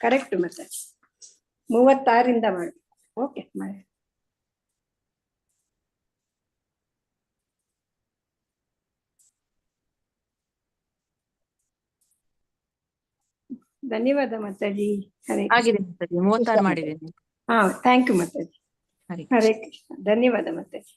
Correct ಮತ್ತೆ 36 ಮಾಡಿ. Okay ಮಾಡಿ. ಧನ್ಯವಾದ ಮಾತಾಜಿ. ಹರೇ ಆಗಿದೆ ಮಾತಾಜಿ, 36 ಮಾಡಿದ್ದೀನಿ. ಹಾ, ಥ್ಯಾಂಕ್ ಯು ಮಾತಾಜಿ. ಹರೇ ಹರೇ ಕೃಷ್ಣ. ಧನ್ಯವಾದ ಮಾತಾಜಿ.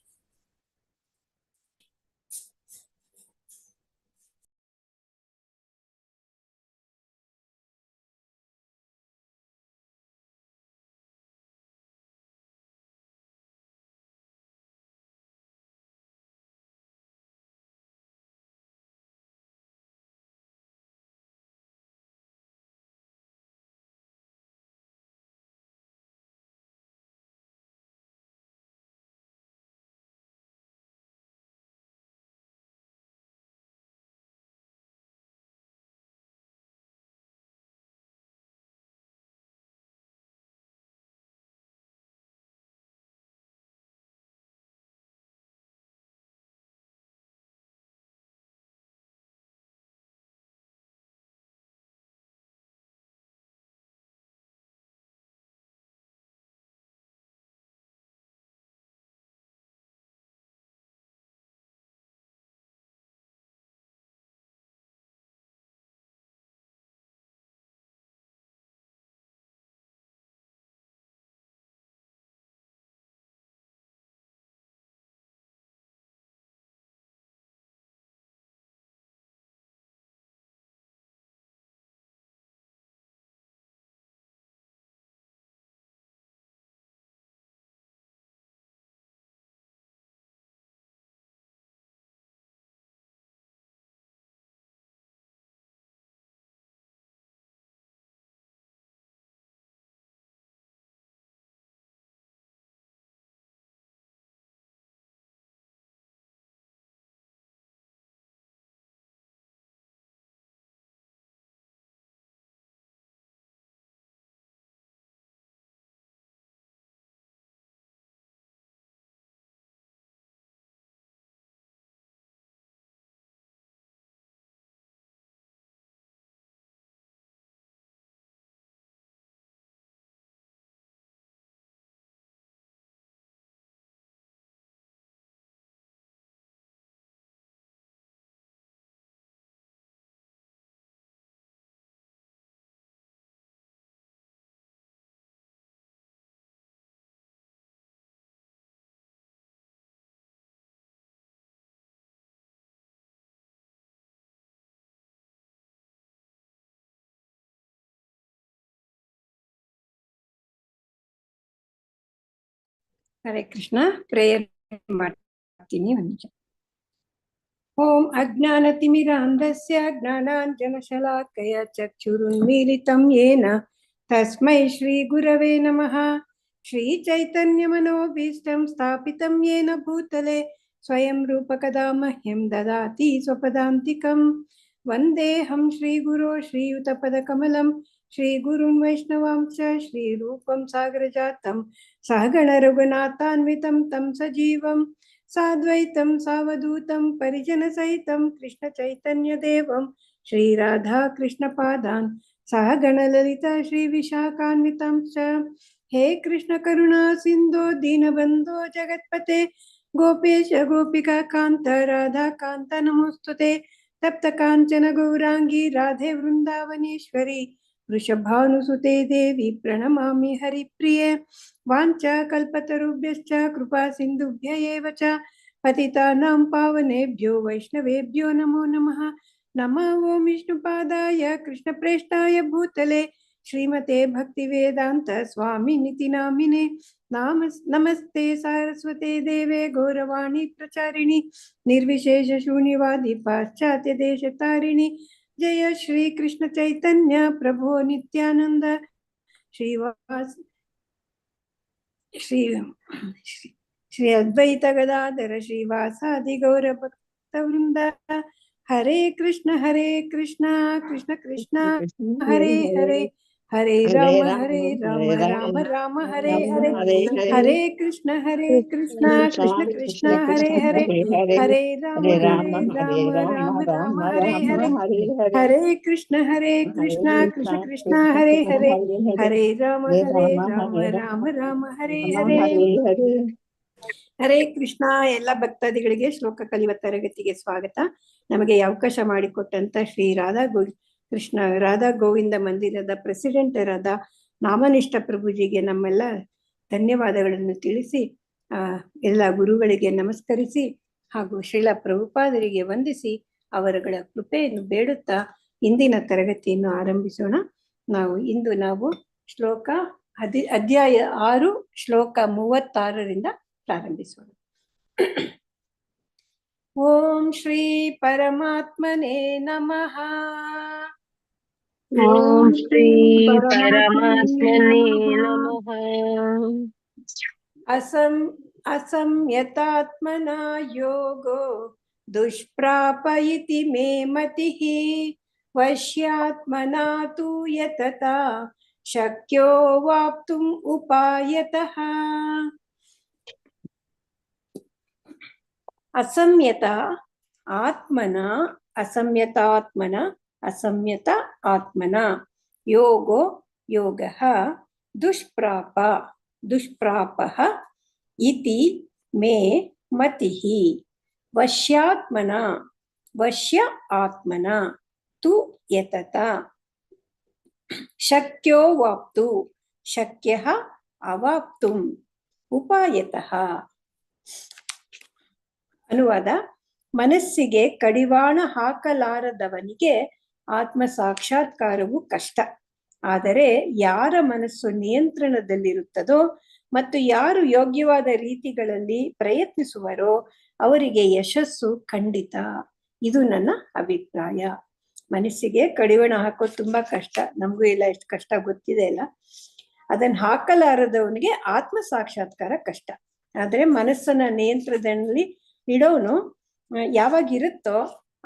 ಹರೇ ಕೃಷ್ಣ. ಪ್ರೇಯರ್ ಮಾಡ್ತೀನಿ. ಒಂದು ನಿಮಿಷ. ಓಂ ಅಜ್ಞಾನತಿಮಿರಾಂಧಸ್ಯ ಜ್ಞಾನಾಂಜನಶಲಾಕಯ ಚಕ್ಷುರುನ್ಮೀಲಿತಂ ಯೇನ ತಸ್ಮೈ ಶ್ರೀ ಗುರವೇ ನಮಃ. ಶ್ರೀ ಚೈತನ್ಯ ಮನೋಭೀಷ್ಟಂ ಸ್ಥಾಪಿತಂ ಯೇನ ಭೂತಲೆ ಸ್ವಯಂ ರೂಪಕದಾ ಮಹ್ಯಂ ದದಾತಿ ಸ್ವಪದಾಂತಿಕಂ. ವಂದೇಹಂ ಶ್ರೀ ಗುರೋ ಶ್ರೀಯುತಪದಕಮಲಂ ಶ್ರೀ ಗುರುನ್ ವೈಷ್ಣವಾಂಶ ಶ್ರೀ ರೂಪಂ ಸಾಗರಜಾತಂ ಸಹಗಣ ರಘುನಾಥಾನ್ವಿತಂ ತಂ ಸಜೀವಂ ಸಾದ್ವೈತಂ ಸಾವಧೂತಂ ಪರಿಜನ ಸಹಿತಂ ಕೃಷ್ಣ ಚೈತನ್ಯ ದೇವಂ ಶ್ರೀ ರಾಧಾ ಕೃಷ್ಣ ಪಾದಾನ್ ಸಹಗಣ ಲಲಿತಾ ಶ್ರೀ ವಿಶಾಖಾನ್ವಿತಂ ಚ. ಹೇ ಕೃಷ್ಣ ಕರುಣಾ ಸಿಂಧೋ ದೀನಬಂಧೋ ಜಗತ್ಪತೆ ಗೋಪೇಶ ಗೋಪಿಕಾ ಕಾಂತ ರಾಧಾ ಕಾಂತ ನಮೋಸ್ತುತೆ. ತಪ್ತ ಕಾಂಚನ ಗೌರಾಂಗಿ ರಾಧೆ ವೃಂದಾವನೇಶ್ವರಿ ವೃಷಭಾನುಸುತೆ ದೇವಿ ಪ್ರಣಮಾಮಿ ಹರಿಪ್ರಿಯೆ. ವಾಂಚಾ ಕಲ್ಪತರುಭ್ಯಶ್ಚ ಕೃಪಾ ಸಿಂಧುಭ್ಯ ಏವ ಚ ಪತಿತಾನಾಂ ಪಾವನೇಭ್ಯೋ ವೈಷ್ಣವೇಭ್ಯೋ ನಮೋ ನಮಃ. ನಮೋ ಓಂ ವಿಷ್ಣುಪಾದಾಯ ಕೃಷ್ಣಪ್ರೇಷ್ಠಾಯ ಭೂತಲೆ ಶ್ರೀಮತೆ ಭಕ್ತಿವೇದಾಂತ ಸ್ವಾಮಿನಿತಿ ನಾಮಿನೆ. ನಮಸ್ತೆ ಸಾರಸ್ವತೆ ದೇವೆ ಗೌರವಾಣಿ ಪ್ರಚಾರಿಣಿ ನಿರ್ವಿಶೇಷ ಶೂನ್ಯವಾದಿ ಪಾಶ್ಚಾತ್ಯ ದೇಶ ತಾರಿಣಿ. ಜಯ ಶ್ರೀ ಕೃಷ್ಣ ಚೈತನ್ಯ ಪ್ರಭೋ ನಿತ್ಯಾನಂದ ಶ್ರೀ ಅದ್ವೈತ ಗದಾಧರ ಶ್ರೀವಾಸಾದಿ ಗೌರ ಭಕ್ತ ವೃಂದ. ಹರೇ ಕೃಷ್ಣ ಕೃಷ್ಣ ಕೃಷ್ಣ ಹರೇ ಹರೇ हरे राम राम राम हरे हरे, हरे कृष्ण कृष्ण कृष्ण हरे हरे, हरे राम राम राम हरे हरे, हरे कृष्ण कृष्ण कृष्ण हरे हरे, हरे राम राम राम हरे हरे. ಹರೇ ಕೃಷ್ಣ. ಎಲ್ಲ ಭಕ್ತಾದಿಗಳಿಗೆ ಶ್ಲೋಕ ಕಲಿಯುವ ತರಗತಿಗೆ ಸ್ವಾಗತ. ನಮಗೆ ಅವಕಾಶ ಮಾಡಿಕೊಟ್ಟಂತ ಶ್ರೀ ರಾಧಾ ಗೋವಿಂದ ಮಂದಿರದ ಪ್ರೆಸಿಡೆಂಟ್ ಆದ ನಾಮನಿಷ್ಠ ಪ್ರಭುಜಿಗೆ ನಮ್ಮೆಲ್ಲ ಧನ್ಯವಾದಗಳನ್ನು ತಿಳಿಸಿ, ಎಲ್ಲ ಗುರುಗಳಿಗೆ ನಮಸ್ಕರಿಸಿ ಹಾಗೂ ಶ್ರೀಲ ಪ್ರಭುಪಾದರಿಗೆ ವಂದಿಸಿ ಅವರುಗಳ ಕೃಪೆಯನ್ನು ಬೇಡುತ್ತಾ ಇಂದಿನ ತರಗತಿಯನ್ನು ಆರಂಭಿಸೋಣ. ಇಂದು ನಾವು ಅಧ್ಯಾಯ 6 ಶ್ಲೋಕ 36ರಿಂದ ಪ್ರಾರಂಭಿಸೋಣ. ಓಂ ಶ್ರೀ ಪರಮಾತ್ಮನೇ ನಮಃ. ಓಂ ಶ್ರೀ ಪರಮಾತ್ಮನೇ ನಮಃ. ಅಸಂಯತಾತ್ಮನ ಯೋಗೋ ದುಷ್ಪ್ರಾಪ ಇತಿ ಮೇ ಮತಿಃ, ವಶ್ಯಾತ್ಮನಾ ತು ಯತತಾ ಶಕ್ಯೋ ವಾಪ್ತುಂ ಉಪಾಯತಃ. ಅಸಂಯತ ಆತ್ಮನ ಯೋಗೋ ಯೋಗಃ ದುಷ್ಪ್ರಾಪಃ ಇತಿ ಮೇ ಮತಿಃ, ವಶ್ಯ ಆತ್ಮನ ತು ಯತತಾ ಶಕ್ಯಃ ಅವಾಪ್ತುಂ ಉಪಾಯತಃ. ಅನುವಾದ: ಮನಸ್ಸಿಗೆ ಕಡಿವಾಣ ಹಾಕಲಾರದವನಿಗೆ ಆತ್ಮ ಸಾಕ್ಷಾತ್ಕಾರವು ಕಷ್ಟ. ಆದರೆ ಯಾರ ಮನಸ್ಸು ನಿಯಂತ್ರಣದಲ್ಲಿರುತ್ತದೋ ಮತ್ತು ಯಾರು ಯೋಗ್ಯವಾದ ರೀತಿಗಳಲ್ಲಿ ಪ್ರಯತ್ನಿಸುವರೋ ಅವರಿಗೆ ಯಶಸ್ಸು ಖಂಡಿತ. ಇದು ನನ್ನ ಅಭಿಪ್ರಾಯ. ಮನಸ್ಸಿಗೆ ಕಡಿವಾಣ ಹಾಕೋದು ತುಂಬಾ ಕಷ್ಟ. ನಮಗೂ ಇಲ್ಲ, ಎಷ್ಟು ಕಷ್ಟ ಗೊತ್ತಿದೆ ಅಲ್ಲ. ಅದನ್ನ ಹಾಕಲಾರದವನಿಗೆ ಆತ್ಮ ಸಾಕ್ಷಾತ್ಕಾರ ಕಷ್ಟ. ಆದ್ರೆ ಮನಸ್ಸನ್ನ ನಿಯಂತ್ರಣದಲ್ಲಿ ಇಡೋನು ಯಾವಾಗಿರುತ್ತೋ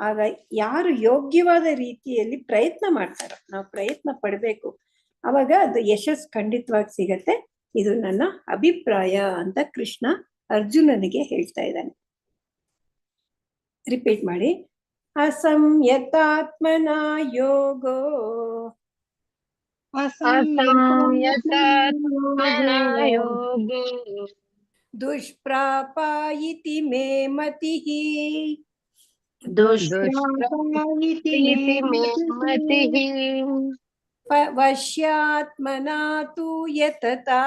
ಆಗ ಯಾರು ಯೋಗ್ಯವಾದ ರೀತಿಯಲ್ಲಿ ಪ್ರಯತ್ನ ಮಾಡ್ತಾರೋ, ನಾವು ಪ್ರಯತ್ನ ಪಡ್ಬೇಕು, ಅವಾಗ ಅದು ಯಶಸ್ಸು ಖಂಡಿತವಾಗಿ ಸಿಗತ್ತೆ. ಇದು ನನ್ನ ಅಭಿಪ್ರಾಯ ಅಂತ ಕೃಷ್ಣ ಅರ್ಜುನನಿಗೆ ಹೇಳ್ತಾ ಇದ್ದಾನೆ. ರಿಪೀಟ್ ಮಾಡಿ. ಅಸಂಯತಾತ್ಮನ ಯೋಗೋ ದುಷ್ಪ್ರಾಪ ಇತಿ ಮೇ ಮತಿಃ, ವಶ್ಯಾತ್ಮನಾ ತು ಯತತಾ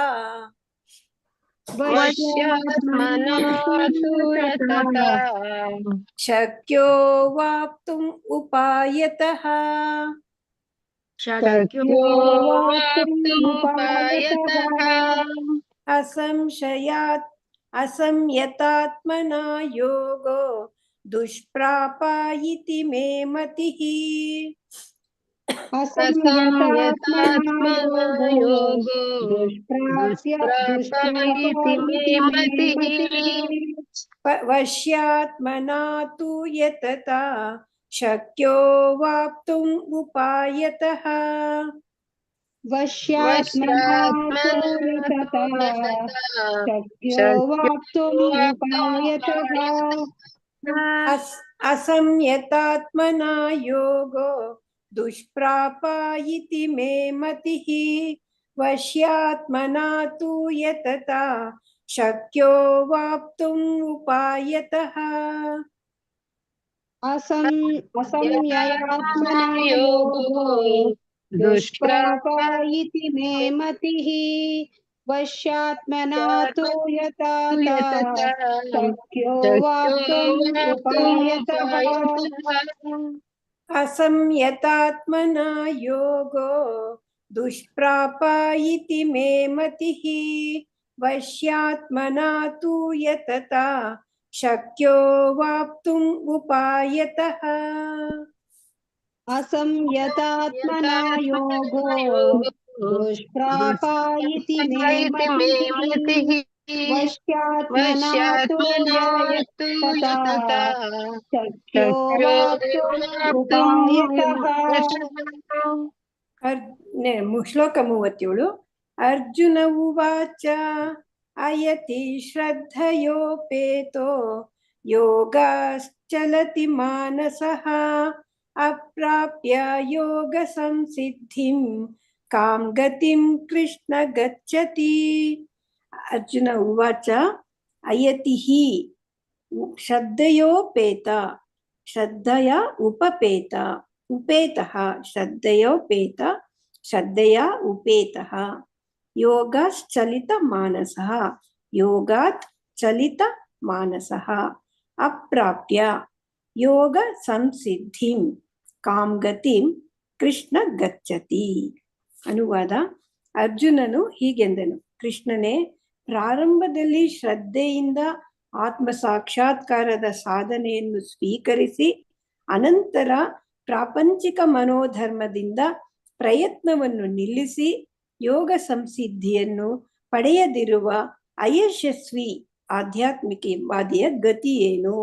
ಶಕ್ಯೋ ವಾಪ್ತುಂ ಉಪಾಯತಃ. ಅಸಂಯತಾತ್ಮನ ಯೋಗೋ ದುಷ್ಪ್ರಾಪ ಇತಿ ಮೇ ಮತಿಃ, ವಶ್ಯಾತ್ಮನಾ ತು ಯತತಾ ಶಕ್ಯೋ ವಾಪ್ತುಂ ಉಪಾಯತಃ. ಅಸಂಯತಾತ್ಮನ ಯೋಗೋ ದುಷ್ಪ್ರಾಪ ಇತಿ ಮೇ ಮತಿಃ, ವಶ್ಯಾತ್ಮನಾ ತು ಯತತಾ ಶಕ್ಯೋ ವಾಪ್ತುಂ ಉಪಾಯತಃ. ಅಸಂಯತಾತ್ಮನ ಯೋಗೋ ದುಷ್ಪ್ರಾಪ ಇತಿ ಮೇ ಮತಿಃ, ವಶ್ಯಾತ್ಮನಾ ತು ಯತತಾ ಶಕ್ಯೋ ವಾಪ್ತುಂ ಉಪಾಯತಃ. ಅಸಂಯತಾತ್ಮನ ಯೋಗೋ ದುಷ್ಪ್ರಾಪ ಇತಿ ಮೇ ಮತಿಃ, ವಶ್ಯಾತ್ಮನಾ ತು ಯತತಾ ಶಕ್ಯೋ ವಾಪ್ತುಂ ಉಪಾಯತಃ. ಅಸಂಯತಾತ್ಮನ ಯೋಗೋ ದುಷ್ಪ್ರಾಪ ಇತಿ ಮೇ ಮತಿಃ, ವಶ್ಯಾತ್ಮನಾ ತು ಯತತಾ ಶಕ್ಯೋ ವಾಪ್ತುಂ ಉಪಾಯತಃ. ಶ್ಲೋಕ 37. ಅರ್ಜುನ ಉವಾಚ ಅಯತಿ ಶ್ರದ್ಧಯೋಪೇತೋ ಯೋಗಶ್ಚಲತಿ ಮಾನಸಃ ಅಪ್ರಾಪ್ಯ ಯೋಗ ಸಂಸಿದ್ಧಿಂ ಕಾಂ ಗತಿಂ ಕೃಷ್ಣ ಗಚ್ಚತಿ. ಅರ್ಜುನ ಉವಾಚ ಅಯತಿ ಶ್ರದ್ಧಯೋಪೇತ ಶ್ರದ್ಧಯ ಉಪಪೇತ ಉಪೇತಃ ಶ್ರದ್ಧಯೋಪೇತ ಶ್ರದ್ಧೆಯ ಉಪೇತಃ ಯೋಗಶ್ಚಲಿತ ಮಾನಸಃ ಯೋಗಾತ್ ಚಲಿತ ಮಾನಸಃ ಅಪ್ರಾಪ್ಯ ಯೋಗ ಸಂಸಿದ್ಧಿಂ ಕಾಂ ಗತಿಂ ಕೃಷ್ಣ ಗಚ್ಚತಿ. ಅನುವಾದ. ಅರ್ಜುನನು ಹೀಗೆಂದನು, ಕೃಷ್ಣನೇ, ಪ್ರಾರಂಭದಲ್ಲಿ ಶ್ರದ್ಧೆಯಿಂದ ಆತ್ಮ ಸಾಕ್ಷಾತ್ಕಾರದ ಸಾಧನೆಯನ್ನು ಸ್ವೀಕರಿಸಿ ಅನಂತರ ಪ್ರಾಪಂಚಿಕ ಮನೋಧರ್ಮದಿಂದ ಪ್ರಯತ್ನವನ್ನು ನಿಲ್ಲಿಸಿ ಯೋಗ ಸಂಸಿದ್ಧಿಯನ್ನು ಪಡೆಯದಿರುವ ಅಯಶಸ್ವಿ ಆಧ್ಯಾತ್ಮಿಕವಾದಿಯ ಗತಿ ಏನು?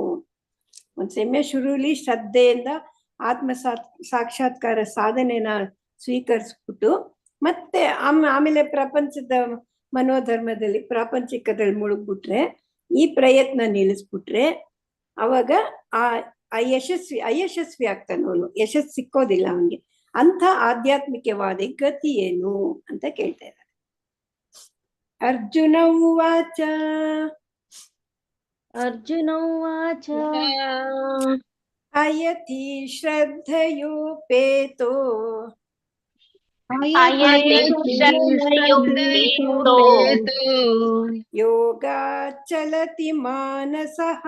ಒಂದ್ಸೆಮ್ಮೆ ಶುರುಲಿ ಶ್ರದ್ಧೆಯಿಂದ ಆತ್ಮ ಸಾಕ್ಷಾತ್ಕಾರ ಸಾಧನೆನ ಸ್ವೀಕರಿಸ್ಬಿಟ್ಟು ಮತ್ತೆ ಆಮೇಲೆ ಪ್ರಪಂಚದ ಮನೋಧರ್ಮದಲ್ಲಿ ಪ್ರಾಪಂಚಿಕದಲ್ಲಿ ಮುಳುಗ್ಬಿಟ್ರೆ, ಈ ಪ್ರಯತ್ನ ನಿಲ್ಲಿಸ್ಬಿಟ್ರೆ ಅವಾಗ ಆ ಅಯಶಸ್ವಿ ಆಗ್ತಾನೆ ಅವನು, ಯಶಸ್ಸು ಸಿಕ್ಕೋದಿಲ್ಲ ಅವನಿಗೆ. ಅಂಥ ಆಧ್ಯಾತ್ಮಿಕವಾದಿ ಗತಿ ಏನು ಅಂತ ಕೇಳ್ತಾ ಇದ್ದಾರೆ. ಅರ್ಜುನ ಉವಾಚ ಅರ್ಜುನ ಉವಾಚ ಅಯತಿ ಶ್ರದ್ಧಯೋಪೇತೋ ಯೋಗಾಚಲತಿ ಮಾನಸಃ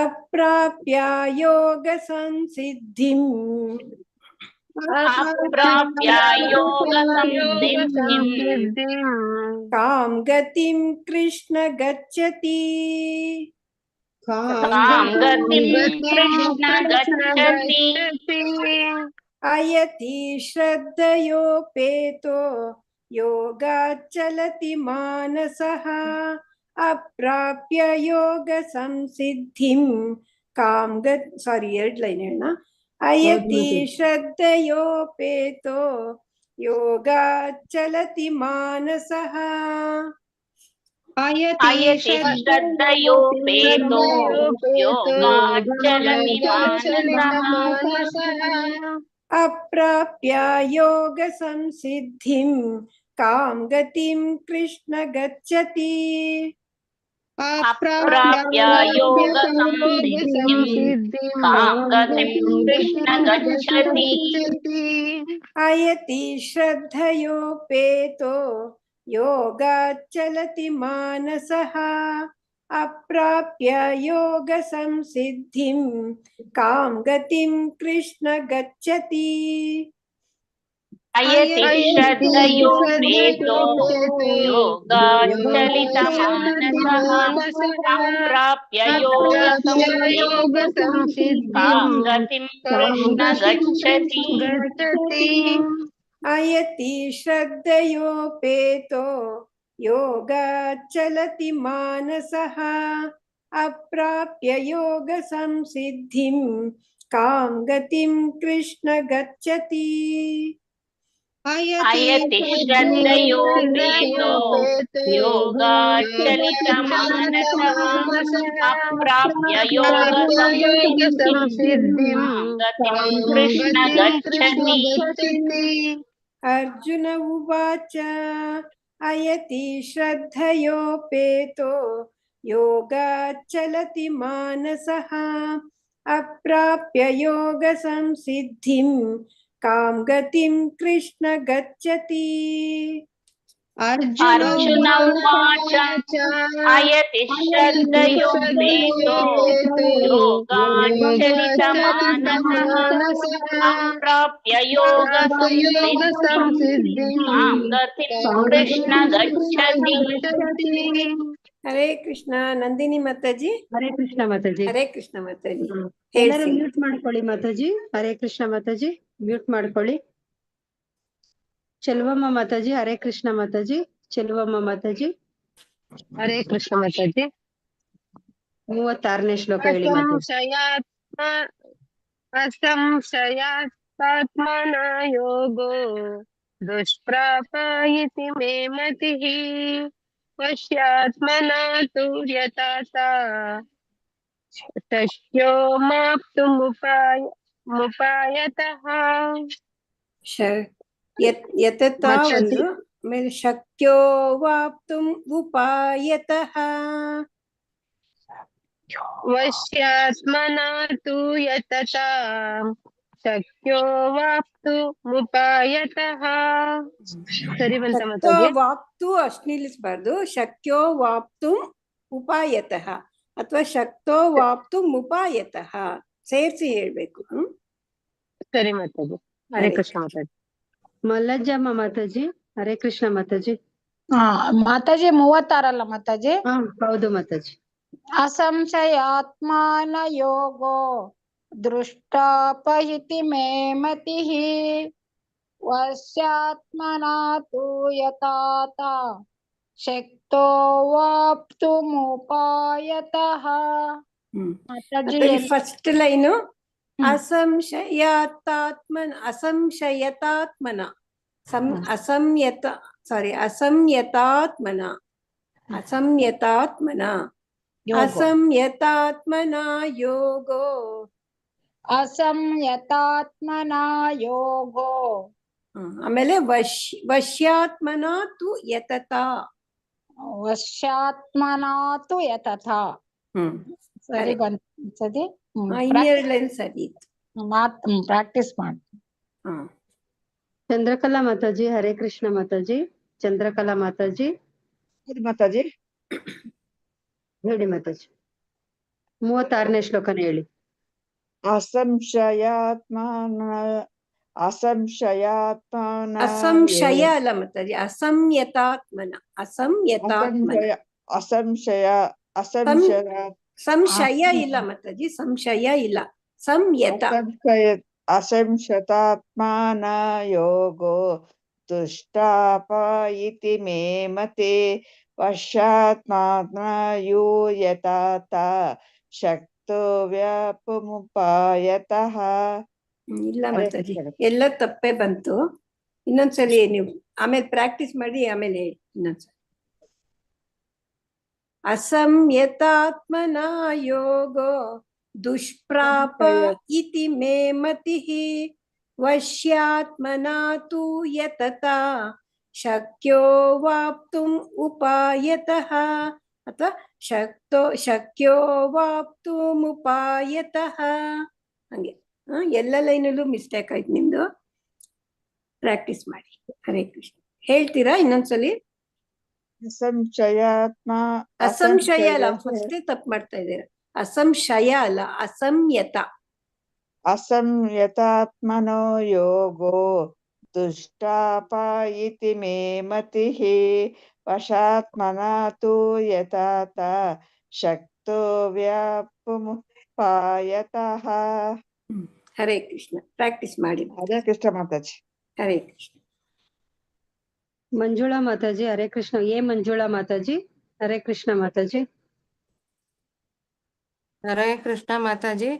ಅಪ್ರಾಪ್ಯ ಯೋಗ ಸಂಸಿದ್ಧಿಂ ಕಾಂ ಗತಿಂ ಕೃಷ್ಣ ಗಚ್ಚತಿ. ಅಯತಿ ಶ್ರದ್ಧಯೋಪೇತೋ ಯೋಗಾಚಲತಿ ಮಾನಸಃ ಅಪ್ರಾಪ್ಯ ಯೋಗ ಸಂಸಿದ್ಧಿಂ ಕಾಂ ಎರಡ್ ಲೈನ್ ಹೇಳ. ಅಯತಿ ಶ್ರದ್ಧಯೋಪೇತೋ ಯೋಗಾಚಲತಿ ಮಾನಸಃ ಅಪ್ರಾಪ್ಯ ಯೋಗ ಸಂಸಿದ್ಧಿಂ ಕಾಂ ಗತಿಂ ಕೃಷ್ಣ ಗಚ್ಚತಿ. ಅಯತಿ ಶ್ರದ್ಧಯೋಪೇತೋ ಯೋಗಾಚಲತಿ ಮಾನಸಃ ಅಪ್ರಾಪ್ಯ ಯೋಗ ಸಂಸಿದ್ಧಿಂ ಕಾಂ ಗತಿಂ ಕೃಷ್ಣ ಗಚ್ಚತಿ. ಅಯತಿ ಶ್ರದ್ಧಯೋಪೇತೋ ಯೋಗಾಚಲತಿ ಮಾನಸಃ ಅಪ್ರಾಪ್ಯ ಯೋಗ ಸಂಸಿದ್ಧಿಂ ಕಾಂ ಗತಿಂ ಕೃಷ್ಣ ಗಚ್ಚತಿ. ಅಯತಿ ಶ್ರದ್ಧಯೋಪೇತೋ ಯೋಗಾಚಲಿತ ಮಾನಸಃ ಅಪ್ರಾಪ್ಯ ಯೋಗ ಸಂಸಿದ್ಧಿಂ ಗತಿಂ ಕೃಷ್ಣ ಗಚ್ಚತಿ. ಅರ್ಜುನ ಉವಾಚ ಅಯತಿ ಶ್ರದ್ಧಯೋಪೇತೋ ಯೋಗಾಚಲತಿ ಮಾನಸಃ ಅಪ್ರಾಪ್ಯ ಯೋಗ ಸಂಸಿದ್ಧಿಂ ಕಾಂ ಗತಿಂ ಕೃಷ್ಣ ಗಚ್ಚತಿ. ಅರ್ಜುನ ಉವಾಚ ಅಯತಿ ಶ್ರದ್ಧಯೋಪೇತೋ ಯೋಗಾಚಲಿತ ಮಾನಸಃ ಅಪ್ರಾಪ್ಯ ಯೋಗ ಸಂಸಿದ್ಧಿಂ ಕಾಂ ಗತಿಂ ಕೃಷ್ಣ ಗಚ್ಚತಿ. ಹರೇ ಕೃಷ್ಣ. ನಂದಿನಿ ಮಾತಾಜಿ. ಹರೇ ಕೃಷ್ಣ ಮಾತಾಜಿ. ಹರೇ ಕೃಷ್ಣ ಮಾತಾಜಿ. ಎಲ್ಲರೂ ಮ್ಯೂಟ್ ಮಾಡ್ಕೊಳ್ಳಿ ಮಾತಾಜಿ. ಹರೇ ಕೃಷ್ಣ ಮಾತಾಜಿ, ಮ್ಯೂಟ್ ಮಾಡ್ಕೊಳ್ಳಿ. ಚೆಲುವಮ್ಮ ಮಾತಾಜಿ. ಹರೇ ಕೃಷ್ಣ ಮಾತಾಜಿ. ಚೆಲುವಮ್ಮ ಮಾತಾಜಿ. ಹರೇ ಕೃಷ್ಣ ಮಾತಾಜಿ. 36ನೇ ಶ್ಲೋಕ ಹೇಳಿ ಮಾತಾಜಿ. असंशयात्मना योगो दुष्प्राप इति मे मतिः वश्यात्मना तु यतता शक्यो मुपायतः ಯತತಾ ಮಾತಾಜಿ. ಒಂದು, ಆಮೇಲೆ ಶಕ್ಯೋ ವಾಪ್ತುಂ ಉಪಾಯತಃ. वश्यात्मना तु यतता शक्यो वाप्तु मुपायतः. ಸರಿ ಬಂತ ಶಕ್ತೋ ಮಾತಾಜಿ? ವಾಪ್ತು ಅಷ್ಟು ನಿಲ್ಲಿಸ್ಬಾರ್ದು. ಶಕ್ಯೋ ವಾಪ್ತುಂ ಉಪಾಯತಃ ಅಥವಾ ಶಕ್ತೋ ವಾಪ್ತುಂ ಉಪಾಯತಃ ಸೇರಿಸಿ ಹೇಳ್ಬೇಕು. ಸರಿ ಮಾತಾಜಿ. ಹರೇ ಕೃಷ್ಣ ಮಾತಾಜಿ. ಮಲ್ಲಜ್ಜಮ್ಮ ಮಾತಾಜಿ. ಹರೇ ಕೃಷ್ಣ ಮಾತಾಜಿ. ಮಾತಾಜಿ 36 ಅಲ್ಲ ಮಾತಾಜಿ? ಹಾ ಹೌದು ಮಾತಾಜಿ. असंशयात्मान योगो दृष्टापहिति मे मतिः वश्यात्मना तु यताता शक्तो वाप्तुमुपायतः. ಮಾತಾಜಿ ಫಸ್ಟ್ ಲೈನು ಅಸಂಶಯಾತ್ಮನ ಅಸಂಯತಾತ್ಮನ ಯೋಗೋ असंयतात्मना योगो ಆಮೇಲೆ ವಶ್ಯಾತ್ಮನ ತು ಯತತಾ. ವಶ್ಯಾತ್ಮನಾ ತು ಯತತಾ. ಸರಿ ಬಂತದೆ. ಇನ್ನೆರಡು ಲೈನ್ ಸರಿ ಇತ್ತು. ಪ್ರಾಕ್ಟೀಸ್ ಮಾಡಿ. ಚಂದ್ರಕಲಾ ಮಾತಾಜಿ. ಹರೇ ಕೃಷ್ಣ ಮಾತಾಜಿ. ಚಂದ್ರಕಲಾ ಮಾತಾಜಿ ಮಾತಾಜಿ. ಹೇಳಿ ಮಾತಾಜಿ. 36ನೇ ಶ್ಲೋಕನ ಹೇಳಿ. ಅಸಂಶಯ ಅಲ್ಲ ಮಾತಾಜಿ, ಅಸಂಯತಾತ್ಮನ. ಸಂಶಯ ಇಲ್ಲ ಮಾತಾಜಿ, ಸಂಶಯ ಇಲ್ಲ. ಅಸಂಶತಾತ್ಮನ ಯೋಗೋ ದುಷ್ಟಾಪ ಇತಿ ಮೇ ಮತೆ ವಶ್ಯಾತ್ಮಾತ್ಮ ಯೂಯತಾತ ಶಕ್ತೋ ವ್ಯಾಪಮುಪಾಯತಃ. ಇಲ್ಲ ಮಾತಾಜಿ, ಎಲ್ಲ ತಪ್ಪೇ ಬಂತು. ಇನ್ನೊಂದ್ಸಲಿ ನೀವು ಆಮೇಲೆ ಪ್ರಾಕ್ಟೀಸ್ ಮಾಡಿ ಆಮೇಲೆ ಹೇಳಿ ಇನ್ನೊಂದ್ಸಲಿ. ಅಸಂಯತಾತ್ಮನ ಯೋಗೋ ದುಷ್ಪ್ರಾಪ ಇತಿ ಮೇ ಮತಿಃ ವಶ್ಯಾತ್ಮನಾ ತು ಯತತಾ ಶಕ್ಯೋ ವಾಪ್ತುಂ ಉಪಾಯತಃ ಅಥವಾ ಶಕ್ಯೋ ವಾಪ್ತುಂ ಉಪಾಯತಃ. ಹಂಗೆ ಎಲ್ಲ ಲೈನಲ್ಲೂ ಮಿಸ್ಟೇಕ್ ಆಯ್ತು ನಿಮ್ದು. ಪ್ರಾಕ್ಟೀಸ್ ಮಾಡಿ. ಹರೇ ಕೃಷ್ಣ. ಹೇಳ್ತೀರಾ ಇನ್ನೊಂದ್ಸಲಿ? ಅಸಂಶಯ ಅಲ್ಲ, ಫಸ್ಟೇ ತಪ್ಪು ಮಾಡ್ತಾ ಇದ್ದೀರಾ. ಅಸಂಶಯ ಅಲ್ಲ, ಅಸಂಯತಾತ್ಮನೋ ಯೋಗೋ ದುಷ್ಟಾಪ ಇತಿ ಮೇ ಮತಿಃ ವಶಾತ್ಮನಾ ತು ಯತಾತ ಶಕ್ತೋ ವ್ಯಾಪಮುಪಾಯತಃ. ಹರೇ ಕೃಷ್ಣ. ಪ್ರಾಕ್ಟೀಸ್ ಮಾಡಿ. ಹರೇ ಕೃಷ್ಣ ಮಾತಾಜಿ. ಹರೇ ಕೃಷ್ಣ. ಮಂಜುಳಾ ಮಾತಾಜಿ. ಹರೇ ಕೃಷ್ಣ. ಮಂಜುಳಾ ಮಾತಾಜಿ. ಹರೇ ಕೃಷ್ಣ ಮಾತಾಜಿ. ಹರೇ ಕೃಷ್ಣ ಮಾತಾಜಿ.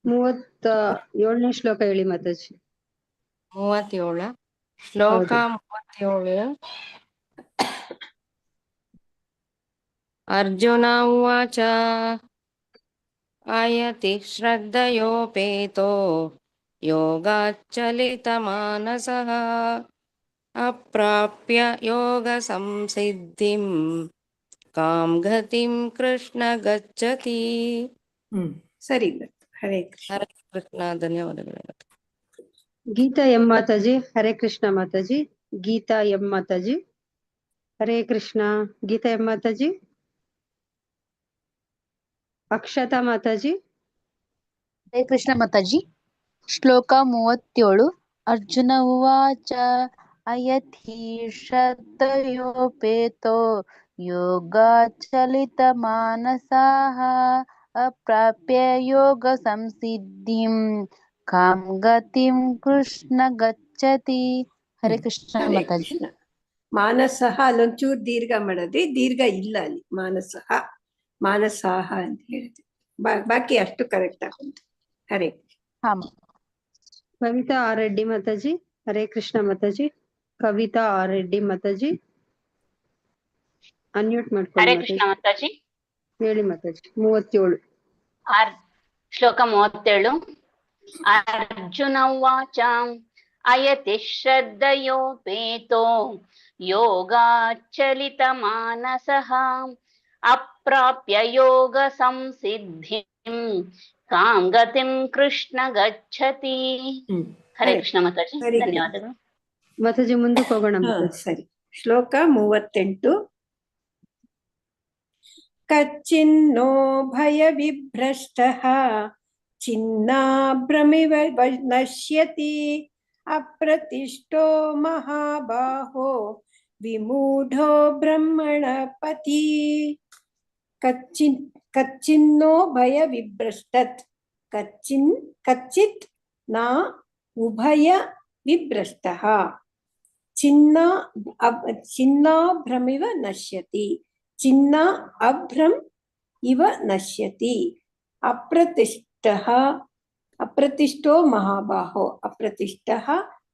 37ನೇ ಶ್ಲೋಕ ಹೇಳಿ ಮಾತಾಜಿ. 37 ಶ್ಲೋಕ 37. ಅರ್ಜುನ ಉವಾಚ ಆಯತಿ ಶ್ರದ್ಧಯೋಪೇತೋ ಯೋಗಾಚ್ಚಲಿತಮಾನಸಃ ಅಪ್ರಾಪ್ಯ ಯೋಗ ಸಂಸಿದ್ಧಿಂ ಕಾಂ ಗತಿಂ ಕೃಷ್ಣ ಗಚ್ಚತಿ. ಸರಿ. ಹರೇ ಕೃಷ್ಣ. ಹರೇ ಕೃಷ್ಣ. ಧನ್ಯವಾದಗಳು. ಗೀತಾ ಮಾತಾಜಿ. ಹರೇ ಕೃಷ್ಣ ಮಾತಾಜಿ. ಗೀತಾ ಮಾತಾಜಿ. ಹರೇ ಕೃಷ್ಣ. ಗೀತಾ ಮಾತಾಜಿ. ಅಕ್ಷತಾ ಮಾತಾಜಿ. ಹರೇ ಕೃಷ್ಣ ಮಾತಾಜಿ. ಶ್ಲೋಕ 37. ಅರ್ಜುನ ಉವಾಚ ಅಯಥಿ ಶ್ರದ್ಧಯೋಪೇತೋ ಯೋಗಾಚಲಿತ ಮಾನಸಾಃ ಅಪ್ರಾಪ್ಯ ಯೋಗ ಸಂಸಿದ್ಧಿಂ ಕಾಂ ಗತಿಂ ಕೃಷ್ಣ ಗಚ್ಚತಿ. ಹರೇ ಕೃಷ್ಣ ಮಾತಾಜಿ. ಮಾನಸಃ ಅಲ್ಲೊಂಚೂರು ದೀರ್ಘ ಮಾಡೋದ್ರಿ. ದೀರ್ಘ ಇಲ್ಲ ಅಲ್ಲಿ. ಮಾನಸಾಹ ಅಂತ ಹೇಳಿದ್ವಿ. ಬಾಕಿ ಅಷ್ಟು ಕರೆಕ್ಟ್ ಆಗುತ್ತೆ. ಹರೇ ಹಾ Kavita R Reddy Mataji. Hare Krishna Mataji. Kavita R Reddy Mataji, unmute ಮಾಡ್ಕೊಳ್ಳಿ ಹರೇ ಕೃಷ್ಣ ಮಾತಾಜಿ. ಮಾತಾಜಿ. ಹೇಳಿ ಮಾತಾಜಿ. 37 ಶ್ಲೋಕ 37. ಅರ್ಜುನ ಉವಾಚ ಅಯತಿ ಶ್ರದ್ಧಯೋಪೇತೋ ಯೋಗಾಚಲಿತ ಮಾನಸಃ ಅಪ್ರಾಪ್ಯ ಯೋಗ ಸಂಸಿದ್ಧಿಂ ಕಾಂ ಗತಿಂ ಕೃಷ್ಣ ಗಚ್ಚತಿ. ಹರೇ ಕೃಷ್ಣ ಮಾತಾಜಿ. ಧನ್ಯವಾದಗಳು ಮಾತಾಜಿ. ಮುಂದಕ್ಕೆ ಹೋಗೋಣ ಮಾತಾಜಿ. ಸರಿ. ಶ್ಲೋಕ 38. ಕಚ್ಚಿನ್ನೋ ಭಯ ವಿಭ್ರಷ್ಟಃ ಚಿನ್ನಾಭ್ರಮಿವ ನಶ್ಯತಿ ಅಪ್ರತಿಷ್ಠೋ ಮಹಾಬಾಹೋ ವಿಮೂಢೋ ಬ್ರಹ್ಮಣ ಪತಿ. ಕಚ್ಚಿನ್ನೋ ಭಯ ವಿಭ್ರಷ್ಟತ್. ಕಚ್ಚಿತ್ ನಾ ಉಭಯ ವಿಭ್ರಷ್ಟಃ ಚಿನ್ನಾಭ್ರಮಿವ ನಶ್ಯತಿ. ಚಿನ್ನ ಅಭ್ರಂ ಇವ ನಶ್ಯತಿ. ಅಪ್ರತಿಷ್ಠೋ ಮಹಾಬಾಹೋ. ಅಪ್ರತಿಷ್ಠಃ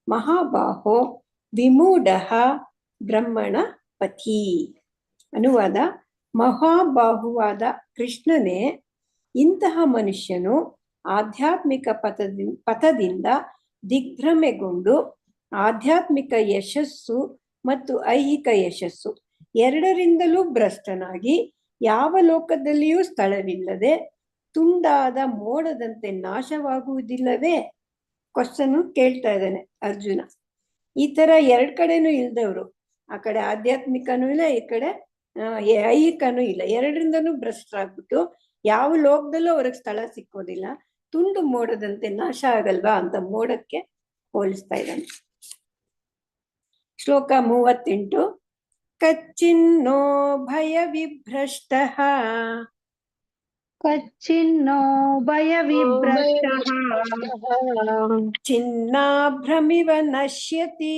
ಮಹಾಬಾಹೋ ವಿಮೂಢಃ ಬ್ರಹ್ಮಣ ಪತಿ. ಅನುವಾದ: ಮಹಾಬಾಹುವಾದ ಕೃಷ್ಣನೇ, ಇಂತಹ ಮನುಷ್ಯನು ಆಧ್ಯಾತ್ಮಿಕ ಪಥದಿಂದ ದಿಗ್ಭ್ರಮೆಗೊಂಡು ಆಧ್ಯಾತ್ಮಿಕ ಯಶಸ್ಸು ಮತ್ತು ಐಹಿಕ ಯಶಸ್ಸು ಎರಡರಿಂದಲೂ ಭ್ರಷ್ಟನಾಗಿ ಯಾವ ಲೋಕದಲ್ಲಿಯೂ ಸ್ಥಳವಿಲ್ಲದೆ ತುಂಡಾದ ಮೋಡದಂತೆ ನಾಶವಾಗುವುದಿಲ್ಲವೇ? ಕ್ವಶನ್ ಕೇಳ್ತಾ ಇದ್ದಾನೆ ಅರ್ಜುನ. ಈ ತರ ಎರಡ್ ಕಡೆನೂ ಇಲ್ದವ್ರು, ಆ ಕಡೆ ಆಧ್ಯಾತ್ಮಿಕನೂ ಇಲ್ಲ, ಈ ಕಡೆ ಐಹಿಕನೂ ಇಲ್ಲ, ಎರಡರಿಂದನೂ ಭ್ರಷ್ಟರಾಗ್ಬಿಟ್ಟು ಯಾವ ಲೋಕದಲ್ಲೂ ಅವ್ರಿಗೆ ಸ್ಥಳ ಸಿಕ್ಕೋದಿಲ್ಲ, ತುಂಡು ಮೋಡದಂತೆ ನಾಶ ಆಗಲ್ವಾ ಅಂತ ಮೋಡಕ್ಕೆ ಹೋಲಿಸ್ತಾ ಇದ್ದಾನೆ. ಶ್ಲೋಕ 38. ಕಚ್ಚಿನ್ನೋ ಭಯ ವಿಭ್ರಷ್ಟಃ. ಕಚ್ಚಿನ್ನೋ ಭಯ ವಿಭ್ರಷ್ಟಃ ಚಿನ್ನಾಭ್ರಮಿವ ನಶ್ಯತಿ.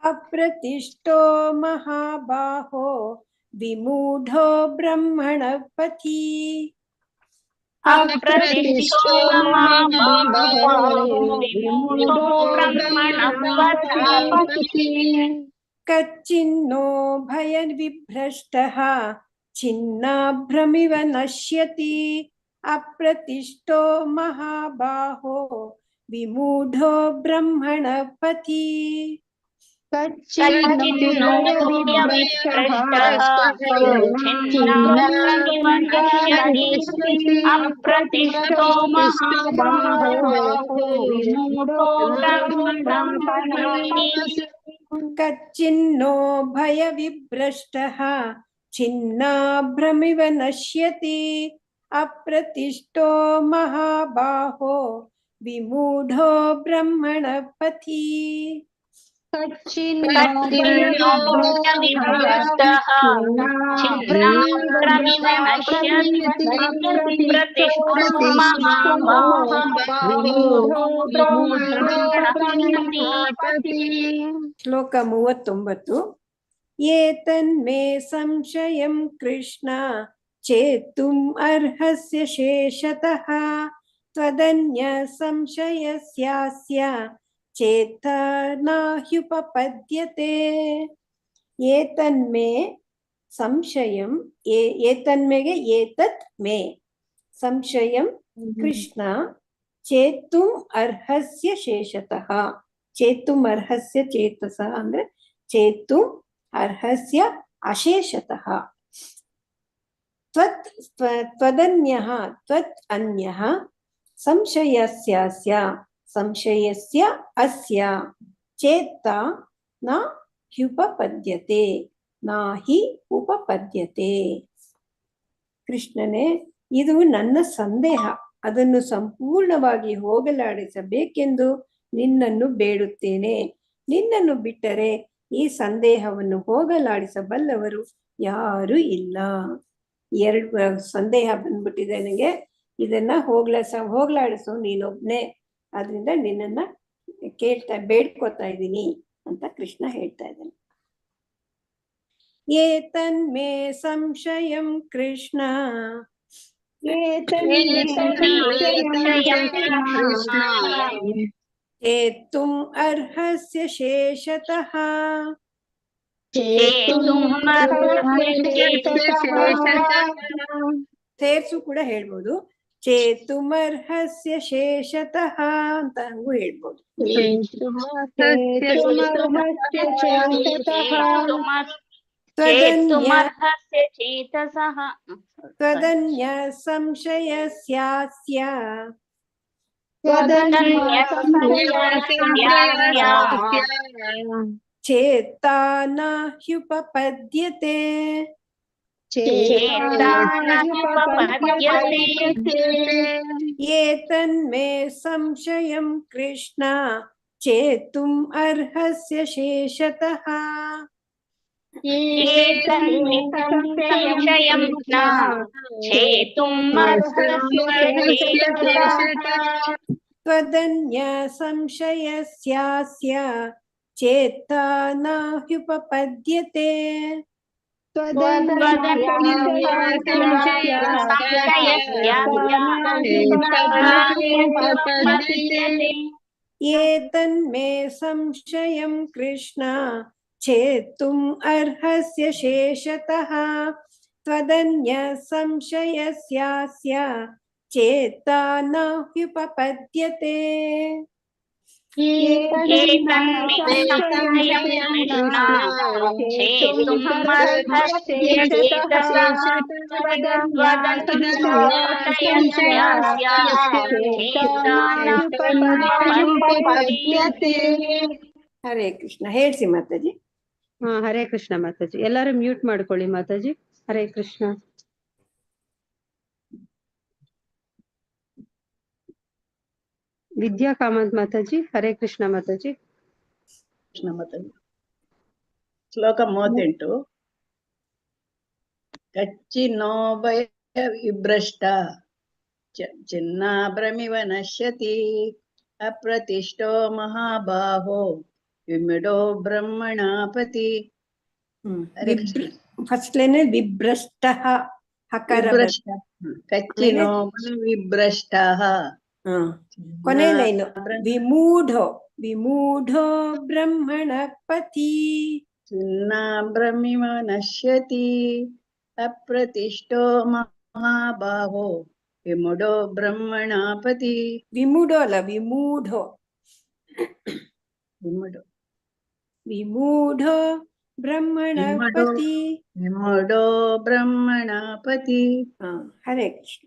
ಅಪ್ರತಿಷ್ಠೋ ಮಹಾಬಾಹೋ ವಿಮೂಢೋ ಬ್ರಹ್ಮಣ ಪಥಿ. ಕಚ್ಚಿನ್ನೋ ಭಯ ವಿಭ್ರಷ್ಟಃ ಚಿನ್ನಾಭ್ರಮಿವ ನಶ್ಯತಿ. ಅಪ್ರತಿಷ್ಠೋ ಮಹಾಬಾಹೋ ವಿಮೂಢೋ ಬ್ರಹ್ಮಣ ಪಥಿ. ಕಚ್ಚಿನ್ನೋ ಭಯ ವಿಭ್ರಷ್ಟಃ ಚಿನ್ನಾಭ್ರಮಿವ ನಶ್ಯತಿ. ಅಪ್ರತಿಷ್ಠೋ ಮಹಾಬಾಹೋ ವಿಮೂಢೋ ಬ್ರಹ್ಮಣ ಪಥಿ. ಕಚ್ಚಿನ್ನೋ ಭಯ ವಿಭ್ರಷ್ಟಃ ಚಿನ್ನಾಭ್ರಮಿವ ನಶ್ಯತಿ. ಅಪ್ರತಿಷ್ಠೋ ಮಹಾಬಾಹೋ ವಿಮೂಢೋ ಬ್ರಹ್ಮಣ ಪಥಿ. ಶ್ಲೋಕ 39. ಏತನ್ಮೇ ಸಂಶಯಂ ಕೃಷ್ಣ ಚೇತುಂ ಅರ್ಹಸ್ಯ ಶೇಷತಃ ತ್ವದನ್ಯ ಸಂಶಯಸ್ಯಾಸ್ಯ ಚೇತ ನಾಹ್ಯುಪಪದ್ಯತೆ. ಏತನ್ಮೇ ಸಂಶಯಂ. ಏತನ್ಮೆಗೆ ಏತತ್ ಮೇ ಸಂಶಯಂ ಕೃಷ್ಣ ಚೇತುಂ ಅರ್ಹಸ್ಯ ಶೇಷತಃ. ಚೇತುಂ ಅರ್ಹಸ್ಯ ಚೇತಸಃ ಅಂದ್ರೆ ಚೇತುಂ ಅರ್ಹಸ್ಯ ಅಶೇಷತಃ. ತ್ವದನ್ಯಃ ತ್ವತ್ ಅನ್ಯಃ ಸಂಶಯಸ್ಯಾಸ್ಯ ಸಂಶಯಸ್ಯ ಅಸ್ಯ ಚೇತ್ತ ನ ಹ್ಯುಪಪದ್ಯತೆ ನಾಹಿ ಉಪಪದ್ಯತೆ. ಕೃಷ್ಣನೇ, ಇದು ನನ್ನ ಸಂದೇಹ, ಅದನ್ನು ಸಂಪೂರ್ಣವಾಗಿ ಹೋಗಲಾಡಿಸಬೇಕೆಂದು ನಿನ್ನನ್ನು ಬೇಡುತ್ತೇನೆ. ನಿನ್ನನ್ನು ಬಿಟ್ಟರೆ ಈ ಸಂದೇಹವನ್ನು ಹೋಗಲಾಡಿಸಬಲ್ಲವರು ಯಾರು ಇಲ್ಲ. ಎರಡು ಸಂದೇಹ ಬಂದ್ಬಿಟ್ಟಿದೆ ನನಗೆ, ಇದನ್ನ ಹೋಗ್ಲಾಡಿಸೋ ನೀನೊಬ್ನೇ, ಆದ್ರಿಂದ ನಿನ್ನನ್ನ ಬೇಡ್ಕೋತಾ ಇದ್ದೀನಿ ಅಂತ ಕೃಷ್ಣ ಹೇಳ್ತಾ ಇದ್ದಾನೆ. ಏತನ್ಮೇ ಸಂಶಯಂ ಕೃಷ್ಣ ಚೇತುಂ ಅರ್ಹಸ್ಯ ಶೇಷತಃ. ಸೇರ್ಸು ಕೂಡ ಹೇಳ್ಬೋದು, ಚೇತುಮರ್ಹಸ್ಯ ಶೇಷತಃ ಅಂತ ಹಂಗೂ ಹೇಳ್ಬೋದು. ತ್ವದನ್ಯ ಸಂಶಯಸ್ಯಾಸ್ಯ ಚೇತಾ ನ ಹ್ಯುಪಪದ್ಯತೆ. ಏತನ್ಮೇ ಸಂಶಯಂ ಕೃಷ್ಣ ಚೇತುಂ ಅರ್ಹಸ್ಯ ಶೇಷತಃ. ತ್ವದನ್ಯ ಸಂಶಯಸ್ಯಾಸ್ಯ ಚೇತಾ ನ ಹ್ಯುಪಪದ್ಯತೆ. ಏತನ್ಮೇ ಸಂಶಯಂ ಕೃಷ್ಣ ಚೇತುಂ ಅರ್ಹಸ್ಯ ಶೇಷತಃ. ತ್ವದನ್ಯ ಸಂಶಯಸ್ಯಾಸ್ಯ ಚೇತಾ ನ ಹ್ಯುಪಪದ್ಯತೆ. ಹರೇ ಕೃಷ್ಣ. ಹೇಳ್ಸಿ ಮಾತಾಜಿ. ಹರೇ ಕೃಷ್ಣ ಮಾತಾಜಿ. ಎಲ್ಲರೂ ಮ್ಯೂಟ್ ಮಾಡ್ಕೊಳ್ಳಿ ಮಾತಾಜಿ. ಹರೇ ಕೃಷ್ಣ. ವಿದ್ಯಾ ಕಾಮತ್ ಮಾತಾಜಿ. ಹರೇ ಕೃಷ್ಣ ಮಾತಾಜಿ. ಕೃಷ್ಣ ಮಾತಾಜಿ. ಶ್ಲೋಕ 38. ಕಚ್ಚಿನ್ನೋ ಭಯ ವಿಭ್ರಷ್ಟ ಚಿನ್ನಾಭ್ರಮಿವ ನಶ್ಯತಿ ಅಪ್ರತಿಷ್ಠೋ ಮಹಾಬಾಹೋ ವಿಮುಢೋ ಬ್ರಹ್ಮಣಾಪತಿ. First line ವಿಭ್ರಷ್ಟ ಕಚ್ಚಿನೋ ವಿಭ್ರಷ್ಟ. ಕೊನೆ ಲೈನು ವಿಮೂಢೋ ವಿಮೂಢೋ ಬ್ರಹ್ಮಣಪತಿ. ಚಿನ್ನಾಭ್ರಮಿವ ನಶ್ಯತಿ ಅಪ್ರತಿಷ್ಠೋ ಮಹಾಬಾಹೋ ವಿಮುಢೋ ಬ್ರಹ್ಮಣಾಪತಿ. ವಿಮೂಢೋ ಅಲ್ಲ, ವಿಮೂಢೋ. ವಿಮುಢೋ ವಿಮೂಢೋ ಬ್ರಹ್ಮಣಪತಿ. ವಿಮುಢೋ ಬ್ರಹ್ಮಣಾಪತಿ. Hare Krishna.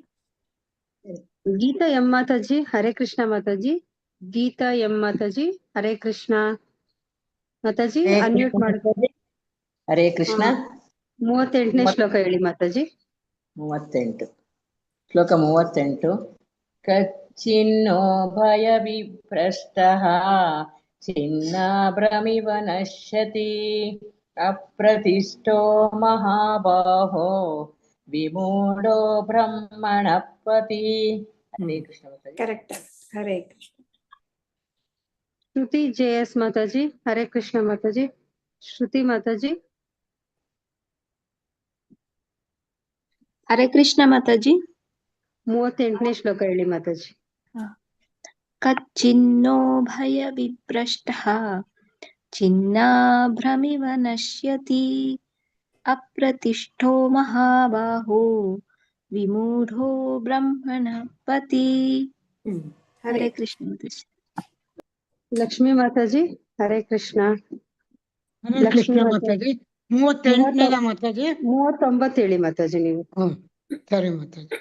Geetha M Mataji. Hare Krishna Mataji. Geetha M Mataji. Hare Krishna Mataji. Unmute ಮಾಡ್ಕೊಳ್ಳಿ. ಹರೇ ಕೃಷ್ಣ. 38ನೇ ಶ್ಲೋಕ ಹೇಳಿ ಮಾತಾಜಿ. 38 ಶ್ಲೋಕ 38. ಕಚ್ಚಿನ್ನೋ ಭಯ ವಿಭ್ರಷ್ಟಃ ಚಿನ್ನಾಭ್ರಮಿವ ನಶ್ಯತಿ ಅಪ್ರತಿಷ್ಠೋ ಮಹಾಬಾಹೋ ವಿಮೂಢೋ ಬ್ರಹ್ಮಣಪತಿ. ಹರೇ ಕೃಷ್ಣ ಮಾತಾಜಿ. ಕರೆಕ್ಟ್. ಹರೇ ಕೃಷ್ಣ. ಶ್ರುತಿ ಜೆಎಸ್ ಮಾತಾಜಿ. ಹರೇ ಕೃಷ್ಣ ಮಾತಾಜಿ. ಶ್ರುತಿ ಮಾತಾಜಿ. ಹರೇ ಕೃಷ್ಣ ಮಾತಾಜಿ. 38ನೇ ಶ್ಲೋಕ ಹೇಳಿ ಮಾತಾಜಿ. ಕಚ್ಚಿನ್ನೋ ಭಯ ವಿಭ್ರಷ್ಟಃ ಚಿನ್ನಾಭ್ರಮಿವ ನಶ್ಯತಿ ಅಪ್ರತಿಷ್ಠೋ ಮಹಾಬಾಹೋ ವಿಮೂಢೋ ಬ್ರಹ್ಮಣಪತಿ. ಹರೇ ಕೃಷ್ಣ ಮಾತಾಜಿ. ಲಕ್ಷ್ಮೀ ಮಾತಾಜಿ. ಹರೇ ಕೃಷ್ಣ. ಲಕ್ಷ್ಮೀ ಮಾತಾಜಿ. 38ನೇ ಮಾತಾಜಿ. 39 ಹೇಳಿ ಮಾತಾಜಿ ನೀವು. ಸರಿ ಮಾತಾಜಿ.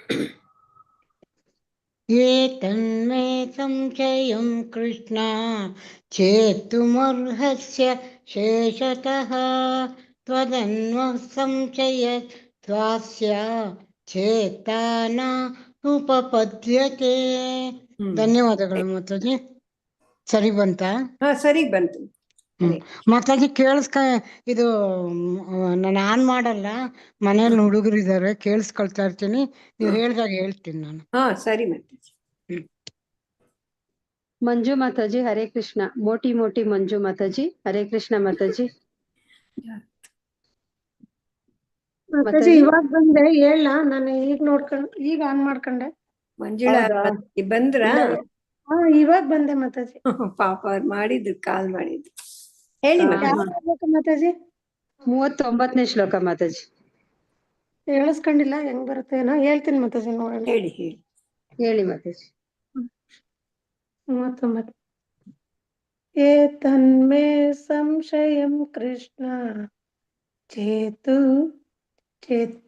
एतन्मे संशयं कृष्ण चेतुमर्हस्य शेषतः त्वदन्वः संशय त्वास्य ಚೇತನ ಉಪಪದ್ಯತೆ. ಧನ್ಯವಾದಗಳು ಮಾತಾಜಿ. ಸರಿ ಬಂತಾ? ಹಾ ಸರಿ ಬಂತು. ಮಾತಾಜಿ ಇದು ನಾನು ಆನ್ ಮಾಡಲ್ಲ, ಮನೇಲಿ ಹುಡುಗರು ಇದಾರೆ, ಕೇಳಿಸ್ಕೊಳ್ತಾ ಇರ್ತೀನಿ. ನೀವು ಹೇಳ್ದಾಗ ಹೇಳ್ತೀನಿ ನಾನು. ಹಾ ಸರಿ ಮಾತಾಜಿ. ಮಂಜು ಮಾತಾಜಿ ಹರೇ ಕೃಷ್ಣ. ಮೋಟಿ ಮೋಟಿ ಮಂಜು ಮಾತಾಜಿ ಹರೇ ಕೃಷ್ಣ ಮಾತಾಜಿ. ಮಾತಾಜಿ ಇವಾಗ ಬಂದೆ, ಹೇಳ ನಾನು ಈಗ ಆನ್ ಮಾಡ್ಕೊಂಡೆ. ಮಂಜುಳಾ ಬಂದ್ರ? ಹಾ ಇವಾಗ ಬಂದೆ ಮಾತಾಜಿ. ಪಾಪ ಅವ್ರು ಮಾಡಿದ್ರು, ಕಾಲ್ ಮಾಡಿದ್ರು. ಹೇಳಿ ಮಾತಾಜಿ. 39ನೇ ಶ್ಲೋಕ ಮಾತಾಜಿ. ಹೇಳಿಸ್ಕೊಂಡಿಲ್ಲ, ಹೆಂಗ್ ಬರುತ್ತೆ ಏನೋ. ಹೇಳ್ತೀನಿ ಮಾತಾಜಿ, ನೋಡೋಣ. ಹೇಳಿ ಹೇಳಿ ಮಾತಾಜಿ. 39. ಏತನ್ಮೇ ಸಂಶಯಂ ಕೃಷ್ಣ ಚೇತುಮರ್ಹಸಿ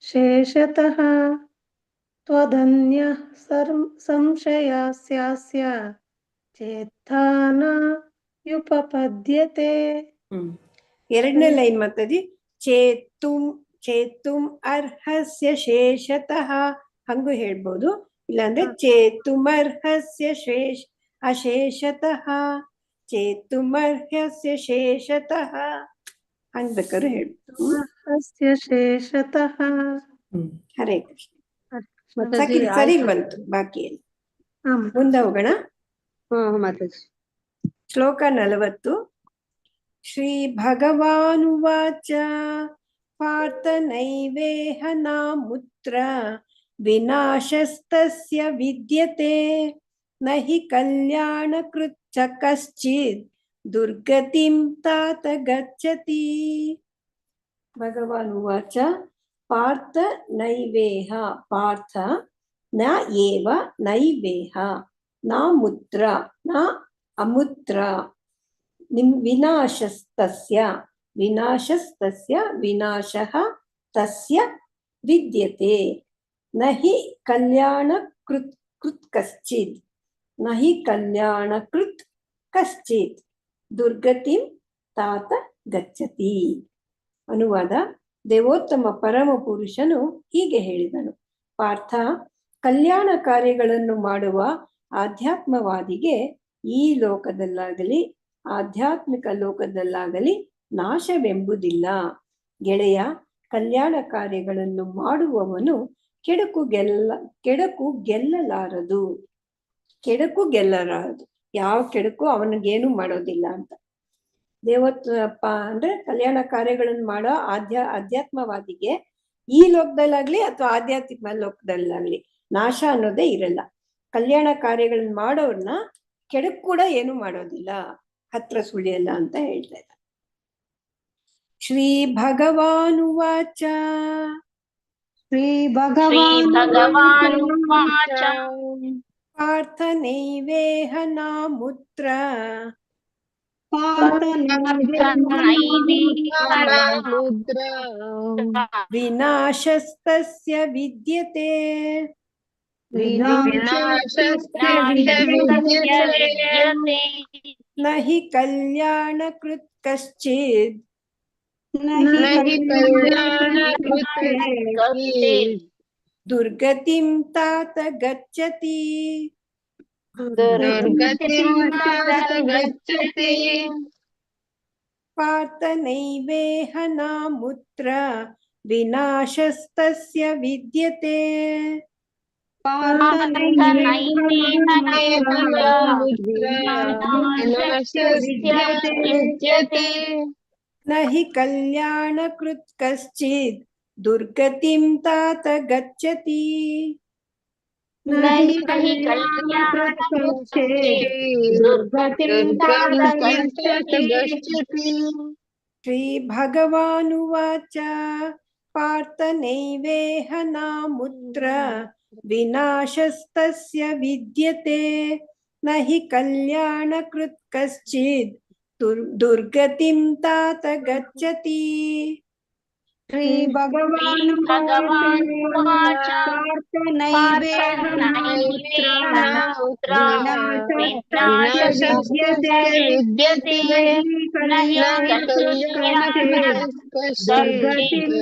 ಶೇಷತಃ ತ್ವದನ್ಯಃ ಸಂಶಯಸ್ಯಾಸ್ಯ ಚೇತನಾಯುಪಪದ್ಯತೆ. ಎರಡನೇ ಲೈನ್ ಮಾತಾಜಿ. ಚೇತುಂ ಅರ್ಹಸ್ಯ ಶೇಷತಃ ಹಂಗೂ ಹೇಳ್ಬೋದು, ಇಲ್ಲಾಂದ್ರೆ ಚೇತುಮರ್ಹಸ್ಯ ಅಶೇಷತಃ ಚೇತುಮರ್ಹಸ್ಯ ಶೇಷತಃ ಹಂಗ್ ಬೇಕಾದ್ರೆ ಹೇಳ್ಬೋದು. ಶೇಷತಃ. ಹರೇ ಕೃಷ್ಣ. ಸರಿ ಬಂತು. ಬಾಕಿ ಮುಂದೆ ಹೋಗೋಣ. ಶ್ಲೋಕ 40. ಶ್ರೀ ಭಗವಾನುವಾಚ ಪಾರ್ಥ ನೈವೇಹ ನಾಮುತ್ರ ವಿನಾಶಸ್ತಸ್ಯ ವಿದ್ಯತೆ ನ ಹಿ ಕಲ್ಯಾಣಕೃಚ್ಚ ಕಶ್ಚಿತ್ ದುರ್ಗತಿಂ ತಾತ ಗಚ್ಚತಿ. ಭಗವಾನ್ ಉವಾಚ ಪಾರ್ಥ ನೈವೇಹ. ಪಾರ್ಥ ನ ಏವ ನೈವೇಹ ನ ಮುತ್ರ ನ ಅಮುತ್ರ ವಿನಾಶಸ್ತಸ್ಯ ವಿನಾಶಃ ತಸ್ಯ ವಿದ್ಯತೆ ನ ಹಿ ಕಲ್ಯಾಣಕೃತ್ ಕಶ್ಚಿತ್ ದುರ್ಗತಿಂ ತಾತ ಗಚ್ಚತಿ. ಅನುವಾದ. ದೇವೋತ್ತಮ ಪರಮ ಪುರುಷನು ಹೀಗೆ ಹೇಳಿದನು, ಪಾರ್ಥ, ಕಲ್ಯಾಣ ಕಾರ್ಯಗಳನ್ನು ಮಾಡುವ ಆಧ್ಯಾತ್ಮವಾದಿಗೆ ಈ ಲೋಕದಲ್ಲಾಗಲಿ ಆಧ್ಯಾತ್ಮಿಕ ಲೋಕದಲ್ಲಾಗಲಿ ನಾಶವೆಂಬುದಿಲ್ಲ. ಗೆಳೆಯ, ಕಲ್ಯಾಣ ಕಾರ್ಯಗಳನ್ನು ಮಾಡುವವನು ಕೆಡುಕು ಗೆಲ್ಲಲಾರದು. ಯಾವ ಕೆಡುಕು ಅವನಿಗೇನು ಮಾಡೋದಿಲ್ಲ ಅಂತ. ದೇವೋತ್ತಪ್ಪ ಅಂದ್ರೆ ಕಲ್ಯಾಣ ಕಾರ್ಯಗಳನ್ನು ಮಾಡೋ ಆಧ್ಯಾತ್ಮವಾದಿಗೆ ಈ ಲೋಕದಲ್ಲಾಗ್ಲಿ ಅಥವಾ ಆಧ್ಯಾತ್ಮಿಕ ಲೋಕದಲ್ಲಾಗ್ಲಿ ನಾಶ ಅನ್ನೋದೇ ಇರಲ್ಲ. ಕಲ್ಯಾಣ ಕಾರ್ಯಗಳನ್ನ ಮಾಡೋರ್ನ ಕೆಡುಕು ಕೂಡ ಏನು ಮಾಡೋದಿಲ್ಲ, ಹತ್ರ ಸುಳಿಯಲ್ಲ ಅಂತ ಹೇಳ್ತಾ ಇದ್ದ. ಶ್ರೀ ಭಗವಾನುವಾಚ. ಪಾರ್ಥ ನೈವೇಹ ನಾಮುತ್ರ ವಿನಾಶಸ್ತಸ್ಯ ವಿದ್ಯತೆ ನ ಹಿ ಕಲ್ಯಾಣಕೃತ್ ಕಶ್ಚಿತ್ ದುರ್ಗತಿಂ ತಾತ ಗಚ್ಚತಿ. ಪಾರ್ಥ ನೈವೇಹ ನಾಮುತ್ರ ವಿನಾಶಸ್ತಸ್ಯ ವಿದ್ಯತೆ ನ ಹಿ ಕಲ್ಯಾಣಕೃತ್ ಕಶ್ಚಿತ್ ದುರ್ಗತಿಂ ತಾತ ಗಚ್ಚತಿ. ಶ್ರೀ ಭಗವಾನುವಾಚ ಪಾರ್ಥ ನೈವೇಹ ನಾಮುತ್ರ ವಿನಾಶಸ್ತಸ್ಯ ವಿದ್ಯತೆ ನ ಹಿ ಕಲ್ಯಾಣಕೃತ್ ಕಶ್ಚಿತ್ ದುರ್ಗತಿಂ ತಾತ ಗಚ್ಚತಿ. ಶ್ರೀ ಭಗವಾನ್ भगवानुवाच पार्थनैवेहनामुत्र विनाशस्तस्य विद्यते न हि कश्चित्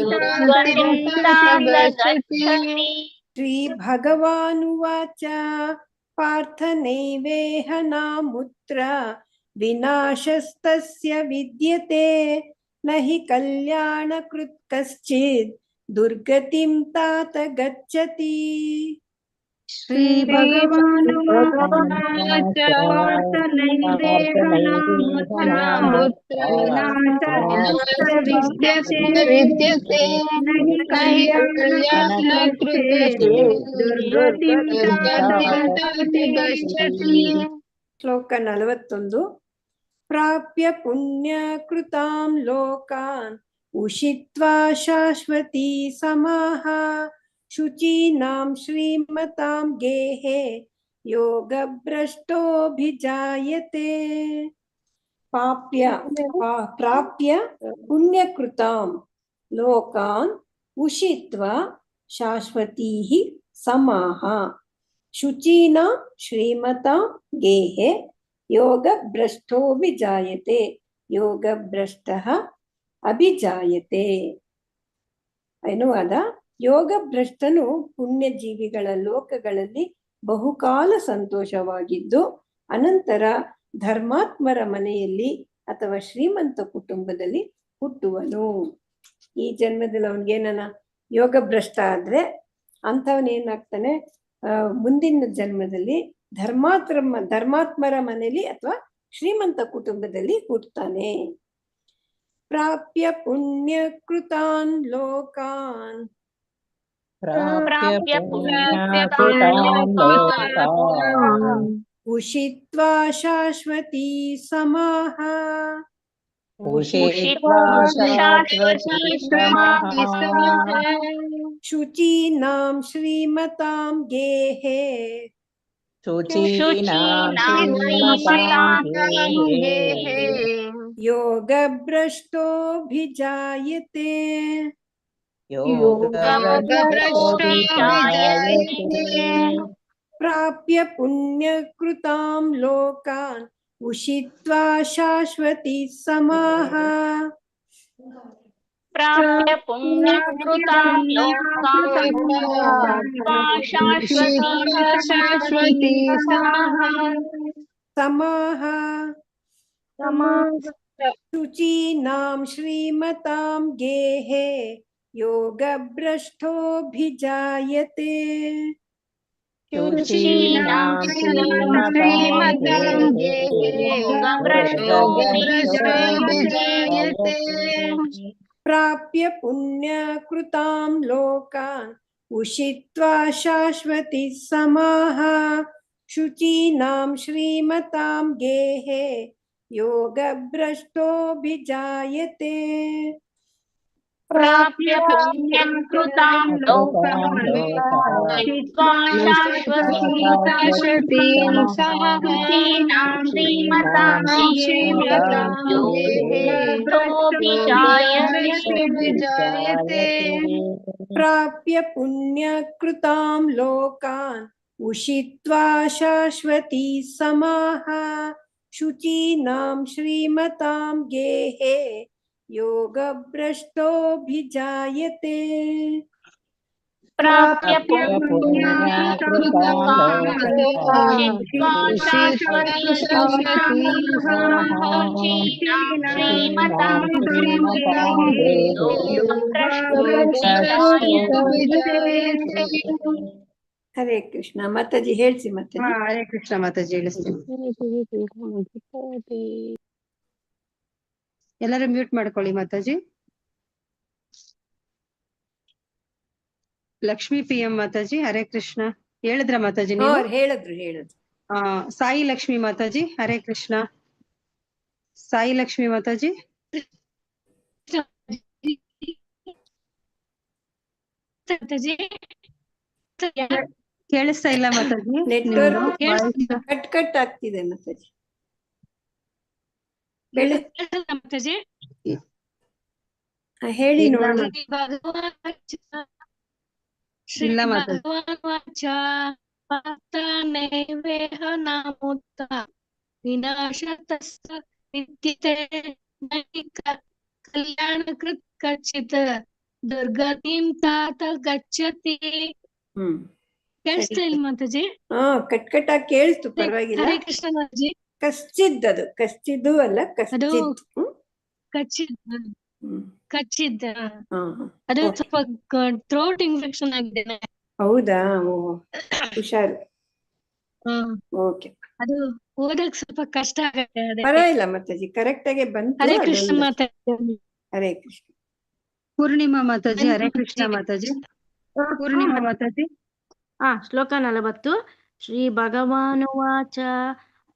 दुर्गतिं तात गच्छति। ಶ್ರೀ ಭಗವಾನುವಾಚ ಪಾರ್ಥ ನೈವೇಹನಾಮುತ್ರ ವಿನಾಶಸ್ತಸ್ಯ ವಿದ್ಯತೆ ನ ಹಿ ಕಲ್ಯಾಣಕೃತ್ ಕಶ್ಚಿತ್ ದುರ್ಗತಿಂ ತಾತ ಗಚ್ಚತಿ. ಶ್ರೀ ಭಗವಾನುವಾಚ ಪಾರ್ಥನೈವೇಹನಾಮುತ್ರ ವಿನಾಶಸ್ತಸ್ಯ ವಿದ್ಯತೆ ನ ಹಿ ಕಲ್ಯಾಣಕೃತ್ ದುರ್ಗತಿಂ ತಾತ ಗಚ್ಚತಿ. ಶ್ಲೋಕ 41. ಪ್ರಾಪ್ಯ ಪುಣ್ಯ ಕೃತಾಂ ಲೋಕಾನ್ ಉಷಿತ್ವಾ ಶಾಶ್ವತಿ ಸಮಾಹ ಶುಚೀನಾಂ ಶ್ರೀಮತಾಂ ಗೇಹೆ ಯೋಗ ಭ್ರಷ್ಟೋಭಿಜಾಯತೆ. ಪ್ರಾಪ್ಯ ಪುಣ್ಯಕೃತಾಂ ಲೋಕಾನ್ ಉಷಿತ್ವಾ ಶಾಶ್ವತೀಃ ಸಮಾಹ ಶುಚೀನಾಂ ಶ್ರೀಮತಾಂ ಗೇಹೆ ಯೋಗ ಭ್ರಷ್ಟೋಭಿಜಾಯತೆ. ಯೋಗ ಭ್ರಷ್ಟಃ ಅಭಿಜಾಯತೆ. ಅನುವಾದ: ಯೋಗ ಭ್ರಷ್ಟನು ಪುಣ್ಯಜೀವಿಗಳ ಲೋಕಗಳಲ್ಲಿ ಬಹುಕಾಲ ಸಂತೋಷವಾಗಿದ್ದು ಅನಂತರ ಧರ್ಮಾತ್ಮರ ಮನೆಯಲ್ಲಿ ಅಥವಾ ಶ್ರೀಮಂತ ಕುಟುಂಬದಲ್ಲಿ ಹುಟ್ಟುವನು. ಈ ಜನ್ಮದಲ್ಲಿ ಅವನಿಗೇನ ಯೋಗ ಭ್ರಷ್ಟ ಆದ್ರೆ ಅಂಥವನೇನಾಗ್ತಾನೆ, ಮುಂದಿನ ಜನ್ಮದಲ್ಲಿ ಧರ್ಮಾತ್ಮರ ಮನೆಯಲ್ಲಿ ಅಥವಾ ಶ್ರೀಮಂತ ಕುಟುಂಬದಲ್ಲಿ ಹುಟ್ಟುತ್ತಾನೆ. ಪ್ರಾಪ್ಯ ಪುಣ್ಯ ಕೃತಾನ್ ಲೋಕಾನ್ ಉಷಿತ್ವಾ ಶಾಶ್ವತಿ ಸಮಾಹ ಶುಚೀನಾಂ ಶ್ರೀಮತಾಂ ಗೇಹೆ ಯೋಗ ಭ್ರಷ್ಟೋಭಿಜಾಯತೆ. ಪ್ರಾಪ್ಯ ಪುಣ್ಯ ಕೃತಾಂ ಲೋಕಾನ್ ಉಷಿತ್ವಾ ಶಾಶ್ವತಿ ಸಮಾಹ ಪ್ರಾಪ್ಯ ಪುಣ್ಯ ಕೃತಾಂ ಲೋಕಾನ್ ಶಾಶ್ವತಿ ಸಮಾಹ ಶುಚೀನಾಂ ಶ್ರೀಮತಾಂ ಗೇಹೆ ಯೋಗ ಭ್ರಷ್ಟೋಭಿಜಾಯತೆ. ಪ್ರಾಪ್ಯ ಪುಣ್ಯ ಕೃತಾಂ ಲೋಕಾನ್ ಉಷಿತ್ವಾ ಶಾಶ್ವತಿ ಸಮಾಹ ಶುಚೀನಾಂ ಶ್ರೀಮತಾಂ ಗೇಹೆ ಯೋಗ ಭ್ರಷ್ಟೋಭಿಜಾಯತೆ. ಪ್ರಾಪ್ಯ ಪುಣ್ಯ ಕೃತಾಂ ಲೋಕಾನ್ ಉಷಿತ್ವಾ ಶಾಶ್ವತಿ ಶುಚೀನಾಂ ಶ್ರೀಮತಾಂ ಗೇಹೆ ಪ್ರಾಪ್ಯ ಪುಣ್ಯ ಕೃತಾಂ ಲೋಕಾನ್ ಉಷಿತ್ವಾ ಶಾಶ್ವತಿ ಸಮಾಹ ಶುಚೀನಾಂ ಶ್ರೀಮತಾಂ ಗೇಹೆ ಯೋಗ ಭ್ರಷ್ಟೋಭಿಜಾಯತೆ. ಪ್ರಾಪ್ಯ ಪುಣ್ಯ ಕೃತಾಂ ಉಷಿತ್ವಾ ಶಾಶ್ವತಿ ಶ್ರೀಮತಾಂ ಹರೇ ಕೃಷ್ಣ. ಮಾತಾಜಿ ಹೇಳ್ಸಿ. ಮಾತಾಜಿ ಹರೇ ಕೃಷ್ಣ. ಮಾತಾಜಿ ಹೇಳಿಸ್ತೀನಿ. ಎಲ್ಲರೂ ಮ್ಯೂಟ್ ಮಾಡ್ಕೊಳ್ಳಿ. ಮಾತಾಜಿ. ಲಕ್ಷ್ಮೀ PM ಮಾತಾಜಿ ಹರೇ ಕೃಷ್ಣ. ಹೇಳಿದ್ರ ಮಾತಾಜಿ ನೀವು? ಹೇಳಿದ್ರು. ಸಾಯಿ ಲಕ್ಷ್ಮಿ ಮಾತಾಜಿ ಹರೇ ಕೃಷ್ಣ. ಸಾಯಿ ಲಕ್ಷ್ಮಿ ಮಾತಾಜಿ. ಕೇಳಿಸ್ತಾ ಇಲ್ಲ ಮಾತಾಜಿ. ನೆಟ್ವರ್ಕ್ ಕಟ್ ಆಗ್ತಿದೆ ಮಾತಾಜಿ. ಹೇಳಿ ಇಲ್ಲ ನೋಡೋಣ. ಶ್ರೀ ಮಾತಾಜಿ. ಭಗವಾನ್ ವಾಚ ಪಾರ್ಥನೈವೇಹ ನಾಮುತ್ತ ವಿನಾಶತಸ್ಯ ವಿದ್ಯತೆ ನೈಕ ಕಲ್ಯಾಣಕೃತ್ ಕಚ್ಚಿತ್ ದುರ್ಗತಿಂ ತಾತ ಗಚ್ಚತಿ. ಕೇಳಿಸ್ತಾ ಇಲ್ಲ ಮಾತಾಜಿ? ಕಟ್ಕಟ್ಟಾಗಿ ಕೇಳಿಸ್ತು, ಪರವಾಗಿಲ್ಲ. ಹರೇ ಕೃಷ್ಣ ಮಾತಾಜಿ. ಕಶ್ಚಿದ್, ಅದು ಕಶ್ಚಿದ್ದು ಅಲ್ಲ, ಅದು ಕಶ್ಚಿದ್. ಕಚ್ಚಿದ್ದ ಅದು ಸ್ವಲ್ಪ ಥ್ರೋಟ್ ಇನ್ಫೆಕ್ಷನ್ ಆಗಿದೆ. ಹೌದಾ? ಹುಷಾರು. ಓಕೆ, ಅದು ಓದಕ್ ಸ್ವಲ್ಪ ಕಷ್ಟ ಆಗತ್ತೆ. ಪರವಾಗಿಲ್ಲ ಮಾತಾಜಿ, ಕರೆಕ್ಟ್ ಆಗಿ ಬಂತು. ಹರೇ ಕೃಷ್ಣ ಮಾತಾಜಿ. ಹರೇ ಕೃಷ್ಣ. ಪೂರ್ಣಿಮಾ ಮಾತಾಜಿ. ಹರೇ ಕೃಷ್ಣ ಮಾತಾಜಿ. ಪೂರ್ಣಿಮಾ ಮಾತಾಜಿ. ಶ್ಲೋಕ 40. ಶ್ರೀ ಭಗವಾನುವಾಚ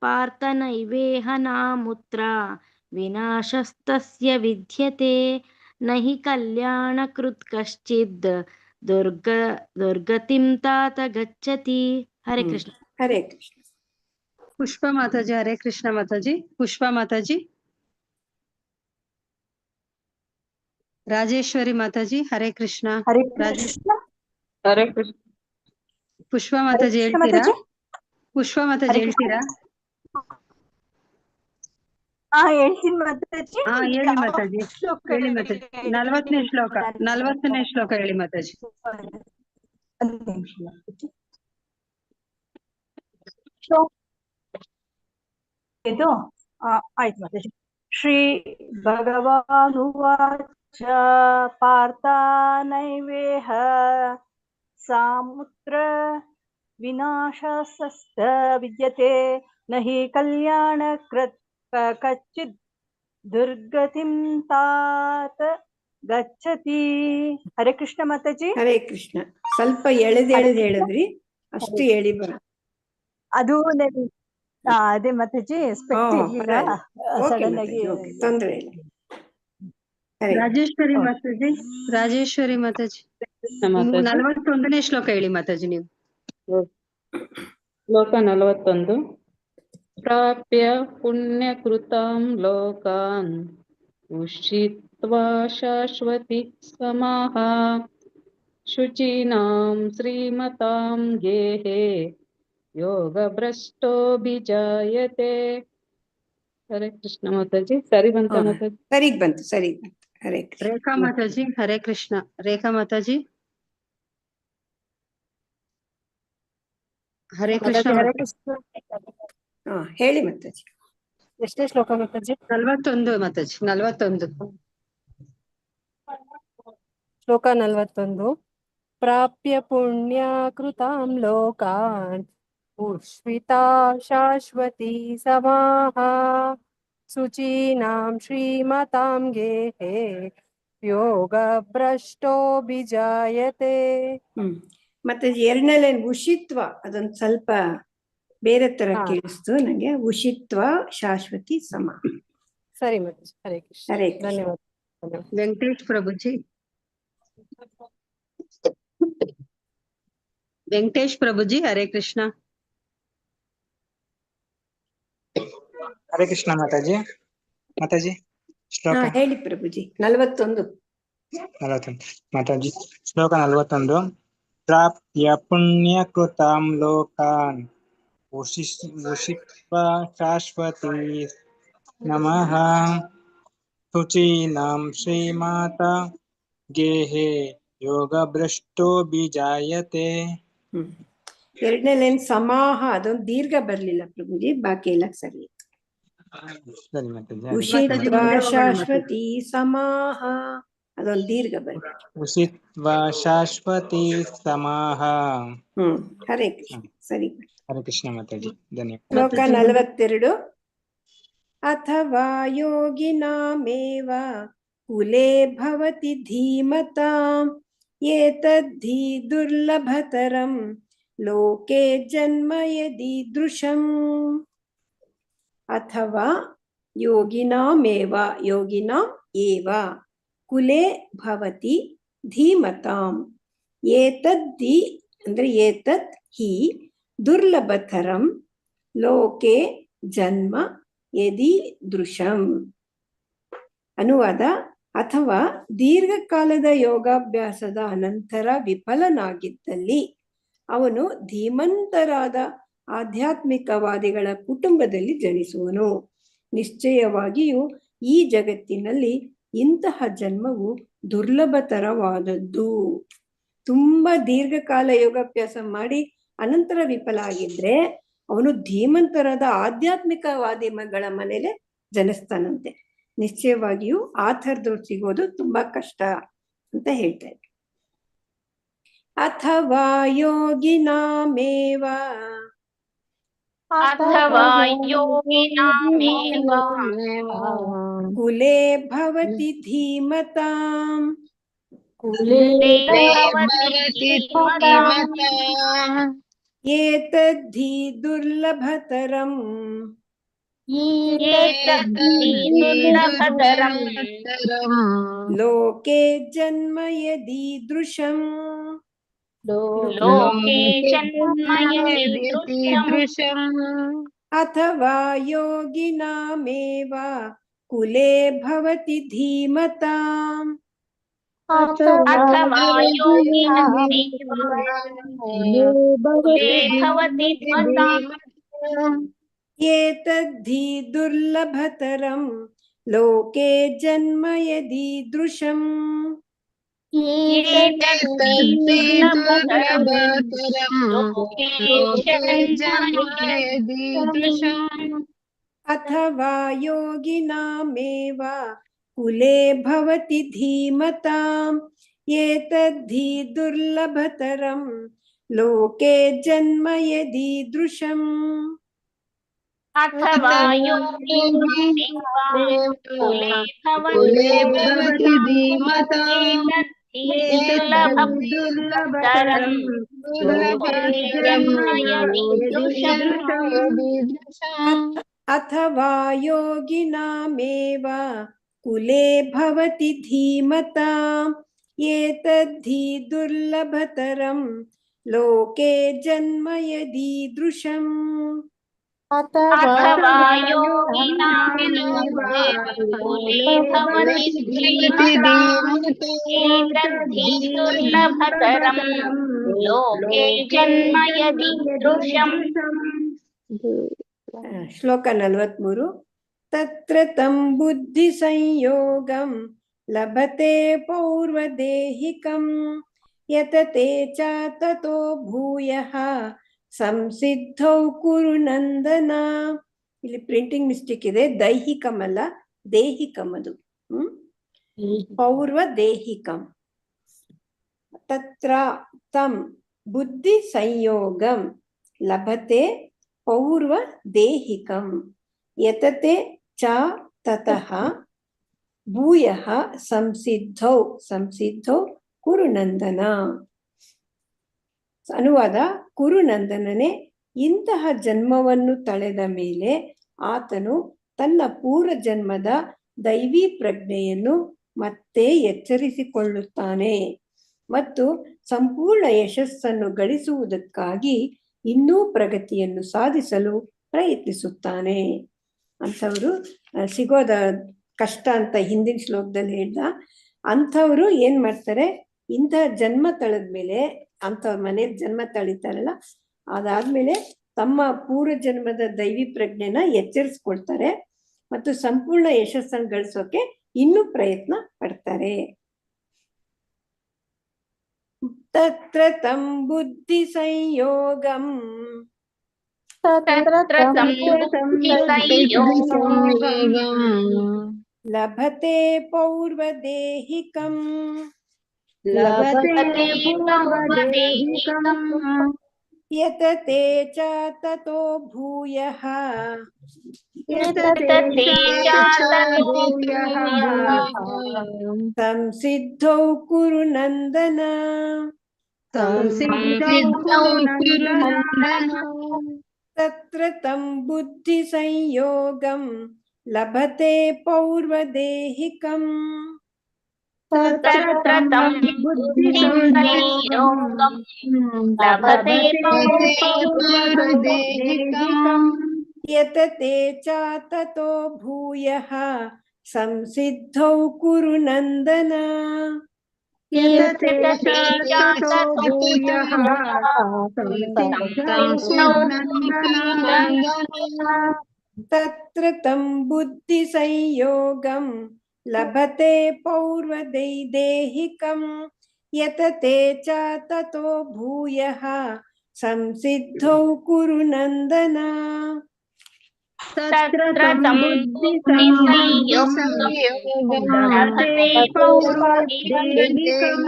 ಪಾರ್ಥನೈವೇಹ ನಾಮುತ್ರ ವಿನಾಶಸ್ತಸ್ಯ ವಿದ್ಯತೆ ನಹಿ ಕಲ್ಯಾಣಕೃತ್ ಕಶ್ಚಿದ್ ದುರ್ಗತಿಂ ತಾತ ಗಚ್ಚತಿ. ಹರೇ ಕೃಷ್ಣ. ಹರೇ ಕೃಷ್ಣ. ಪುಷ್ಪ ಮಾತಾಜಿ. ಹರೇ ಕೃಷ್ಣ ಮಾತಾಜಿ. ಪುಷ್ಪ ಮಾತಾಜಿ. ರಾಜೇಶ್ವರಿ ಮಾತಾಜಿ. ಹರೇ ಕೃಷ್ಣ. ಹರೇ ಕೃಷ್ಣ. ಹರೇ ಕೃಷ್ಣ. ಪುಷ್ಪ ಮಾತಾಜಿ ಹೇಳ್ತೀರಾ? ಪುಷ್ಪ ಮಾತಾಜಿ ಹೇಳ್ತೀರಾ? ಹೇಳ್ತೀನಿ ಮಾತಾಜಿ. ಹೇಳಿ ಮಾತಾಜಿ. ಹೇಳಿ ಮಾತಾಜಿ. 40ನೇ ಶ್ಲೋಕ. 40ನೇ ಶ್ಲೋಕ ಹೇಳಿ ಮಾತಾಜಿ. ಇದು ಆಯ್ತು ಮಾತಾಜಿ. ಶ್ರೀ ಭಗವಾನುವಾಚ ಪಾರ್ಥನೈವೇಹ ಸಾಮುತ್ರ ವಿನಾಶಸ್ಯ ವಿದ್ಯತೆ ನಹಿ ಕಲ್ಯಾಣಕೃತ್ ಕಚ್ಚಿದ್ ದುರ್ಗತಿಂ ತಾತ ಗಚ್ಚತಿ. ಹರೇ ಕೃಷ್ಣ ಮಾತಾಜಿ. ಹರೇ ಕೃಷ್ಣ. ಸ್ವಲ್ಪ ಎಳೆದು ಹೇಳಿದ್ರಿ, ಅಷ್ಟು ಹೇಳಿ ಬರ. ಅದು ಅದೇ ಮಾತಾಜಿ, ಸ್ಪೆಕ್ಟ್ ಇರ್ಲಿಲ್ಲ, ಸಡನ್ ಆಗಿ. ತೊಂದ್ರೆ ಇಲ್ಲ. ರಾಜೇಶ್ವರಿ ಮಾತಾಜಿ. ರಾಜೇಶ್ವರಿ ಮಾತಾಜಿ. 41ನೇ ಶ್ಲೋಕ ಹೇಳಿ ಮಾತಾಜಿ ನೀವು. ಶ್ಲೋಕ 41. ಪ್ರಾಪ್ಯ ಪುಣ್ಯಕೃತಾಂ ಲೋಕಾನ್ ಉಷಿತ್ವಾ ಶಾಶ್ವತಿ ಸಮಾಹ ಶುಚೀನಾಂ ಶ್ರೀಮತಾಂ ಗೇಹೇ ಯೋಗ ಭ್ರಷ್ಟೋಭಿಜಾಯತೆ. ಹರೇ ಕೃಷ್ಣ ಮಾತಾಜಿ. ಸರಿ ಬಂತ ಮಾತಾಜಿ? ಸರಿ ಬಂತು, ಸರಿ ಬಂತು. ಹರೇ ಕೃಷ್ಣ. ರೇಖಾ ಮಾತಾಜಿ. ಹರೇ ಕೃಷ್ಣ. ರೇಖಾ ಮಾತಾಜಿ. ಹರೇ ಕೃಷ್ಣ. ಹೇಳಿ ಮಾತಾಜಿ. ಎಷ್ಟೇ ಶ್ಲೋಕ ಮಾತಾಜಿ? 41 ಮಾತಾಜಿ. 41. ಶ್ಲೋಕ 41. ಪ್ರಾಪ್ಯ ಪುಣ್ಯ ಕೃತಾಂ ಲೋಕಾನ್ ಉಷ್ವಿತಾ ಶಾಶ್ವತಿ ಸಮಾಹ ಶುಚೀನಾಂ ಶ್ರೀಮತಾಂ ಗೇಹೇ ಯೋಗ ಭ್ರಷ್ಟೋಭಿಜಾಯತೆ. ಮತ್ತೆ ಎರಡನೇ ಲೈನ್ ಉಷಿತ್ವ, ಅದೊಂದು ಸ್ವಲ್ಪ ಬೇರೆ ತರ ಕೇಳಿಸ್ತು ನಂಗೆ. ಉಷಿತ್ವ ಶಾಶ್ವತಿ ಸಮ. ಸರಿ ಮಾತಾಜಿ. ಹರೇ ಕೃಷ್ಣ. ಹರೇ ಕೃಷ್ಣ. ಧನ್ಯವಾದ. ವೆಂಕಟೇಶ್ ಪ್ರಭುಜಿ. ವೆಂಕಟೇಶ್ ಪ್ರಭುಜಿ. ಹರೇ ಕೃಷ್ಣ. ಹರೇ ಕೃಷ್ಣ ಮಾತಾಜಿ. ಮಾತಾಜಿ ಶ್ಲೋಕ ಹೇಳಿ ಪ್ರಭುಜಿ. 41 ಮಾತಾಜಿ. ಶ್ಲೋಕ 41. ಪ್ರಾಪ್ಯ ಪುಣ್ಯ ಕೃತಾಂ ಲೋಕಾನ್ ಉಷಿತ್ವಾ ಶಾಶ್ವತಿ ನಮಃ ಶುಚೀನಾಂ ಶ್ರೀಮಾತಾ ಗೇಹೇ ಯೋಗ ಭ್ರಷ್ಟೋಭಿಜಾಯತೆ. ಎರಡನೇ ಲೈನ್ ಸಮಾಹ, ಅದೊಂದು ದೀರ್ಘ ಬರ್ಲಿಲ್ಲ ಪ್ರಭುಜಿ, ಬಾಕಿ ಎಲ್ಲ ಸರಿ. ಉಷಿತ್ವಾ ಶಾಶ್ವತಿ ಸಮಾಹ, ಅದೊಂದು ದೀರ್ಘ ಬರ್ಲಿ. ಉಷಿತ್ವಾ ಶಾಶ್ವತಿ ಸಮಾಹ. ಹರೇ ಕೃಷ್ಣ. ಸರಿ. ಹರೇ ಕೃಷ್ಣ ಮಾತಾಜಿ. ಧನ್ಯವಾದ. ಶ್ಲೋಕ 42. ಅಥವಾ ಯೋಗಿನಾಮೇವ ಕುಲೇ ಭವತಿ ಧೀಮತಾಂ ಏತದ್ಧಿ ದುರ್ಲಭತರಂ ಲೋಕೆ ಜನ್ಮ ಯದೀದೃಶಂ. ಅಥವಾ ಯೋಗಿನಾಮೇವ, ಯೋಗಿನಾಂ ಏವ ಕುಲೇ ಭವತಿ ಧೀಮತಾಂ ಏತದ್ಧಿ ಅಂದ್ರೆ ಏತದ್ ಹಿ ದುರ್ಲಭತರಂ ಲೋಕೆ ಜನ್ಮ ಯದಿ ದೃಶಂ. ಅನುವಾದ: ಅಥವಾ ದೀರ್ಘಕಾಲದ ಯೋಗಾಭ್ಯಾಸದ ಅನಂತರ ವಿಫಲನಾಗಿದ್ದಲ್ಲಿ ಅವನು ಧೀಮಂತರಾದ ಆಧ್ಯಾತ್ಮಿಕವಾದಿಗಳ ಕುಟುಂಬದಲ್ಲಿ ಜನಿಸುವನು. ನಿಶ್ಚಯವಾಗಿಯೂ ಈ ಜಗತ್ತಿನಲ್ಲಿ ಇಂತಹ ಜನ್ಮವು ದುರ್ಲಭತರವಾದದ್ದು. ತುಂಬಾ ದೀರ್ಘಕಾಲ ಯೋಗಾಭ್ಯಾಸ ಮಾಡಿ ಅನಂತರ ವಿಫಲ ಆಗಿದ್ರೆ ಅವನು ಧೀಮಂತರಾದ ಆಧ್ಯಾತ್ಮಿಕವಾದಿಗಳ ಮನೇಲೆ ಜನಿಸ್ತಾನಂತೆ. ನಿಶ್ಚಯವಾಗಿಯೂ ಆ ಥರದವ್ರು ಸಿಗೋದು ತುಂಬಾ ಕಷ್ಟ ಅಂತ ಹೇಳ್ತಾ ಇದ್ರು. ಅಥವಾ ಯೋಗಿನಾಮೇವ ಕುಲೇ ಭವತಿ ಧೀಮತಾಂ ಏತದ್ಧಿ ದುರ್ಲಭತರಂ ಲೋಕೆ ಜನ್ಮ ಯದೀದೃಶಂ. ಅಥವಾ ಯೋಗಿನಾಮೇವ ಕುಲೇ ಭವತಿ ಧೀಮತಾಂ ಏತದ್ಧಿ ದುರ್ಲಭತರಂ ಲೋಕೆ ಜನ್ಮ ಯದೀದೃಶಂ. ಅಥವಾ ಯೋಗಿನಾಮೇವ ಕುಲೇ ಭವತಿ ಧೀಮತಾಂ ಏತದ್ಧಿ ದುರ್ಲಭತರಂ ಲೋಕೆ ಜನ್ಮ ಯದೀದೃಶಂ. ಅಥವಾ ಯೋಗಿನಾಮೇವ ಕುಲೇ ಭವತಿ ಧೀಮತಾಂ ಏತದ್ಧಿ ದುರ್ಲಭತರಂ ಲೋಕೆ ಜನ್ಮ ಯದೀದೃಶಂ. ಶ್ಲೋಕ 43. ತತ್ರ ತಂ ಬುದ್ಧಿ ಸಂಯೋಗಂ ಲಭತೆ ಪೌರ್ವದೇಹಿಕಂ ಯತತೆ ಚ ತತೋ ಭೂಯಃ ಸಂಸಿದ್ಧೌ ಕುರು ನಂದನ. ಇಲ್ಲಿ ಪ್ರಿಂಟಿಂಗ್ ಮಿಸ್ಟೇಕ್ ಇದೆ, ದೈಹಿಕಂ ಅಲ್ಲ ದೇಹಿಕಂ ಅದು. ಪೌರ್ವ ದೇಹಿಕಂ. ತತ್ರ ತಂ ಬುದ್ಧಿ ಸಂಯೋಗಂ ಲಭತೆ ಪೌರ್ವ ದೇಹಿಕಂ ಯತತೆ ಚ ತತಃ ಭೂಯಃ ಸಂಸಿದ್ಧೌ ಸಂಸಿದ್ಧೌ ಕುರುನಂದನ. ಅನುವಾದ: ಕುರುನಂದನನೇ, ಇಂತಹ ಜನ್ಮವನ್ನು ತಳೆದ ಮೇಲೆ ಆತನು ತನ್ನ ಪೂರ್ವ ಜನ್ಮದ ದೈವಿ ಪ್ರಜ್ಞೆಯನ್ನು ಮತ್ತೆ ಎಚ್ಚರಿಸಿಕೊಳ್ಳುತ್ತಾನೆ ಮತ್ತು ಸಂಪೂರ್ಣ ಯಶಸ್ಸನ್ನು ಗಳಿಸುವುದಕ್ಕಾಗಿ ಇನ್ನೂ ಪ್ರಗತಿಯನ್ನು ಸಾಧಿಸಲು ಪ್ರಯತ್ನಿಸುತ್ತಾನೆ. ಅಂಥವ್ರು ಸಿಗೋದ ಕಷ್ಟ ಅಂತ ಹಿಂದಿನ ಶ್ಲೋಕದಲ್ಲಿ ಹೇಳ್ದ. ಅಂಥವ್ರು ಏನ್ ಮಾಡ್ತಾರೆ, ಇಂತಹ ಜನ್ಮ ತಳೆದ್ಮೇಲೆ ಅಂಥವ್ರ ಮನೇಲಿ ಜನ್ಮ ತಳಿತಾರಲ್ಲ, ಅದಾದ್ಮೇಲೆ ತಮ್ಮ ಪೂರ್ವ ಜನ್ಮದ ದೈವಿ ಪ್ರಜ್ಞೆನ ಎಚ್ಚರಿಸ್ಕೊಳ್ತಾರೆ ಮತ್ತು ಸಂಪೂರ್ಣ ಯಶಸ್ಸನ್ನು ಗಳಿಸೋಕೆ ಇನ್ನೂ ಪ್ರಯತ್ನ ಪಡ್ತಾರೆ. ತತ್ರ ತಂ ಬುದ್ಧಿ ಸಂಯೋಗಂ ಲಭತೆ ಪೌರ್ವದೇಹಿಕಂ ಯತತೆ ಚ ತತೋ ಭೂಯಃ ಸಂಸಿದ್ಧೌ ಕುರು ನಂದನ. ತತ್ರ ತಂ ಬುದ್ಧಿ ಸಂಯೋಗಂ ಲಭತೆ ಪೌರ್ವದೇಹಿಕಂ ಯತತೆ ಚ ತತೋ ಭೂಯಃ ಸಂಸಿದ್ಧೌ ಕುರು ನಂದನ. ಯತತೆ ಶಾಶ್ವತೋ ಭೂಯಃ ಸಂಸಿದ್ಧೌ ಕುರುನಂದನ. ತತ್ರ ತಂ ಬುದ್ಧಿ ಸಂಯೋಗಂ ಲಭತೆ ಪೌರ್ವದೈದೇಹಿಕಂ ಯತತೆ ಚ ತತೋ ಭೂಯಃ ಸಂಸಿದ್ಧೌ ಕುರು ನಂದನ. ತತ್ರ ತಂ ಬುದ್ಧಿ ಸಂಯೋಗಂ ಲಭತೆ ಪೌರ್ವದೈಹಿಕಂ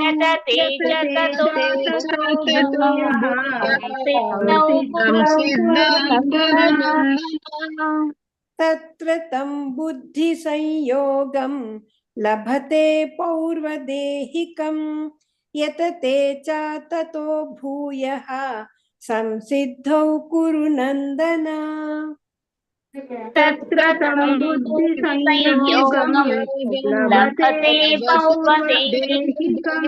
ಯತತೆ ಚ ತತೋ ಭೂಯಃ ತತ್ರ ತಂ ಬುದ್ಧಿ ಸಂಯೋಗಂ ಲಭತೆ ಪೌರ್ವದೇಹಿಕಂ ಯತತೆ ಚ ತತೋ ಭೂಯಃ ಸಂಸಿದ್ಧೌ ಕುರು ನಂದನ. ತತ್ರ ತಂ ಬುದ್ಧಿ ಸಂಯೋಗಂ ಲಭತೆ ಪೌರ್ವದೇಹಿಕಂ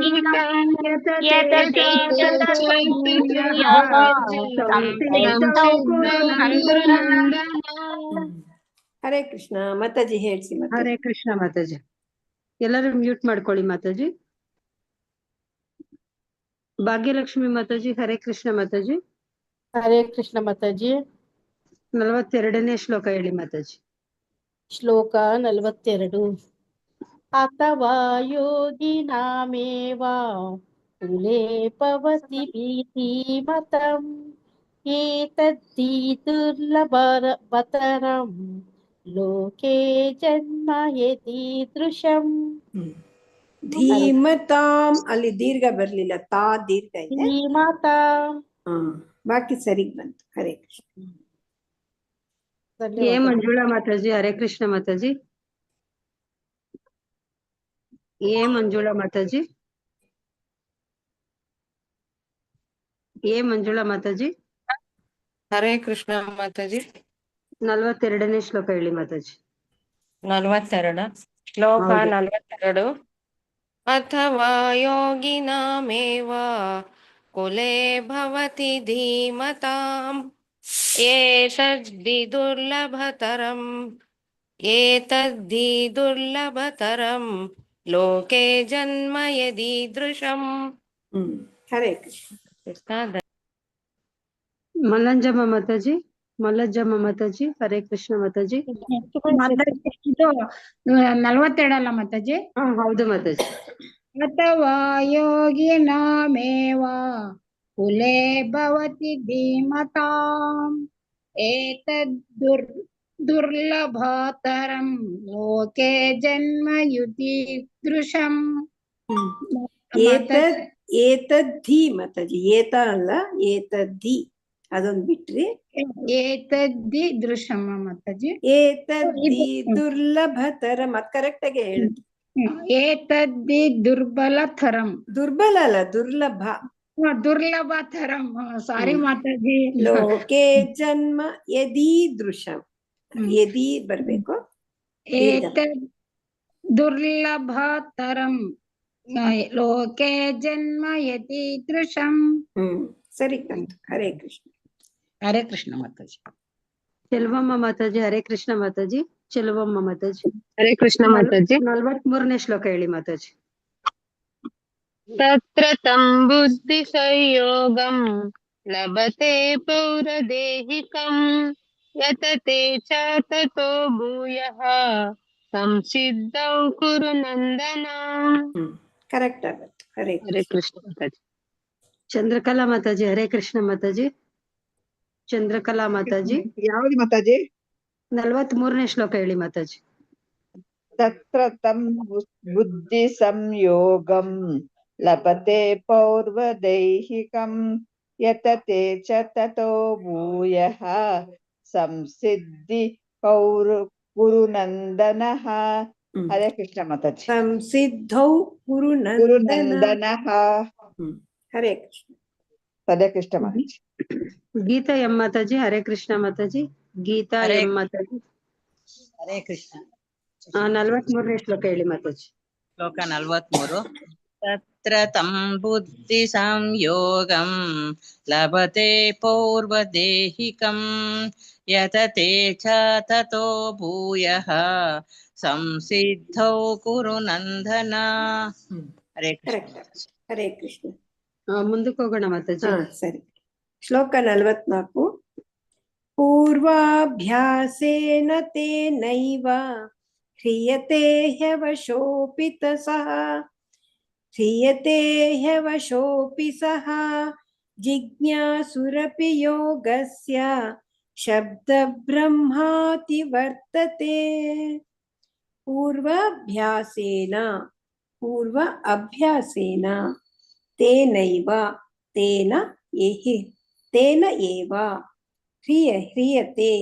ಯತತೆ ಚ ತತೋ ಭೂಯಃ ಸಂಸಿದ್ಧೌ ಕುರು ನಂದನ. ಹರೇ ಕೃಷ್ಣ. ಮಾತಾಜಿ ಹೇಳ್ಸಿ. ಹರೇ ಕೃಷ್ಣ ಮಾತಾಜಿ. ಎಲ್ಲರೂ ಮ್ಯೂಟ್ ಮಾಡ್ಕೊಳ್ಳಿ ಮಾತಾಜಿ. ಭಾಗ್ಯಲಕ್ಷ್ಮಿ ಮಾತಾಜಿ ಹರೇ ಕೃಷ್ಣ ಮಾತಾಜಿ. ಹರೇ ಕೃಷ್ಣ ಮಾತಾಜಿ. 42ನೇ ಶ್ಲೋಕ ಹೇಳಿ ಮಾತಾಜಿ. ಶ್ಲೋಕ 42. ಅಥವಾ ಯೋಗಿನಾಮೇವ ಕುಲೇ ಭವತಿ ಭೀತಿಮತಂ ಏತದ್ದಿ ದುರ್ಲಭತರಂ ಲೋಕೆ ಜನ್ಮ ಯದೀದೃಶಂ. ಧೀಮತಾಂ ಅಲ್ಲಿ ದೀರ್ಘ ಬರ್ಲಿಲ್ಲ, ತಾ ದೀರ್ಘ ಇದೆ. ಧೀಮತಾ. ಬಾಕಿ ಸರಿಗ್ ಬಂತು. ಹರೇ ಕೃಷ್ಣ. ಏ ಮಂಜುಳಾ ಮಾತಾಜಿ ಹರೇ ಕೃಷ್ಣ ಮಾತಾಜಿ. ಏ ಮಂಜುಳಾ ಮಾತಾಜಿ. ಏ ಮಂಜುಳಾ ಮಾತಾಜಿ. ಹರೇ ಕೃಷ್ಣ ಮಾತಾಜಿ. 42ನೇ ಶ್ಲೋಕ ಹೇಳಿ ಮಾತಾಜಿ. 42 ಶ್ಲೋಕ ಹೌದು. 42. ಅಥವಾ ಯೋಗಿನಾಮೇವ ಕುಲೇ ಭವತಿ ಧೀಮತಾಂ ಏತದ್ದಿ ದುರ್ಲಭತರಂ ಲೋಕೆ ಜನ್ಮ ಯದೀದೃಶಂ. ಹರೇ ಕೃಷ್ಣ. ಮಲ್ಲಂಜಮ್ಮ ಮಾತಾಜಿ. ಮಲ್ಲಜ್ಜಮ್ಮ ಮಾತಾಜಿ ಹರೇ ಕೃಷ್ಣ ಮಾತಾಜಿ. ಇದು 42 ಅಲ್ಲ ಮಾತಾಜಿ? ಹೌದು ಮಾತಾಜಿ. ಅಥವಾ ಯೋಗಿನಾಮೇವ ಕುಲೇ ಭವತಿ ಧೀಮತಾಂ ಏತದ್ ದುರ್ಲಭತರಂ ಲೋಕೆ ಜನ್ಮ ಯುತಿದೃಶಂ. ಏತದ್ಧಿ ಮಾತಾಜಿ. ಏತ ಅಲ್ಲ, ಏತದ್ಧಿ ಅದೊಂದು ಬಿಟ್ರಿ. ಏತದ್ದಿ ದೃಶಮ್ಮ ಮಾತಾಜಿ. ಏತದ್ದಿ ದುರ್ಲಭತರಂ ಅದ್ ಕರೆಕ್ಟ್ ಆಗಿ ಹೇಳಿದ್ರು. ಏತದ್ದಿ ದುರ್ಬಲತರಂ. ದುರ್ಬಲ ಅಲ್ಲ, ದುರ್ಲಭ. ದುರ್ಲಭತರಂ. ಸಾರಿ ಮಾತಾಜಿ. ಲೋಕೆ ಜನ್ಮ ಯದೀದೃಶಂ. ಯದಿ ಬರ್ಬೇಕು. ಏತದ್ ದುರ್ಲಭತರಂ ಲೋಕೆ ಜನ್ಮ ಯದೀದೃಶಂ. ಸರಿ ಕಂತು. ಹರೇ ಕೃಷ್ಣ. ಹರೇ ಕೃಷ್ಣ ಮಾತಾಜಿ. ಚೆಲುವಮ್ಮ ಮಾತಾಜಿ ಹರೇ ಕೃಷ್ಣ ಮಾತಾಜಿ. ಚೆಲುವಮ್ಮ ಮಾತಾಜಿ ಹರೇ ಕೃಷ್ಣ ಮಾತಾಜಿ. 43ನೇ ಶ್ಲೋಕ ಹೇಳಿ ಮಾತಾಜಿ. ತತ್ರ ತಂ ಬುದ್ಧಿ ಸಂಯೋಗಂ ಲಭತೆ ಪೌರದೇಹಿಕಂ ಯತತೆ ಚ ತತೋ ಭೂಯಃ ಸಂಸಿದ್ಧೌ ಕುರು ನಂದನ. ಕರೆಕ್ಟ್ ಆಗುತ್ತೆ. ಹರೇ ಹರೇ ಕೃಷ್ಣ ಮಾತಾಜಿ. ಚಂದ್ರಕಲಾ ಮಾತಾಜಿ ಹರೇ ಕೃಷ್ಣ ಮಾತಾಜಿ. ಚಂದ್ರಕಲಾ ಮಾತಾಜಿ. ಯಾವ್ದು ಮಾತಾಜಿ? 43ನೇ ಶ್ಲೋಕ ಹೇಳಿ ಮಾತಾಜಿ. ತತ್ರ ತಂ ಬುದ್ಧಿ ಸಂಯೋಗಂ ಲಭತೆ ಪೌರ್ವದೈಹಿಕಂ ಯತತೆ ಚ ತತೋ ಭೂಯಃ ಸಂಸಿದ್ಧಿ ಕುರು ನಂದನಃ. ಹರೇ ಕೃಷ್ಣ ಮಾತಾಜಿ. ಸಂಸಿದ್ಧೌ ಕುರು ನಂದನಃ. ಹರೇ ಕೃಷ್ಣ. ಹರೇ ಕೃಷ್ಣ ಮಾತಾಜಿ. ಗೀತಾ ಎಂ ಮಾತಾಜಿ ಹರೇ ಕೃಷ್ಣ ಮಾತಾಜಿ. ಗೀತಾ ಎಂ ಮಾತಾಜಿ ಹರೇ ಕೃಷ್ಣ. 43ನೇ ಶ್ಲೋಕ ಹೇಳಿ ಮಾತಾಜಿ. ಶ್ಲೋಕ 43. तत्र तं बुद्धिसंयोगं लभते पौर्वदेहिकं यतते च ततो भूयः संसिद्धौ कुरु नन्दन. ಹರೇ ಕೃಷ್ಣ. ಹರೇ ಕೃಷ್ಣ. ಮುಂದಕ್ಕೆ ಹೋಗೋಣ ಮಾತಾಜಿ. ಸರಿ. ಶ್ಲೋಕ 44. ಪೂರ್ವಾಭ್ಯಾಸೇನ ತೇನೈವ ह्रियते ह्यवशोऽपि सः जिज्ञासुरपि योगस्य शब्दब्रह्माति वर्तते. पूर्व अभ्यासेन तेनैव तेन एव ह्रियते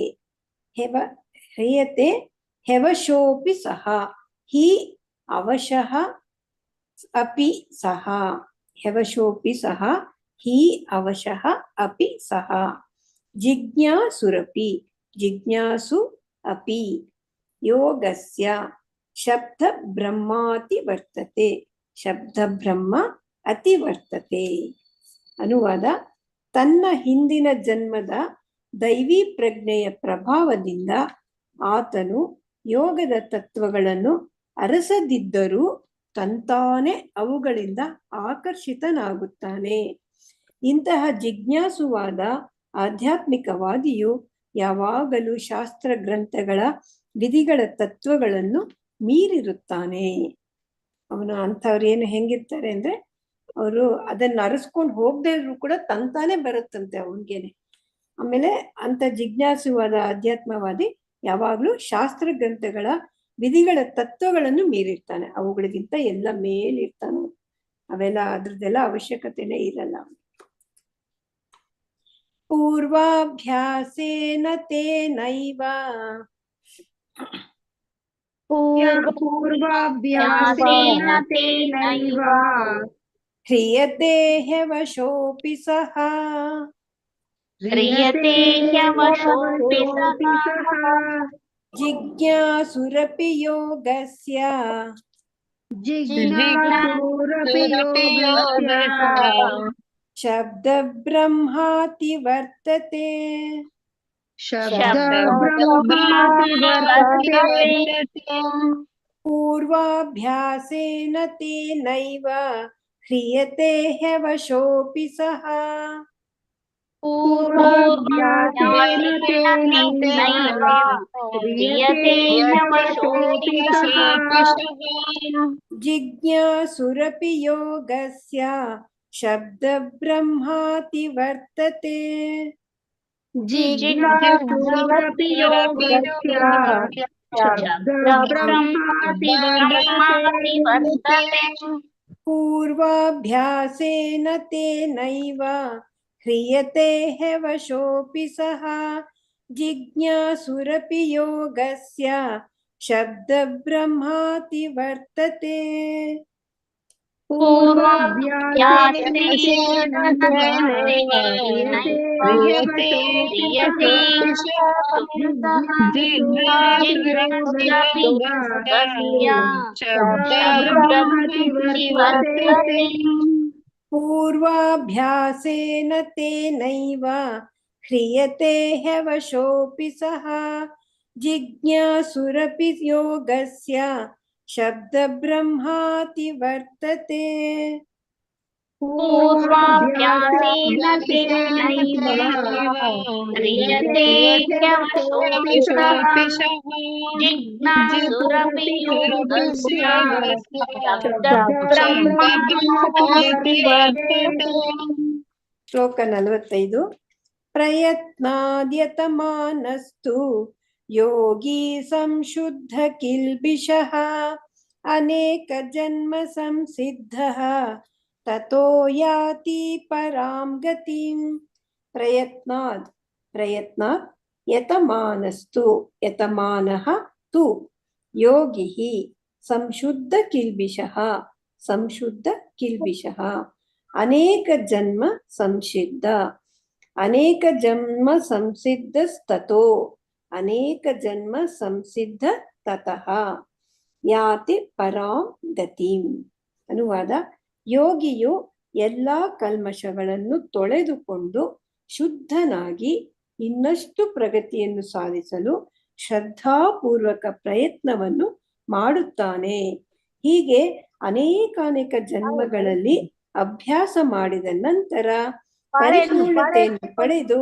ह्यवशोऽपि सः हि अवशः अपि सः ह्यवशोऽपि सः हि अवशः अपि सः जिज्ञासु अपि योगस्य शब्दब्रह्माति वर्तते शब्दब्रह्ಮ ಅತಿ ವರ್ತತೆ. ಅನುವಾದ: ತನ್ನ ಹಿಂದಿನ ಜನ್ಮದ ದೈವಿ ಪ್ರಜ್ಞೆಯ ಪ್ರಭಾವದಿಂದ ಆತನು ಯೋಗದ ತತ್ವಗಳನ್ನು ಅರಸದಿದ್ದರೂ ತಂತಾನೆ ಅವುಗಳಿಂದ ಆಕರ್ಷಿತನಾಗುತ್ತಾನೆ. ಇಂತಹ ಜಿಜ್ಞಾಸುವಾದ ಆಧ್ಯಾತ್ಮಿಕವಾದಿಯು ಯಾವಾಗಲೂ ಶಾಸ್ತ್ರ ಗ್ರಂಥಗಳ ವಿಧಿಗಳ ತತ್ವಗಳನ್ನು ಮೀರಿರುತ್ತಾನೆ. ಅವನು ಅಂಥವ್ರು ಏನು ಹೆಂಗಿರ್ತಾರೆ ಅಂದ್ರೆ, ಅವರು ಅದನ್ನ ಅರಸ್ಕೊಂಡು ಹೋಗದೆ ಇದ್ರು ಕೂಡ ತಂತಾನೆ ಬರುತ್ತಂತೆ ಅವನ್ಗೇನೆ. ಆಮೇಲೆ ಅಂತ ಜಿಜ್ಞಾಸುವಾದ ಆಧ್ಯಾತ್ಮವಾದಿ ಯಾವಾಗ್ಲೂ ಶಾಸ್ತ್ರ ಗ್ರಂಥಗಳ ವಿಧಿಗಳ ತತ್ವಗಳನ್ನು ಮೀರಿರ್ತಾನೆ, ಅವುಗಳಿಗಿಂತ ಎಲ್ಲ ಮೇಲಿರ್ತಾನ. ಅವೆಲ್ಲ ಅದ್ರದ್ದೆಲ್ಲ ಅವಶ್ಯಕತೆನೇ ಇರಲ್ಲ. ಪೂರ್ವಾಭ್ಯಾಸೇನ ತೇನೈವ ह्रियते ह्यवशोऽपि सः जिज्ञासुरपि योगस्य शब्दब्रह्माति वर्तते पूर्वाभ्यासेन तेनैव ह्रियते ह्यवशोऽपि सः जिज्ञासुरपि योगस्य शब्दब्रह्माति वर्तते पूर्वाभ्यासेन तेनैव ह्रियते ह्यवशोऽपि सः जिज्ञासुरपि योगस्य शब्दब्रह्माति वर्तते पूर्वाभ्यासेन तेनैव ह्रियते ह्यवशोऽपि सः जिज्ञासुरपि योगस्य शब्दब्रह्माति वर्तते ಶ್ಲೋಕ 45. ಪ್ರಯತ್ನಾದ್ಯತಮಾನಸ್ತು ಯೋಗಿ ಸಂಶುದ್ಧ ಕಿಲ್ಬಿಷಃ ಅನೇಕ ಜನ್ಮ ಸಂಸಿದ್ಧಃ ತತೋ ಯಾತಿ ಪರಾಂ ಗತಿಂ. ಪ್ರಯತ್ನಾತ್ ಯತಮಾನಸ್ತು ಯತಮಾನಃ ತು ಯೋಗಿಃ ಸಂಶುದ್ಧ ಕಿಲ್ಬಿಷಃ ಅನೇಕ ಜನ್ಮ ಸಂಸಿದ್ಧ ಅನೇಕ ಜನ್ಮ ಸಂಸಿದ್ಧಸ್ತತೋ ಅನೇಕ ಜನ್ಮ ಸಂಸಿದ್ಧ ತತಃ ಯಾತಿ ಪರಾಂ ಗತಿಂ. ಅನುವಾದ: ಯೋಗಿಯು ಎಲ್ಲಾ ಕಲ್ಮಶಗಳನ್ನು ತೊಳೆದುಕೊಂಡು ಶುದ್ಧನಾಗಿ ಇನ್ನಷ್ಟು ಪ್ರಗತಿಯನ್ನು ಸಾಧಿಸಲು ಶ್ರದ್ಧಾಪೂರ್ವಕ ಪ್ರಯತ್ನವನ್ನು ಮಾಡುತ್ತಾನೆ. ಹೀಗೆ ಅನೇಕಾನೇಕ ಜನ್ಮಗಳಲ್ಲಿ ಅಭ್ಯಾಸ ಮಾಡಿದ ನಂತರ ಪರಿಪೂರ್ಣತೆಯನ್ನು ಪಡೆದು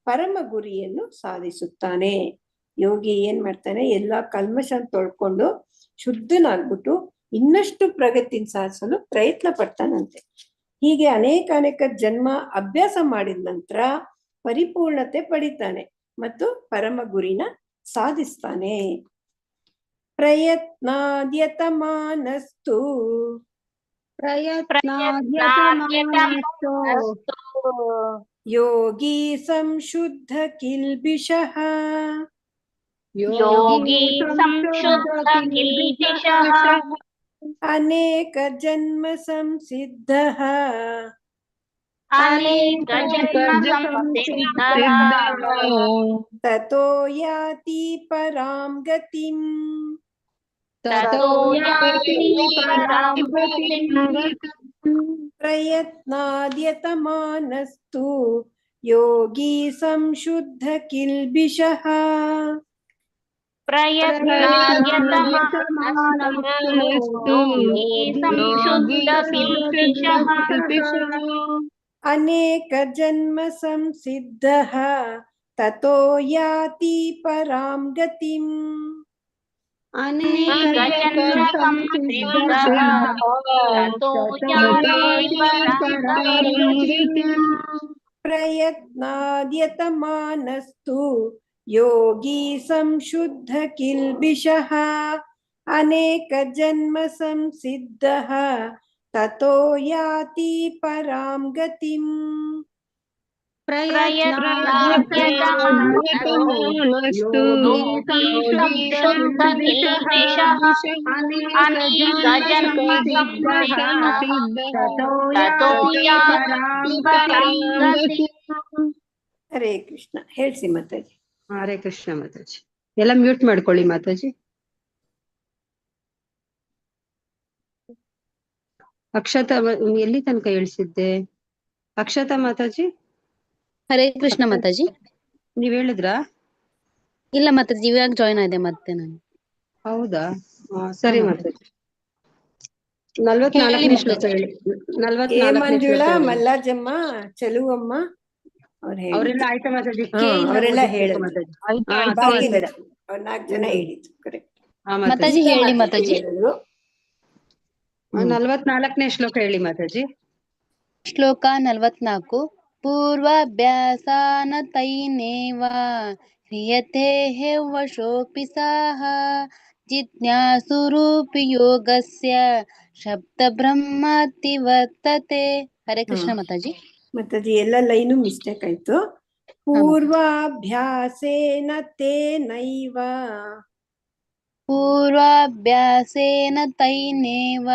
ಪರಮ ಗುರಿಯನ್ನು ಸಾಧಿಸುತ್ತಾನೆ. ಯೋಗಿ ಏನ್ ಮಾಡ್ತಾನೆ, ಎಲ್ಲಾ ಕಲ್ಮಶ ತೊಳ್ಕೊಂಡು ಶುದ್ಧನಾಗ್ಬಿಟ್ಟು ಇನ್ನಷ್ಟು ಪ್ರಗತಿನ ಸಾಧಿಸಲು ಪ್ರಯತ್ನ ಪಡ್ತಾನಂತೆ. ಹೀಗೆ ಅನೇಕಾನೇಕ ಜನ್ಮ ಅಭ್ಯಾಸ ಮಾಡಿದ ನಂತರ ಪರಿಪೂರ್ಣತೆ ಪಡಿತಾನೆ ಮತ್ತು ಪರಮ ಗುರಿನ ಸಾಧಿಸ್ತಾನೆ. ಪ್ರಯತ್ನಾದ್ಯತಮಾನಸ್ತು ಯೋಗಿ ಸಂಶುದ್ಧ ಕಿಲ್ಬಿಷಃ ಅನೇಕ ಜನ್ಮ ಸಂಸಿದ್ಧಃ ತತೋ ಯಾತಿ ಪರಾಂ ಗತಿಂ. ಪ್ರಯತ್ನಾದ್ಯತಮಾನಸ್ತು ಯೋಗಿ ಸಂಶುದ್ಧ ಕಿಲ್ಬಿಷಃ ಅನೇಕ ಜನ್ಮ ಸಂಸಿದ್ಧಃ ತತೋ ಯಾತಿ ಪರಾಂ ಗತಿಂ. ಪ್ರಯತ್ನಾದ್ಯತಮಾನಸ್ತು ಯೋಗಿ ಸಂಶುದ್ಧ ಕಿಲ್ಬಿಷಃ ಅನೇಕ ಜನ್ಮ ಸಂಸಿದ್ಧಃ ತತೋ ಯಾತಿ ಪರಾಂ ಗತಿಂ. ಹರೇ ಕೃಷ್ಣ. ಹೇಳ್ಸಿ ಮಾತಾಜಿ. ಹರೇ ಕೃಷ್ಣ ಮಾತಾಜಿ. ಎಲ್ಲ ಮ್ಯೂಟ್ ಮಾಡ್ಕೊಳ್ಳಿ ಮಾತಾಜಿ. ಅಕ್ಷತಾ ಎಲ್ಲಿ ತನಕ ಹೇಳ್ಸಿದ್ದೆ? ಅಕ್ಷತಾ ಮಾತಾಜಿ. ಹರೇ ಕೃಷ್ಣ ಮಾತಾಜಿ. ನೀವ್ ಹೇಳಿದ್ರಾ? ಇಲ್ಲ ಮಾತಾಜಿ, ಇವಾಗ ಜಾಯ್ನ್ ಆದೆ ಮತ್ತೆ ನಾನು. ಹೌದಾ? ಸರಿ ಮಾತಾಜಿ. 44ನೇ ಶ್ಲೋಕ ಹೇಳಿ. 44ನೇ ಶ್ಲೋಕ ಮಂಜುಳಾ, ಹೇಳಿ. ಮಲ್ಲಾಜಮ್ಮ, ಚಲುವಮ್ಮ ಅವರೆಲ್ಲ ಆಯ್ತಾ ಮಾತಾಜಿ? ಅವರೆಲ್ಲ ಹೇಳಿದ್ರು. ಬಾಕಿ ಬೇಡ, ಅವ್ರು 4 ಜನ ಹೇಳಿದ್ರು. ಕರೆಕ್ಟ್ ಮಾತಾಜಿ ಹೇಳಿ ಮಾತಾಜಿ. 44ನೇ ಶ್ಲೋಕ ಹೇಳಿ ಮಾತಾಜಿ. ಶ್ಲೋಕ 44. ಪೂರ್ವಾಭ್ಯಾಸಾನತೈನೇವ ಕ್ರಿಯತೆ ವಶೋಪಿ ಸಹ ಜಿಜ್ಞಾಸುರೂಪಿ ಯೋಗಸ್ಯ ಶಬ್ದ ಬ್ರಹ್ಮತಿ ವರ್ತತೆ. ಹರೇ ಕೃಷ್ಣ ಮಾತಾಜಿ. ಮಾತಾಜಿ ಎಲ್ಲ ಲೈನು ಮಿಸ್ಟೇಕ್ ಆಯ್ತು. ಪೂರ್ವಾಭ್ಯಾಸೇನ ತೇನೈವ ಪೂರ್ವಾಭ್ಯಾಸೇನ ತೈನೇವ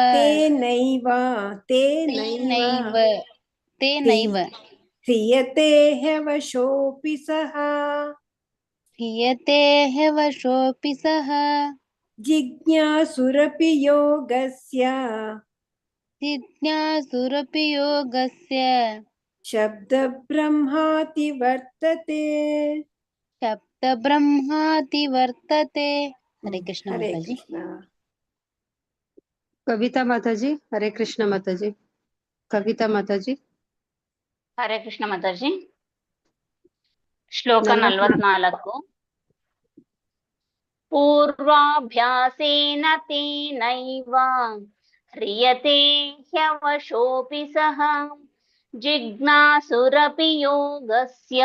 ತೇನೈವ ಕ್ರಿಯತೆ ವಶೋಪಿ ಸಹ ಜಿಜ್ಞಾಸುರಪಿ ಯೋಗಸ್ಯ ಶಬ್ದ ಬ್ರಹ್ಮಾತಿ ವರ್ತತೆ. ಹರೇ ಕೃಷ್ಣ ಮಾತಾಜಿ. ಕವಿತಾ ಮಾತಾಜಿ. ಹರೇ ಕೃಷ್ಣ ಮಾತಾಜಿ. ಕವಿತಾ ಮಾತಾಜಿ. ಹರೇ ಕೃಷ್ಣ ಮಾತಾಜಿ. ಶ್ಲೋಕ 44. ಪೂರ್ವಾಭ್ಯಾಸೇನ ತೇನೈವ ಕ್ರಿಯತೆ ಹ್ಯವಶೋಪಿ ಸಹ ಜಿಜ್ಞಾಸುರಪಿ ಯೋಗಸ್ಯ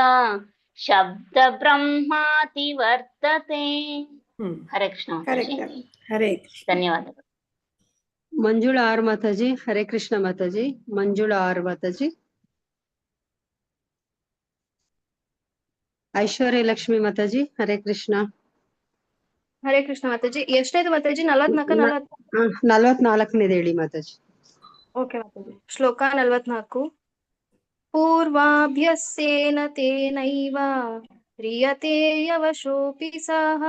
ಶಬ್ದ ಬ್ರಹ್ಮಾತಿ ವರ್ತತೆ. ಹರೇ ಕೃಷ್ಣ ಮಾತಾಜಿ. ಹರೇ ಕೃಷ್ಣ. ಧನ್ಯವಾದಗಳು. ಮಂಜುಳಾ ಆರ್ ಮಾತಾಜಿ. ಹರೇ ಕೃಷ್ಣ ಮಾತಾಜಿ. ಮಂಜುಳಾ ಆರ್ ಮಾತಾಜಿ. ಐಶ್ವರ್ಯ ಲಕ್ಷ್ಮಿ ಮಾತಾಜಿ. ಹರೇ ಕೃಷ್ಣ. ಹರೇ ಕೃಷ್ಣ ಮಾತಾಜಿ. ಎಷ್ಟಾಯ್ತು ಮಾತಾಜಿ? 44ನೇದು ಹೇಳಿ ಮಾತಾಜಿ. ಓಕೆ ಮಾತಾಜಿ. ಶ್ಲೋಕ 44. ಪೂರ್ವಾಭ್ಯಸ್ಯೇನ ತೇನೈವ ಕ್ರಿಯತೆ ಯವಶೋಪಿ ಸಹ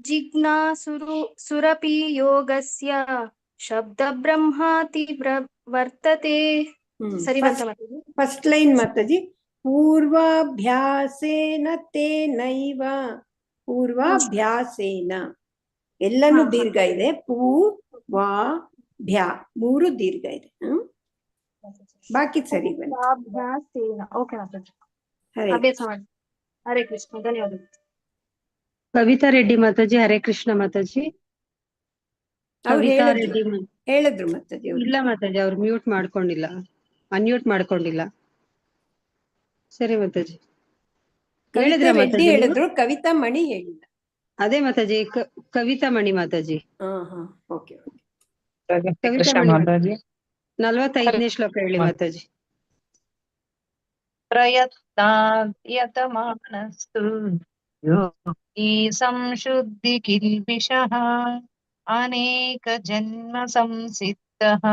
ಜಿಜ್ಞಾಸುರಪಿ ಯೋಗಸ್ಯ ಶಬ್ದ ಬ್ರಹ್ಮಾತಿ ವರ್ತತೆ. ಸರಿ ಬಂತ ಮಾತಾಜಿ? ಫಸ್ಟ್ ಲೈನ್ ಮಾತಾಜಿ. ಪೂರ್ವಾಭ್ಯಾಸೇನ ತೇನೈವ. ಪೂರ್ವಾಭ್ಯಾಸೇನ ಎಲ್ಲಾನು ದೀರ್ಘ ಇದೆ. ಪೂ ವಾ ಭ್ಯಾ ಮೂರು ದೀರ್ಘ ಇದೆ. ಬಾಕಿ ಸರಿ ಬಂತು. ಓಕೆ ಮಾತಾಜಿ, ಹರೇ ಅಭ್ಯಾಸ ಮಾಡಿ. ಹರೇ ಕೃಷ್ಣ, ಧನ್ಯವಾದಗಳು. ಕವಿತಾ ರೆಡ್ಡಿ ಮಾತಾಜಿ. ಹರೇ ಕೃಷ್ಣ ಮಾತಾಜಿ. ಅವ್ರು ಕವಿತಾ ಹೇಳಿದ್ರು ರೆಡ್ಡಿ ಹೇಳಿದ್ರು ಮಾತಾಜಿ ಅವ್ರು. ಇಲ್ಲ ಮಾತಾಜಿ, ಅವ್ರು ಮ್ಯೂಟ್ ಮಾಡ್ಕೊಂಡಿಲ್ಲ, ಅನ್ಮ್ಯೂಟ್ ಮಾಡ್ಕೊಂಡಿಲ್ಲ. ಸರಿ ಮಾತಾಜಿ. ಕವಿತಾ ಹೇಳಿದ್ರ ರೆಡ್ಡಿ ಮಾತಾಜಿ ನೀವು? ಹೇಳಿದ್ರು, ಕವಿತಾ ಮಣಿ ಹೇಳಿಲ್ಲ. ಅದೇ ಮಾತಾಜಿ, ಕವಿತಾ ಮಣಿ ಮಾತಾಜಿ. ಓಕೆ ಕವಿತಾ ಕೃಷ್ಣ ಮಣಿ ಮಾತಾಜಿ. 45ನೇ ಶ್ಲೋಕ ಹೇಳಿ ಮಾತಾಜಿ. ಪ್ರಯತ್ನಾದ್ಯತಮಾನಸ್ತು ಯೋಗಿ ಸಂಶುದ್ಧಿ ಕಿಲ್ಬಿಷಃ ಅನೇಕ ಜನ್ಮ ಸಂಸಿದ್ಧಃ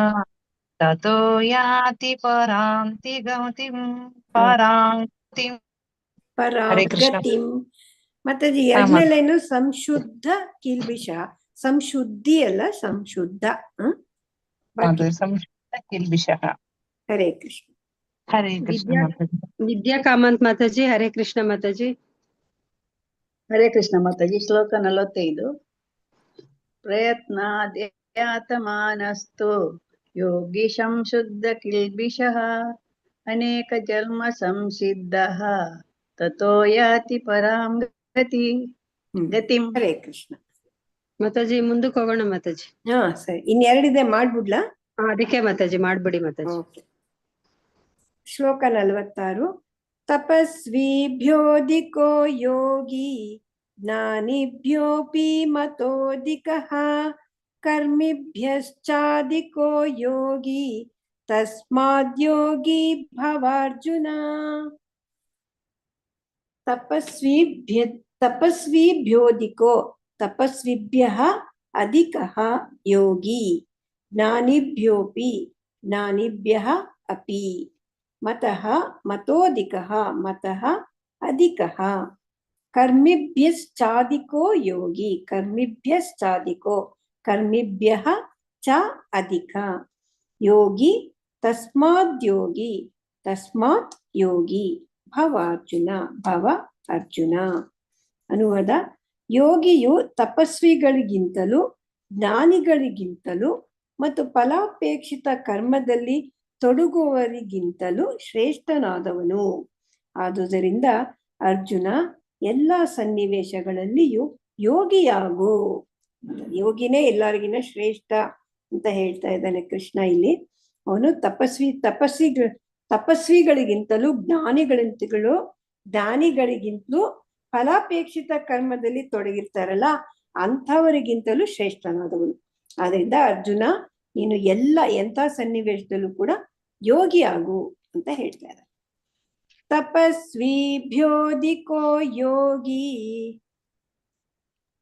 ತತೋ ಯಾತಿ ಪರಾಂತಿ ಗತಿಂ ಪರಾಂತಿಂ. ಹರೇ ಕೃಷ್ಣ. ಪರಾಗತಿಂ. ಮಾತಾಜಿ ಎರಡನೇ ಲೈನು ಸಂಶುದ್ಧ ಕಿಲ್ಬಿಷ. ಸಂಶುದ್ಧಿ ಅಲ್ಲ, ಸಂಶುದ್ಧ. ಸಂಶುದ್ಧ ಕಿಲ್ಬಿಷಃ. ಹರೇ ಕೃಷ್ಣ. ಹರೇ ಕೃಷ್ಣ ಮಾತಾಜಿ. ವಿದ್ಯಾ ಕಾಮಂತ್ ಮಾತಾಜಿ. ಹರೇ ಕೃಷ್ಣ ಮಾತಾಜಿ. ಹರೇ ಕೃಷ್ಣ ಮಾತಾಜಿ. ಶ್ಲೋಕ 45. ಪ್ರಯತ್ನಾದ್ಯಾತಮಾನಸ್ತು ಯೋಗಿ ಸಂಶುದ್ಧ ಕಿಲ್ಬಿಷಃ ಅನೇಕ ಜನ್ಮ ಸಂಸಿದ್ಧಃ ತತೋ ಯಾತಿ ಪರಾಂ ಗತಿಂ. ಹರೇ ಕೃಷ್ಣ ಮಾತಾಜಿ. ಮುಂದಕ್ಕೆ ಹೋಗೋಣ ಮಾತಾಜಿ. ಸರಿ. ಇನ್ನೆರಡಿದೆ, ಮಾಡ್ಬಿಡ್ಲಾ? ಅದಕ್ಕೆ ಮಾತಾಜಿ ಮಾಡ್ಬಿಡಿ ಮಾತಾಜಿ. ಶ್ಲೋಕ 46. ತಪಸ್ವಿಭ್ಯೋಧಿಕೋ ಯೋಗಿ ಜ್ಞಾನಿಭ್ಯೋಪಿ ಮತೋಧಿಕಃ ಕರ್ಮಿಭ್ಯಶ್ಚಾಧಿಕೋ ಯೋಗಿ ತಸ್ಮಾದ್ಯೋಗಿ ಭವಾರ್ಜುನ. ತಪಸ್ವಿಭ್ಯೋಧಿಕೋ ತಪಸ್ವಿಭ್ಯಃ ಅಧಿಕಃ ಯೋಗಿ ಜ್ಞಾನಿಭ್ಯೋಪಿ ಜ್ಞಾನಿಭ್ಯಃ ಅಪಿ ಮತಃ ಮತೋಧಿಕಃ ಮತಃ ಅಧಿಕಃ ಕರ್ಮಿಭ್ಯಶ್ಚಾಧಿಕೋ ಯೋಗಿ ಕರ್ಮಿಭ್ಯಶ್ಚಾಧಿಕೋ ಕರ್ಮಿಭ್ಯಃ ಚ ಅಧಿಕ ಯೋಗಿ ತಸ್ಮಾದ್ಯೋಗಿ ತಸ್ಮಾತ್ ಯೋಗಿ ಭವಾರ್ಜುನ ಭವ ಅರ್ಜುನ. ಅನುವಾದ: ಯೋಗಿಯು ತಪಸ್ವಿಗಳಿಗಿಂತಲೂ ಜ್ಞಾನಿಗಳಿಗಿಂತಲೂ ಮತ್ತು ಫಲಾಪೇಕ್ಷಿತ ಕರ್ಮದಲ್ಲಿ ತೊಡಗುವವರಿಗಿಂತಲೂ ಶ್ರೇಷ್ಠನಾದವನು. ಆದುದರಿಂದ ಅರ್ಜುನ ಎಲ್ಲ ಸನ್ನಿವೇಶಗಳಲ್ಲಿಯೂ ಯೋಗಿಯಾಗು. ಯೋಗಿನೇ ಎಲ್ಲರಿಗಿನ ಶ್ರೇಷ್ಠ ಅಂತ ಹೇಳ್ತಾ ಇದ್ದಾನೆ ಕೃಷ್ಣ ಇಲ್ಲಿ. ಅವನು ತಪಸ್ವಿಗಳಿಗಿಂತಲೂ ಜ್ಞಾನಿಗಳಿಗಿಂತಲೂ ಫಲಾಪೇಕ್ಷಿತ ಕರ್ಮದಲ್ಲಿ ತೊಡಗಿರ್ತಾರಲ್ಲ, ಅಂಥವರಿಗಿಂತಲೂ ಶ್ರೇಷ್ಠನಾದವನು. ಆದ್ರಿಂದ ಅರ್ಜುನ, ನೀನು ಎಂಥ ಸನ್ನಿವೇಶದಲ್ಲೂ ಕೂಡ ಯೋಗಿ ಆಗು ಅಂತ ಹೇಳ್ತಾ ಇದ್ದಾರೆ. ತಪಸ್ವಿಭ್ಯೋಧಿಕೋ ಯೋಗಿ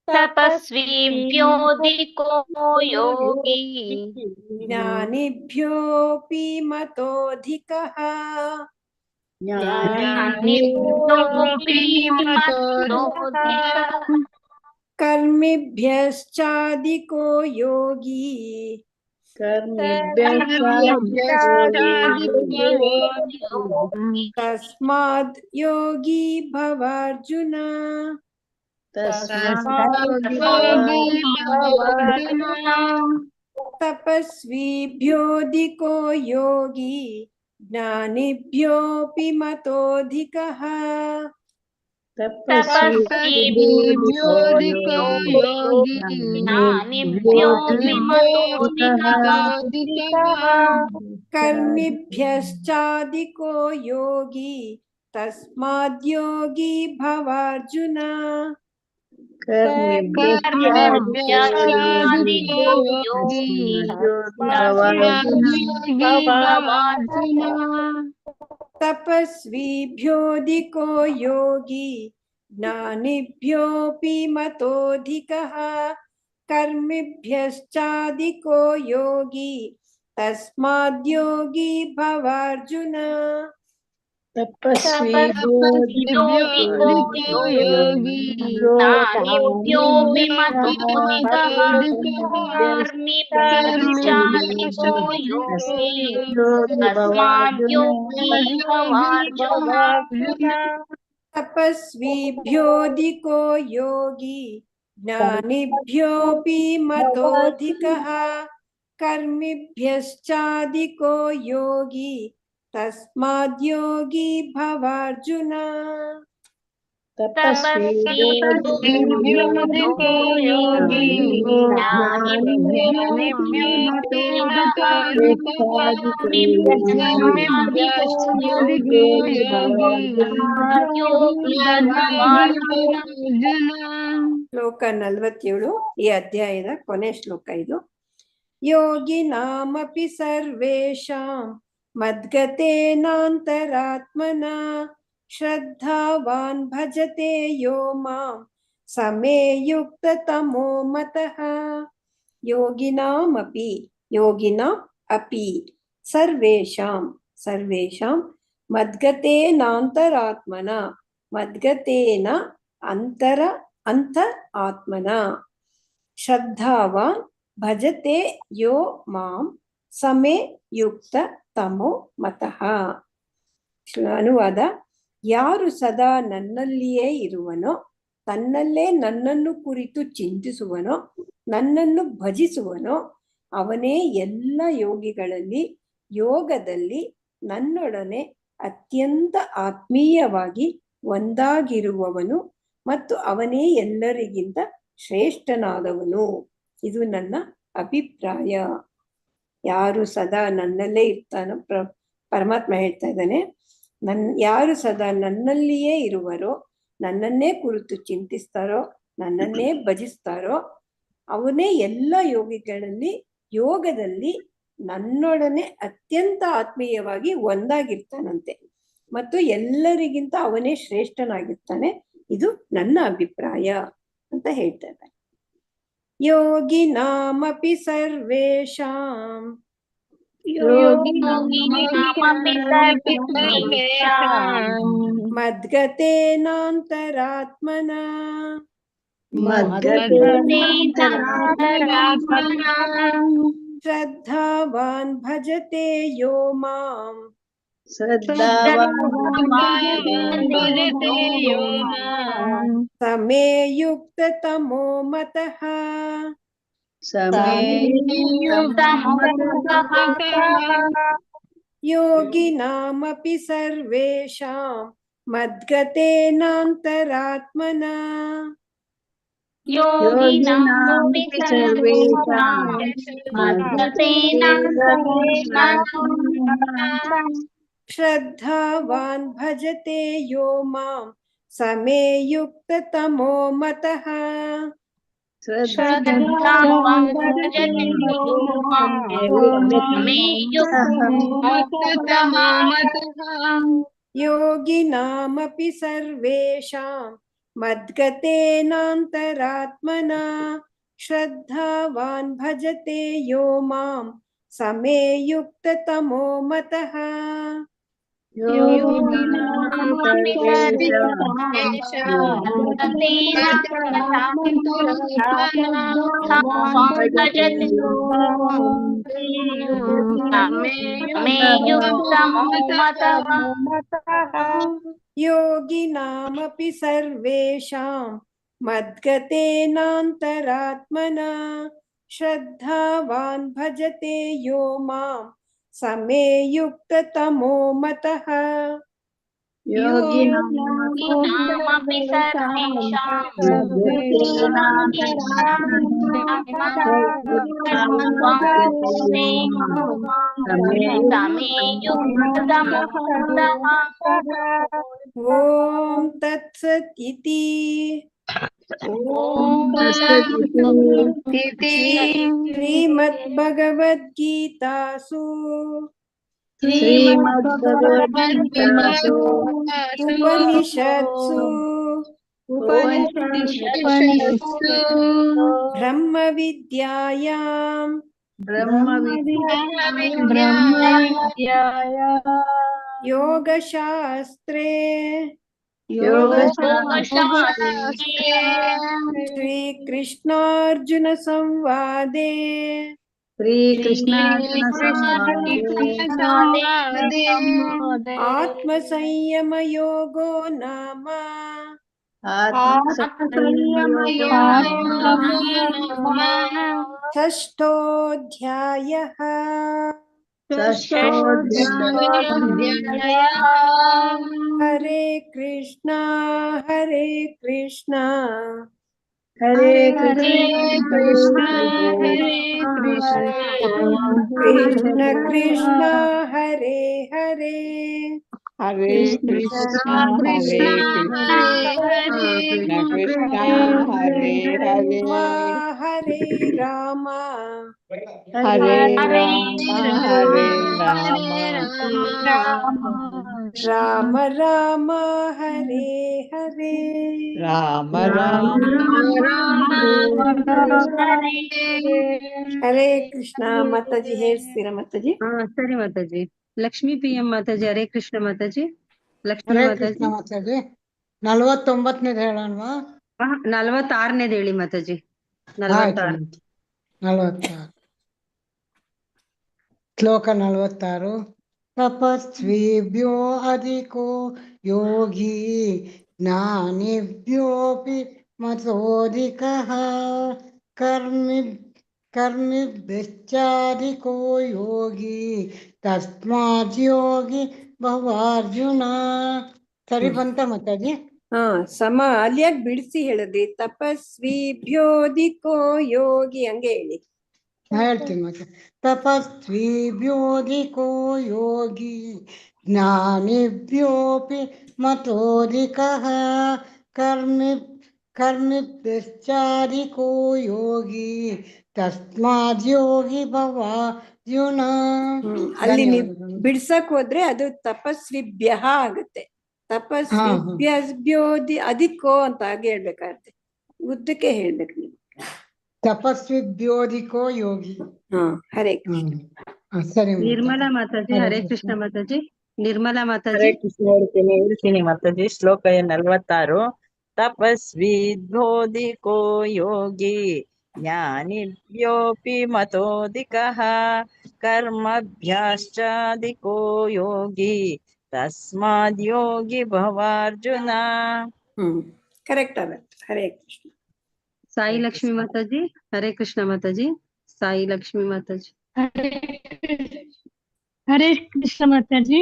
ತಪಸ್ವಿಭ್ಯೋಧಿಕೋ ಯೋಗಿ ಜ್ಞಾನಿಭ್ಯೋಪಿ ಮತೋಧಿಕಃ ಕರ್ಮಿಭ್ಯಶ್ಚಾಧಿಕೋ ಯೋಗಿ ತಸ್ಮಾದ್ ಯೋಗಿ ಭವಾರ್ಜುನ. ತಪಸ್ವಿಭ್ಯೋಧಿಕೋ ಯೋಗಿ ಜ್ಞಾನಿಭ್ಯೋಪಿ ಮತೋಧಿಕಃ ಕರ್ಮಿಭ್ಯಶ್ಚಾಧಿಕೋ ಯೋಗಿ ತಸ್ಮಾದ್ಯೋಗಿ ಭವಾರ್ಜುನ. ತಪಸ್ವಿಭ್ಯೋಧಿಕೋ ಯೋಗಿ ಜ್ಞಾನಿಭ್ಯೋಪಿ ಮತೋಧಿಕಃ ಕರ್ಮಿಭ್ಯಶ್ಚಾಧಿಕೋ ಯೋಗಿ ತಸ್ಮಾದ್ಯೋಗಿ ಭವಾರ್ಜುನ. तपस्वी तपस्विभ्यो योगी ज्ञानिभ्यो विमतोऽधिकः कर्मिभ्यश्चाधिको योगी तस्माद् योगी भवार्जुन। तपस्विभ्योऽधिको योगी ज्ञानिभ्योऽपि मतोऽधिकः कर्मिभ्यश्चाधिको योगी तस्माद् योगी भवार्जुन। तपस्विभ्यो योगी ज्ञानिभ्यो ಶ್ಲೋಕ 47 ಈ ಅಧ್ಯಾಯದ ಕೊನೆ ಶ್ಲೋಕ ಇದು. ಯೋಗಿನಾಮಪಿ ಸರ್ವೇಷಾಂ ಮದ್ಗತೇನಾಂತರಾತ್ಮನ ಶ್ರದ್ಧಾವಾನ್ ಭಜತೆ ಯೋ ಮಾಂ ಸಮೇ ಯುಕ್ತತಮೋ ಮತಃ. ಯೋಗಿನಾಮಪಿ ಯೋಗಿನಾಂ ಅಪಿ ಸರ್ವೇಷಾಂ ಸರ್ವೇಷಾಂ ಮದ್ಗತೇನಾಂತರಾತ್ಮನ ಮದ್ಗತೇನ ಅಂತರ ಅಂತ ಆತ್ಮನ ಶ್ರದ್ಧಾವಾನ್ ಭಜತೆ ಯೋ ಮಾಂ ಸಮೇ ಯುಕ್ತ ತಮೋ ಮತಃ. ಅನುವಾದ: ಯಾರು ಸದಾ ನನ್ನಲ್ಲಿಯೇ ಇರುವನೋ, ತನ್ನಲ್ಲೇ ನನ್ನನ್ನು ಕುರಿತು ಚಿಂತಿಸುವನೋ, ನನ್ನನ್ನು ಭಜಿಸುವನೋ ಅವನೇ ಎಲ್ಲ ಯೋಗಿಗಳಲ್ಲಿ ಯೋಗದಲ್ಲಿ ನನ್ನೊಡನೆ ಅತ್ಯಂತ ಆತ್ಮೀಯವಾಗಿ ಒಂದಾಗಿರುವವನು ಮತ್ತು ಅವನೇ ಎಲ್ಲರಿಗಿಂತ ಶ್ರೇಷ್ಠನಾದವನು. ಇದು ನನ್ನ ಅಭಿಪ್ರಾಯ. ಯಾರು ಸದಾ ನನ್ನಲ್ಲೇ ಇರ್ತಾನೋ, ಪರಮಾತ್ಮ ಹೇಳ್ತಾ ಇದ್ದಾನೆ, ಯಾರು ಸದಾ ನನ್ನಲ್ಲಿಯೇ ಇರುವರೋ, ನನ್ನನ್ನೇ ಕುರಿತು ಚಿಂತಿಸ್ತಾರೋ, ನನ್ನನ್ನೇ ಭಜಿಸ್ತಾರೋ ಅವನೇ ಎಲ್ಲ ಯೋಗಿಗಳಲ್ಲಿ ಯೋಗದಲ್ಲಿ ನನ್ನೊಡನೆ ಅತ್ಯಂತ ಆತ್ಮೀಯವಾಗಿ ಒಂದಾಗಿರ್ತಾನಂತೆ ಮತ್ತು ಎಲ್ಲರಿಗಿಂತ ಅವನೇ ಶ್ರೇಷ್ಠನಾಗಿರ್ತಾನೆ. ಇದು ನನ್ನ ಅಭಿಪ್ರಾಯ ಅಂತ ಹೇಳ್ತಾ ಇದ್ದಾರೆ. ಯೋಗಿನಾಮಪಿ ಸರ್ವೇಷಾಂ ಮದ್ಗತೇನಾಂತರಾತ್ಮನ ಶ್ರದ್ಧಾವಾನ್ ಭಜತೆ ಯೋ ಮಾಂ ಸಮೇ ಯುಕ್ತ ತಮೋ ಮತಃ. ಯೋಗಿನಾಮಪಿ ಸರ್ವೇಷಾಂ ಮದ್ಗತೇನಾಂತರಾತ್ಮನ ಶ್ರದ್ಧಾವಾನ್ ಭಜತೆ ಯೋ ಮಾಂ ಸಮೇ ಯುಕ್ತ ತಮೋ ಮತಃ. ಯೋಗಿನಾಮಪಿ ಸರ್ವೇಷಾಂ ಮದ್ಗತೇನಾಂತರಾತ್ಮನ ಶ್ರದ್ಧಾವಾನ್ ಭಜತೆ ಯೋ ಮಾಂ ಸಮೇ ಯುಕ್ತ ತಮೋ ಮತಃ. ಯೋಗಿನಾಮಪಿ ಸರ್ವೇಷಾಂ ಮದ್ಗತೇನಾಂತರಾತ್ಮನ ಶ್ರದ್ಧಾವಾನ್ ಭಜತೆ ಯೋ ಮಾಂ ಸಮೇ ಯುಕ್ತ ತಮೋ ಮತಃ. ಯೋಗಿನಾಮಪಿ ಸರ್ವೇಷಾಂ ಓಂ ತತ್ಸತ್ ಇತಿ. ಶ್ರೀಮದ್ ಭಗವದ್ಗೀತಾಸು ಉಪನಿಷತ್ಸು ಬ್ರಹ್ಮ ವಿದ್ಯಾಯಾಂ ಯೋಗಶಾಸ್ತ್ರೇ ಶ್ರೀಕೃಷ್ಣಾರ್ಜುನ ಸಂವಾದೇ ಆತ್ಮ ಸಂಯಮ ಯೋಗೋ ನಾಮ ಷಷ್ಠೋಧ್ಯಾಯಃ. ಹರೇ ಕೃಷ್ಣ ಹರೇ ಕೃಷ್ಣ ಕೃಷ್ಣ ಕೃಷ್ಣ ಹರೇ ಹರೇ ಹರೇ ಕೃಷ್ಣ ಹರೇ ಕೃಷ್ಣ ಕೃಷ್ಣ ಹರೇ ಹರೇ ಹರೇ ರಾಮ ಹರೇ ರಾಮ ಹರೇ ರಾಮ ರಾಮ ರಾಮ ಹರೇ ಹರೇ ರಾಮ ರಾಮ ಹರೇ ಕೃಷ್ಣ. ಮಾತಾಜಿ ಹೇಳ್ತೀರಾ ಮಾತಾಜಿ? ಸರಿ ಮಾತಾಜಿ. ಲಕ್ಷ್ಮೀ PM ಮಾತಾಜಿ. ಹರೇ ಕೃಷ್ಣ ಮಾತಾಜಿ. ಲಕ್ಷ್ಮೀ ಹರೇ ಮಾತಾಜಿ. ಕೃಷ್ಣ ಮಾತಾಜಿ. 49ನೇದು ಹೇಳೋಣವಾ? 46ನೇದು ಹೇಳಿ ಮಾತಾಜಿ. ಆಯ್ತು 46. ಶ್ಲೋಕ 46. ತಪಸ್ವಿಭ್ಯೋ ಅಧಿಕೋ ಯೋಗಿ ಜ್ಞಾನಿಭ್ಯೋಪಿ ಮತೋಧಿಕಃ ಕರ್ಮಿಭ್ಯಶ್ಚಾಧಿಕೋ ಯೋಗಿ ತಸ್ಮಾತ್ ಯೋಗಿ ಭವಾರ್ಜುನ. ಸರಿ ಬಂತ ಮಾತಾಜಿ? ಸಮ ಅಲ್ಲಿಯಾಗಿ ಬಿಡಿಸಿ ಹೇಳಿದ್ರಿ. ತಪಸ್ವಿಭ್ಯೋಧಿಕೋ ಯೋಗಿ ಹಂಗೆ ಹೇಳಿ. ಹೇಳ್ತೀನಿ ಮತ್ತೆ. ತಪಸ್ವಿಭ್ಯೋಧಿಕೋ ಯೋಗಿ ಜ್ಞಾನಿಭ್ಯೋಪಿ ಮತೋಧಿಕಃ ಕರ್ಮಿಭ್ಯಶ್ಚಾಧಿಕೋ ಯೋಗಿ ತಸ್ಮಾತ್ ಯೋಗಿ ಭವಾರ್ಜುನ. ಅಲ್ಲಿ ನೀವು ಬಿಡ್ಸಕ್ ಹೋದ್ರೆ ಅದು ತಪಸ್ವಿಭ್ಯ ಆಗುತ್ತೆ. ತಪಸ್ವಿಭ್ಯೋಧಿ ಅಧಿಕೋ ಅಂತ ಹಾಗೆ ಹೇಳ್ಬೇಕಾಗತ್ತೆ. ಉದ್ದಕ್ಕೆ ಹೇಳ್ಬೇಕು ನೀವು. ತಪಸ್ವಿಭ್ಯೋಧಿಕೋ ಯೋಗಿ. ಹರೇ ಸರಿ. ನಿರ್ಮಲಾ ಮಾತಾಜಿ. ಹರೇ ಕೃಷ್ಣ ಮಾತಾಜಿ. ನಿರ್ಮಲಾ ಮಾತಾಜಿ. ಹರೇ ಕೃಷ್ಣ ಹೇಳ್ತೀನಿ ಮಾತಾಜಿ. ಶ್ಲೋಕ 46. ತಪಸ್ವಿಭ್ಯೋಧಿಕೋ ಯೋಗಿ ಜ್ಞಾನಿಭ್ಯೋಪಿ ಮತೋಧಿಕಃ ಕರ್ಮಭ್ಯಶ್ಚಾಧಿಕೋ ಯೋಗಿ ತಸ್ಮಾದ್ ಯೋಗಿ ಭವಾರ್ಜುನ. ಕರೆಕ್ಟ್ ಆಗುತ್ತೆ. ಹರೇ ಕೃಷ್ಣ. ಸಾಯಿ ಲಕ್ಷ್ಮಿ ಮಾತಾಜಿ. ಹರೇ ಕೃಷ್ಣ ಮಾತಾಜಿ. ಸಾಯಿ ಲಕ್ಷ್ಮಿ ಮಾತಾಜಿ. ಹರೇ ಕೃಷ್ಣ ಮಾತಾಜಿ.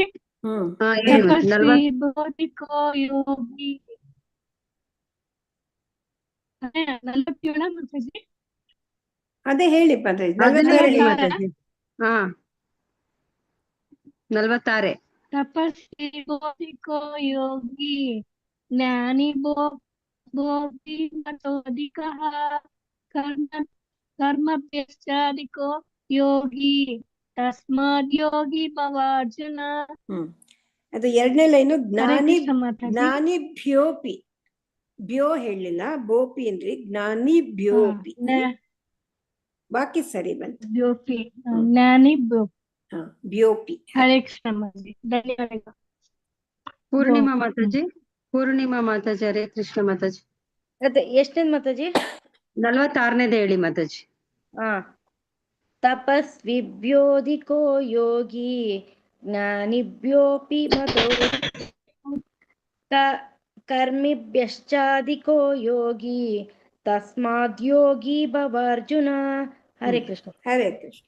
ತಪಸ್ವಿ ಭೌತಿಕೋ ಯೋಗಿ. 47 ಮಾತಾಜಿ. ಅದೇ ಹೇಳಿ ಮಾತಾಜಿ. 46. ತಪಸ್ವಿ ಭೌತಿಕೋ ಯೋಗಿ ಜ್ಞಾನಿ ಭೋಗಿ ಮತೋಧಿಕಃ ಕರ್ಮಭ್ಯಶ್ಚಾಧಿಕೋ ಯೋಗಿ ತಸ್ಮಾದ್ ಯೋಗಿ ಭವಾರ್ಜುನ. ಅದು 2ನೇ ಲೈನು ಜ್ಞಾನಿಭ್ಯೋಪಿ. ಭ್ಯೋ ಹೇಳಿಲ್ಲ, ಬೋಪಿ ಅಂದ್ರಿ. ಜ್ಞಾನಿಭ್ಯೋಪಿ. ಬಾಕಿ ಸರಿ ಬಂತು. ಜ್ಞಾನಿ ಭ್ಯೋಪಿ. ಹರೇ ಕೃಷ್ಣ ಮಾತಾಜಿ. ಧನ್ಯವಾದಗಳು. ಪೂರ್ಣಿಮಾ ಮಾತಾಜಿ. ಪೂರ್ಣಿಮಾ ಮಾತಾಜಿ. ಹರೇ ಕೃಷ್ಣ ಮಾತಾಜಿ. ಎಷ್ಟೇನ್ ಮಾತಾಜಿ? 46ನೇದು ಹೇಳಿ ಮಾತಾಜಿ. ತಪಸ್ವಿಭ್ಯೋಧಿಕೋ ಯೋಗಿ ಜ್ಞಾನಿಭ್ಯೋಪಿ ಕರ್ಮಿಭ್ಯಶ್ಚಾಧಿಕೋ ಯೋಗಿ ತಸ್ಮಾದ್ ಯೋಗಿ ಭವಾರ್ಜುನ. ಹರೇ ಕೃಷ್ಣ. ಹರೇ ಕೃಷ್ಣ.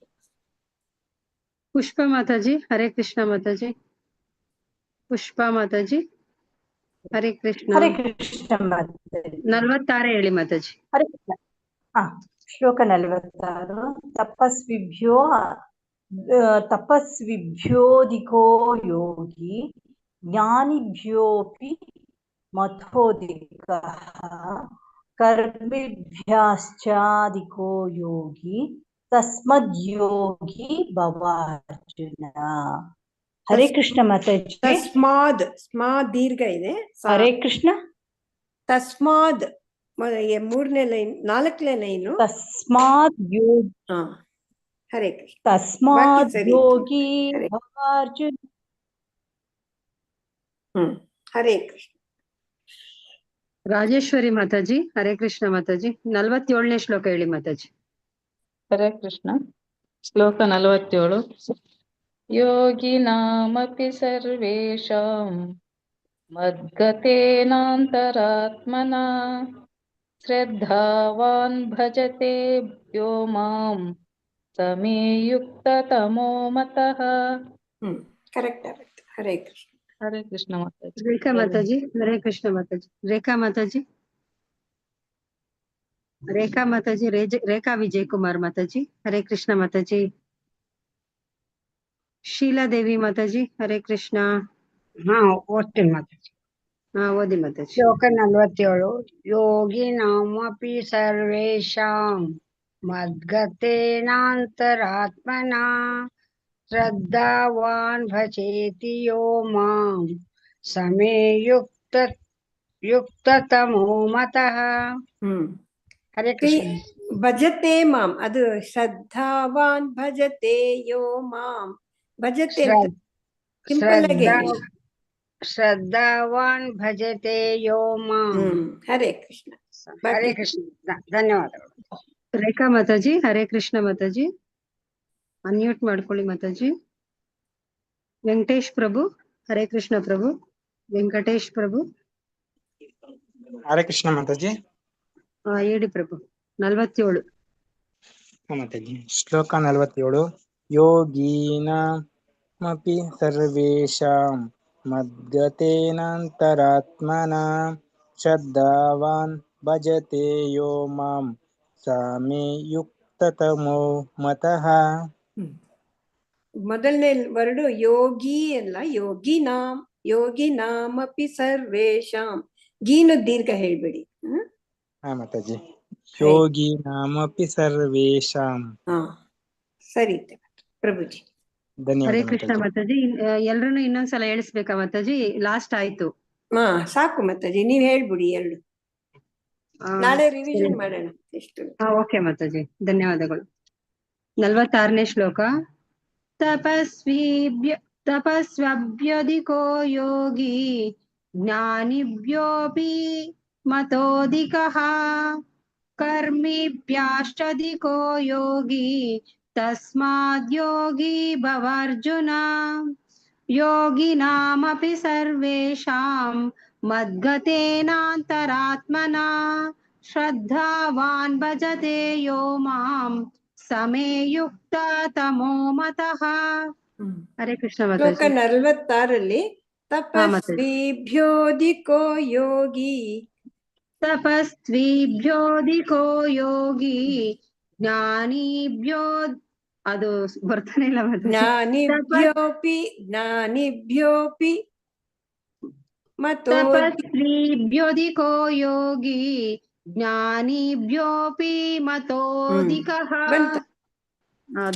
ಪುಷ್ಪ ಮಾತಾಜಿ. ಹರೇ ಕೃಷ್ಣ ಮಾತಾಜಿ. ಪುಷ್ಪ ಮಾತಾಜಿ. ಹರೇ ಕೃಷ್ಣ. ಹರೇ ಕೃಷ್ಣ ಮಾತಾಜಿ. 46 ಹೇಳಿ ಮಾತಾಜಿ. ಹರೇ ಕೃಷ್ಣ. ಶ್ಲೋಕ 46. ತಪಸ್ವಿಭ್ಯೋಧಿಕೋ ಯೋಗಿ ಜ್ಞಾನಿಭ್ಯೋಪಿ ಮತೋಧಿಕಃ ಕರ್ಮಿಭ್ಯಶ್ಚಾಧಿಕೋ ಯೋಗಿ ತಸ್ಮದ್ ಯೋಗಿ ಭವಾರ್ಜುನ. ಹರೇ ಕೃಷ್ಣ ಮಾತಾಜಿ. ತಸ್ಮಾದ್ ದೀರ್ಘ ಇದೆ. ಹರೇ ಕೃಷ್ಣ. ತಸ್ಮಾದ್ 3ನೇ ಲೈನ್ 4ನೇ ಲೈನು ತಸ್ಮಾದ್ ಯೋಗಿ. ಹರೇ ಕೃಷ್ಣ. ತಸ್ಮಾದ್ ಯೋಗಿ ಭವಾರ್ಜುನ. ಹರೇ ಕೃಷ್ಣ. ರಾಜೇಶ್ವರಿ ಮಾತಾಜಿ ಹರೇ ಕೃಷ್ಣ ಮಾತಾಜಿ 47ನೇ ಶ್ಲೋಕ ಹೇಳಿ ಮಾತಾಜಿ. ಹರೇ ಕೃಷ್ಣ. ಶ್ಲೋಕ 47. ಯೋಗಿನಾಮಪಿ ಸರ್ವೇಷಾಂ ಮದ್ಗತೇನಾಂತರಾತ್ಮನ ಶ್ರದ್ಧಾವಾನ್ ಭಜತೆ ಯೋ ಮಾಂ ಸಮೇ ಯುಕ್ತತಮೋ ಮತಃ. ಕರೆಕ್ಟ್ ಆಗುತ್ತೆ. ಹರೇ ಕೃಷ್ಣ. ಹರೇ ಕೃಷ್ಣ ಮಾತಾಜಿ. ರೇಖಾ ಮಾತಾಜಿ ಹರೇ ಕೃಷ್ಣ ಮಾತಾಜಿ. ರೇಖಾ ಮಾತಾಜಿ ರೇಖಾ ವಿಜಯ್ ಕುಮಾರ್ ಮಾತಾಜಿ ಹರೇ ಕೃಷ್ಣ ಮಾತಾಜಿ. ಶೀಲಾದೇವಿ ಮಾತಾಜಿ ಹರೇ ಕೃಷ್ಣ. ಓದ್ತೀನಿ ಮಾತಾಜಿ. ಓದಿ ಮಾತಾಜಿ. ಶ್ಲೋಕ 47. ಯೋಗಿನಾಮಪಿ ಸರ್ವೇಷಾಂ ಮದ್ಗತೇನಾಂತರಾತ್ಮನ ಶ್ರದ್ಧಾವಾನ್ ಭಜೇತಿ ಯೋ ಮಾಂ ಸಮೇ ಯುಕ್ತತಮೋ ಮತಃ. ಹರೇ ಕೃಷ್ಣ. ಭಜತೆ ಮಾಂ, ಅದು ಶ್ರದ್ಧಾವಾನ್ ಭಜತೆ ಯೋ ಮಾಂ. ಭಜತೆ ಸಿಂಪಲ್ ಆಗಿ ಶ್ರದ್ಧಾವಾನ್ ಭಜತೆ ಯೋ ಮಾಂ. ಹರೇ ಕೃಷ್ಣ. ಹರೇ ಕೃಷ್ಣ. ಧನ್ಯವಾದಗಳು. ರೇಖಾ ಮಾತಾಜಿ ಹರೇ ಕೃಷ್ಣ ಮಾತಾಜಿ. ಅನ್ಮ್ಯೂಟ್ ಮಾಡ್ಕೊಳ್ಳಿ ಮಾತಾಜಿ. ವೆಂಕಟೇಶ್ ಪ್ರಭು ಹರೇ ಕೃಷ್ಣ ಪ್ರಭು. ವೆಂಕಟೇಶ್ ಪ್ರಭು ಹರೇ ಕೃಷ್ಣ ಮಾತಾಜಿ. ಹೇಳಿ ಪ್ರಭು. 47. ಮಾತಾಜಿ. ಶ್ಲೋಕ 47. ಯೋಗೀನಾಮಪಿ ಸರ್ವೇಷಾಂ ಮದ್ಗತೇನಾಂತರಾತ್ಮನ ಶ್ರದ್ಧಾವಾನ್ ಭಜತೆ ಯೋ ಮಾಂ ಸಮೇ ಯುಕ್ತತಮೋ ಮತಃ. ಮೊದಲನೇ ವರ್ಡು ಯೋಗಿ ಅಲ್ಲ, ಯೋಗಿನಾಮ್. ಯೋಗಿನಾಮಪಿ ಸರ್ವೇಷಾಂ. ಗೀನು ದೀರ್ಘ ಹೇಳ್ಬೇಡಿ. ಮಾತಾಜಿ. ಯೋಗಿನಾಮಪಿ ಸರ್ವೇಷಾಂ. ಸರಿ ಪ್ರಭುಜಿ. ಹರೇ ಕೃಷ್ಣ ಮಾತಾಜಿ. ಎಲ್ರನ್ನು ಇನ್ನೊಂದ್ಸಲ ಹೇಳಿಸ್ಬೇಕಾ ಮಾತಾಜಿ? ಲಾಸ್ಟ್ ಆಯ್ತು. ಸಾಕು ಮಾತಾಜಿ, ನೀವ್ ಹೇಳ್ಬಿಡಿ ಎರಡು. ನಾಳೆ ರಿವಿಷನ್ ಮಾಡೋಣ. ಎಷ್ಟು? ಓಕೆ ಮಾತಾಜಿ, ಧನ್ಯವಾದಗಳು. 46ನೇ ಶ್ಲೋಕ. ತಪಸ್ವ್ಯಧಿಕೋ ಯೋಗಿ ಜ್ಞಾನಿಭ್ಯೋಪಿ ಮತೋಧಿಕಃ ಕರ್ಮಿಭ್ಯಾಶ್ಚಾಧಿಕೋ ಯೋಗಿ ತಸ್ಮಾದ್ ಯೋಗಿ ಭವಾರ್ಜುನ. ಯೋಗಿನಾಮಪಿ ಸರ್ವೇಷಾಂ ಮದ್ಗತೇನಾಂತರಾತ್ಮನ ಶ್ರದ್ಧಾವಾನ್ ಭಜತೆ ಯೋ ಮಾಂ ಸಮೇ ಯುಕ್ತತಮೋ ಮತಃ. ಹರೇ ಕೃಷ್ಣ ಮಾತಾಜಿ. ಶ್ಲೋಕ 46ರಲ್ಲಿ ತಪಸ್ವಿಭ್ಯೋಧಿಕೋ ಯೋಗಿ. ತಪಸ್ವಿಭ್ಯೋಧಿಕೋ ಯೋಗಿ ಜ್ಞಾನಿಭ್ಯೋ, ಅದು ಬರ್ತಾನೆ ಇಲ್ಲ ಮಾತಾಜಿ. ಜ್ಞಾನಿಭ್ಯೋಪಿ ತಪಸ್ವಿಭ್ಯೋಧಿಕೋ ಯೋಗಿ ಜ್ಞಾನಿಭ್ಯೋಪಿ ಮತೋಧಿಕಃ.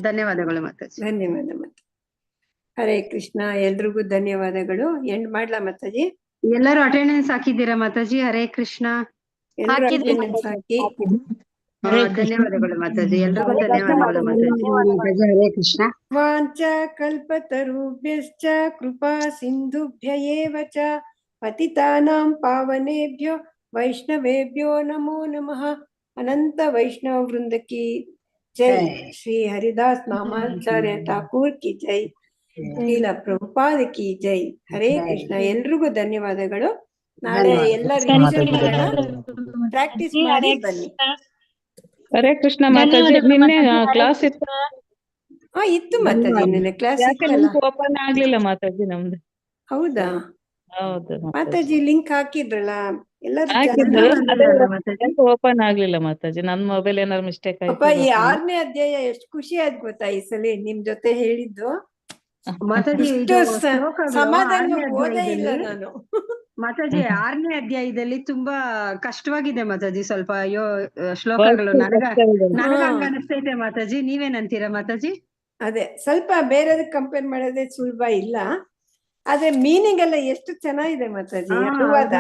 ಧನ್ಯವಾದಗಳು ಮಾತಾಜಿ. ಧನ್ಯವಾದ ಮಾತಾಜಿ. ಹರೇ ಕೃಷ್ಣ. ಎಲ್ರಿಗೂ ಧನ್ಯವಾದಗಳು. ಎಂಡ್ ಮಾಡ್ಲಾ ಮಾತಾಜಿ? ಎಲ್ಲರೂ ಅಟೆಂಡೆನ್ಸ್ ಹಾಕಿದ್ದೀರಾ ಮಾತಾಜಿ? ಹರೇ ಕೃಷ್ಣ. ಅಟೆಂಡೆನ್ಸ್ ಹಾಕಿ. ಧನ್ಯವಾದಗಳು ಮಾತಾಜಿ. ಎಲ್ರಿಗೂ ಧನ್ಯವಾದಗಳು ಮಾತಾಜಿ. ಹರೇ ಕೃಷ್ಣ. ವಾಂಚ ಕಲ್ಪತರುಭ್ಯಶ್ಚ ಕೃಪಾ ಸಿಂಧುಭ್ಯ ಏವ ಚ ಪತಿತಾನಾಂ ಪಾವನೇಭ್ಯೋ ವೈಷ್ಣವೇಭ್ಯೋ ನಮೋ ನಮಃ. ಅನಂತ ವೈಷ್ಣವ ವೃಂದ ಕಿ ಜೈ. ಶ್ರೀ ಹರಿದಾಸ್ ನಾಮಾಚಾರ್ಯ ಠಾಕೂರ್ ಕಿ ಜೈ. ಶ್ರೀಲ ಪ್ರಭುಪಾದ ಕಿ ಜೈ. ಹರೇ ಕೃಷ್ಣ. ಎಲ್ರಿಗೂ ಧನ್ಯವಾದಗಳು. ನಾಳೆ ಎಲ್ಲ ರಿವಿಷನ್ ಮಾಡೋಣ. ಪ್ರಾಕ್ಟೀಸ್ ಮಾಡಿ ಬನ್ನಿ. ಹರೇ ಕೃಷ್ಣ ಮಾತಾಜಿ. ನಿನ್ನೆ ಕ್ಲಾಸ್ ಇತ್ತು. ಇತ್ತು ಮಾತಾಜಿ, ನಿನ್ನೆ ಕ್ಲಾಸ್ ಇತ್ತಲ್ಲ. ಓಪನ್ ಆಗ್ಲಿಲ್ಲ ಮಾತಾಜಿ ನಮ್ದು. ಹೌದಾ? ಹೌದು ಮಾತಾಜಿ. ಲಿಂಕ್ ಹಾಕಿದ್ರಲ್ಲ ಎಲ್ಲರೂ? ಓಪನ್ ಆಗ್ಲಿಲ್ಲ ಮಾತಾಜಿ. ನನ್ ಮೊಬೈಲ್ ಏನಾದ್ರು ಮಿಸ್ಟೇಕ್ ಆಯ್ತು. ಈ 6ನೇ ಅಧ್ಯಾಯ ಎಷ್ಟು ಖುಷಿ ಆಯ್ತು ಗೊತ್ತಾ ಈ ಸಲ ನಿಮ್ ಜೊತೆ ಹೇಳಿದ್ದು. ಸಮಾಧಾನ ಓದೇ ಇಲ್ಲ ನಾನು ಮಾತಾಜಿ. 6ನೇ ಅಧ್ಯಾಯದಲ್ಲಿ ತುಂಬಾ ಕಷ್ಟವಾಗಿದೆ ಮಾತಾಜಿ. ಸ್ವಲ್ಪ ಶ್ಲೋಕಗಳು ನನಗ ಹಂಗ ಅನಿಸ್ತೈತೆ ಮಾತಾಜಿ. ನೀವೇನಂತೀರಾ ಮಾತಾಜಿ? ಅದೇ ಸ್ವಲ್ಪ ಬೇರೆದಕ್ಕೆ ಕಂಪೇರ್ ಮಾಡೋದೇ ಸುಲಭ ಇಲ್ಲ. ಆದ್ರೆ ಮೀನಿಂಗ್ ಎಲ್ಲ ಎಷ್ಟು ಚೆನ್ನಾಗಿದೆ ಮಾತಾಜಿ. ಅನುವಾದ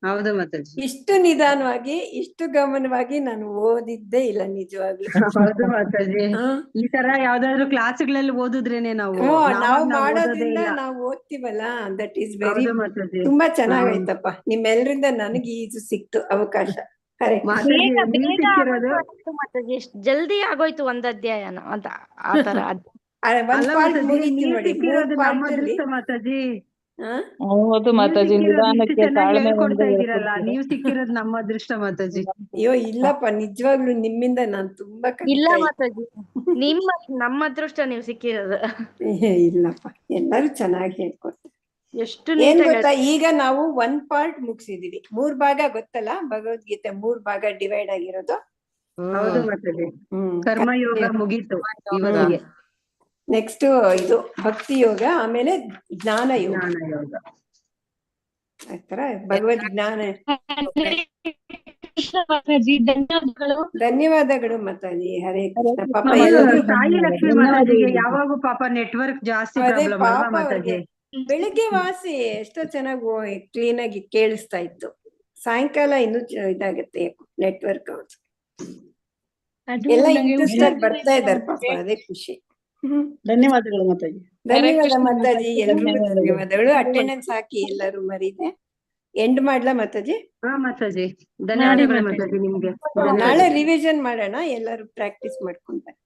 ಹೌದು ಮಾತಾಜಿ. ಇಷ್ಟು ನಿಧಾನವಾಗಿ ಇಷ್ಟು ಗಮನವಾಗಿ ನಾನು ಓದಿದ್ದೇ ಇಲ್ಲ ನಿಜವಾಗ್ಲೂ. ಹೌದು ಮಾತಾಜಿ. ಹಾ. ಈ ತರ ಯಾವ್ದಾದ್ರು ಕ್ಲಾಸ್ಗಳಲ್ಲಿ ಓದಿದ್ರೇನೆ ನಾವು ನಾವು ಓದೋದೇ ಮಾಡೋದ್ರಿಂದ ಇಲ್ಲ. ನಾವು ಓದ್ತೀವಲ್ಲ, ದಟ್ ಈಸ್ ವೆರಿ ಹೌದು ಮಾತಾಜಿ. ತುಂಬಾ ಚೆನ್ನಾಗೈತಪ್ಪ. ನಿಮ್ಮೆಲ್ಲರಿಂದ ನನಗೆ ಇದು ಸಿಕ್ತು ಅವಕಾಶ. ಕರೆಕ್ಟ್. ಮಾತಾಜಿ ಬೇಗ ನೀವ್ ಬೇಗ ಸಿಕ್ಕಿರೋದು ಆಗೋಯ್ತು ಮಾತಾಜಿ, ಎಷ್ಟ್ ಜಲ್ದಿ ಆಗೋಯ್ತು ಒಂದ್ ಅಧ್ಯಾಯನ ಅಂತ ಆತರ. ಒಂದ್ ಅಲ್ಲ ಪಾರ್ಟ್ ಮಾತಾಜಿ, ಮುಗೀತು ನೀವ್ ನೋಡಿ. ಸಿಕ್ಕಿರೋದು 3 ನಮ್ಮ ಪಾರ್ಟ್ ಅಲ್ಲಿ. ಅದೃಷ್ಟ ಮಾತಾಜಿ. ಹೌದು ನೀವ್ ಮಾತಾಜಿ, ಸಿಕ್ಕಿರೋದು ಇಷ್ಟು ನಿಧಾನಕ್ಕೆ ಚೆನ್ನಾಗಿ ತಾಳ್ಮೆಯಿಂದ ಹೇಳ್ಕೊಡ್ತಾ ಇದೀರಲ್ಲ, ಹೇಳ್ಕೊಡ್ತೀರಾ. ನೀವ್ ಸಿಕ್ಕಿರೋದು ನಮ್ಮ ಅದೃಷ್ಟ ಮಾತಾಜಿ. ಅಯ್ಯೋ ಇಲ್ಲಪ್ಪ, ನಿಜವಾಗ್ಲೂ ನಿಮ್ಮಿಂದ ನಾನ್ ತುಂಬಾ ಇಲ್ಲ ಕಲಿತಾ ಮಾತಾಜಿ, ನಮ್ಮ ಅದೃಷ್ಟ ನೀವ್ ಸಿಕ್ಕಿರೋದು. ಇಲ್ಲಪ್ಪ, ಎಲ್ಲರೂ ಚೆನ್ನಾಗಿ ಹೇಳ್ಕೊಡ್ತಾರೆ. ಎಷ್ಟು ಏನ್ ನೀಟಾಗಿ ಗೊತ್ತಾ, ಈಗ ನಾವು 1 ಪಾರ್ಟ್ ಮುಗಿಸಿದೀವಿ. 3 ಭಾಗ ಗೊತ್ತಲ್ಲ, ಭಗವದ್ಗೀತೆ 3 ಭಾಗ ಡಿವೈಡ್ ಆಗಿರೋದು. ಹೌದು ಮಾತಾಜಿ. ಕರ್ಮಯೋಗ ಮುಗೀತು ಇವತ್ತಿಗೆ. ನೆಕ್ಸ್ಟ್ ಇದು ಭಕ್ತಿ ಯೋಗ, ಆಮೇಲೆ ಜ್ಞಾನ ಯೋಗ. ಜ್ಞಾನಯೋಗ. ಆತರ ಭಗವದ್ ಜ್ಞಾನ. ಮಾತಾಜಿ ಧನ್ಯವಾದಗಳು. ಧನ್ಯವಾದಗಳು ಮಾತಾಜಿ. ಹರೇ ಕೃಷ್ಣ. ಪಾಪ ಹೌದು, ಎಲ್ಲರೂ ಸಾಯಿ ಲಕ್ಷ್ಮಿ ಮಾತಾಜಿಗೆ ಯಾವಾಗೂ ಪಾಪ ನೆಟ್ವರ್ಕ್ ಜಾಸ್ತಿ ಅದೇ ಪ್ರಾಬ್ಲಮ್ ಅಲ್ವಾ ಪಾಪ ಅವ್ರಿಗೆ ಮಾತಾಜಿ. ಬೆಳಿಗ್ಗೆ ವಾಸಿ ಎಷ್ಟೋ ಚೆನ್ನಾಗಿ ಕ್ಲೀನ್ ಆಗಿ ಕೇಳಿಸ್ತಾ ಇತ್ತು. ಸಾಯಂಕಾಲ ಇನ್ನೂ ಇದಾಗತ್ತೆ ನೆಟ್ವರ್ಕ್. ಅದು ಎಲ್ಲ ನಂಗೆ ಇಂಟ್ರೆಸ್ಟ್ ಆಗಿ ಬರ್ತಾ ಇದಾರೆ ಪಾಪ, ಅದೇ ಖುಷಿ. ಧನ್ಯವಾದಗಳು ಮಾತಾಜಿ. ಧನ್ಯವಾದ ಮಾತಾಜಿ, ಎಲ್ರಿಗೂ ಧನ್ಯವಾದಗಳು. ಅಟೆಂಡೆನ್ಸ್ ಹಾಕಿ ಎಲ್ಲರೂ ಮರೀದೆ. ಎಂಡ್ ಮಾಡ್ಲಾ ಮಾತಾಜಿ? ಹಾ ಮಾತಾಜಿ, ಧನ್ಯವಾದಗಳು ಮಾತಾಜಿ ನಿಮ್ಗೆ. ನಾಳೆ ರಿವಿಷನ್ ಮಾಡೋಣ, ಎಲ್ಲರೂ ಪ್ರಾಕ್ಟೀಸ್ ಮಾಡ್ಕೊಂತಾರೆ.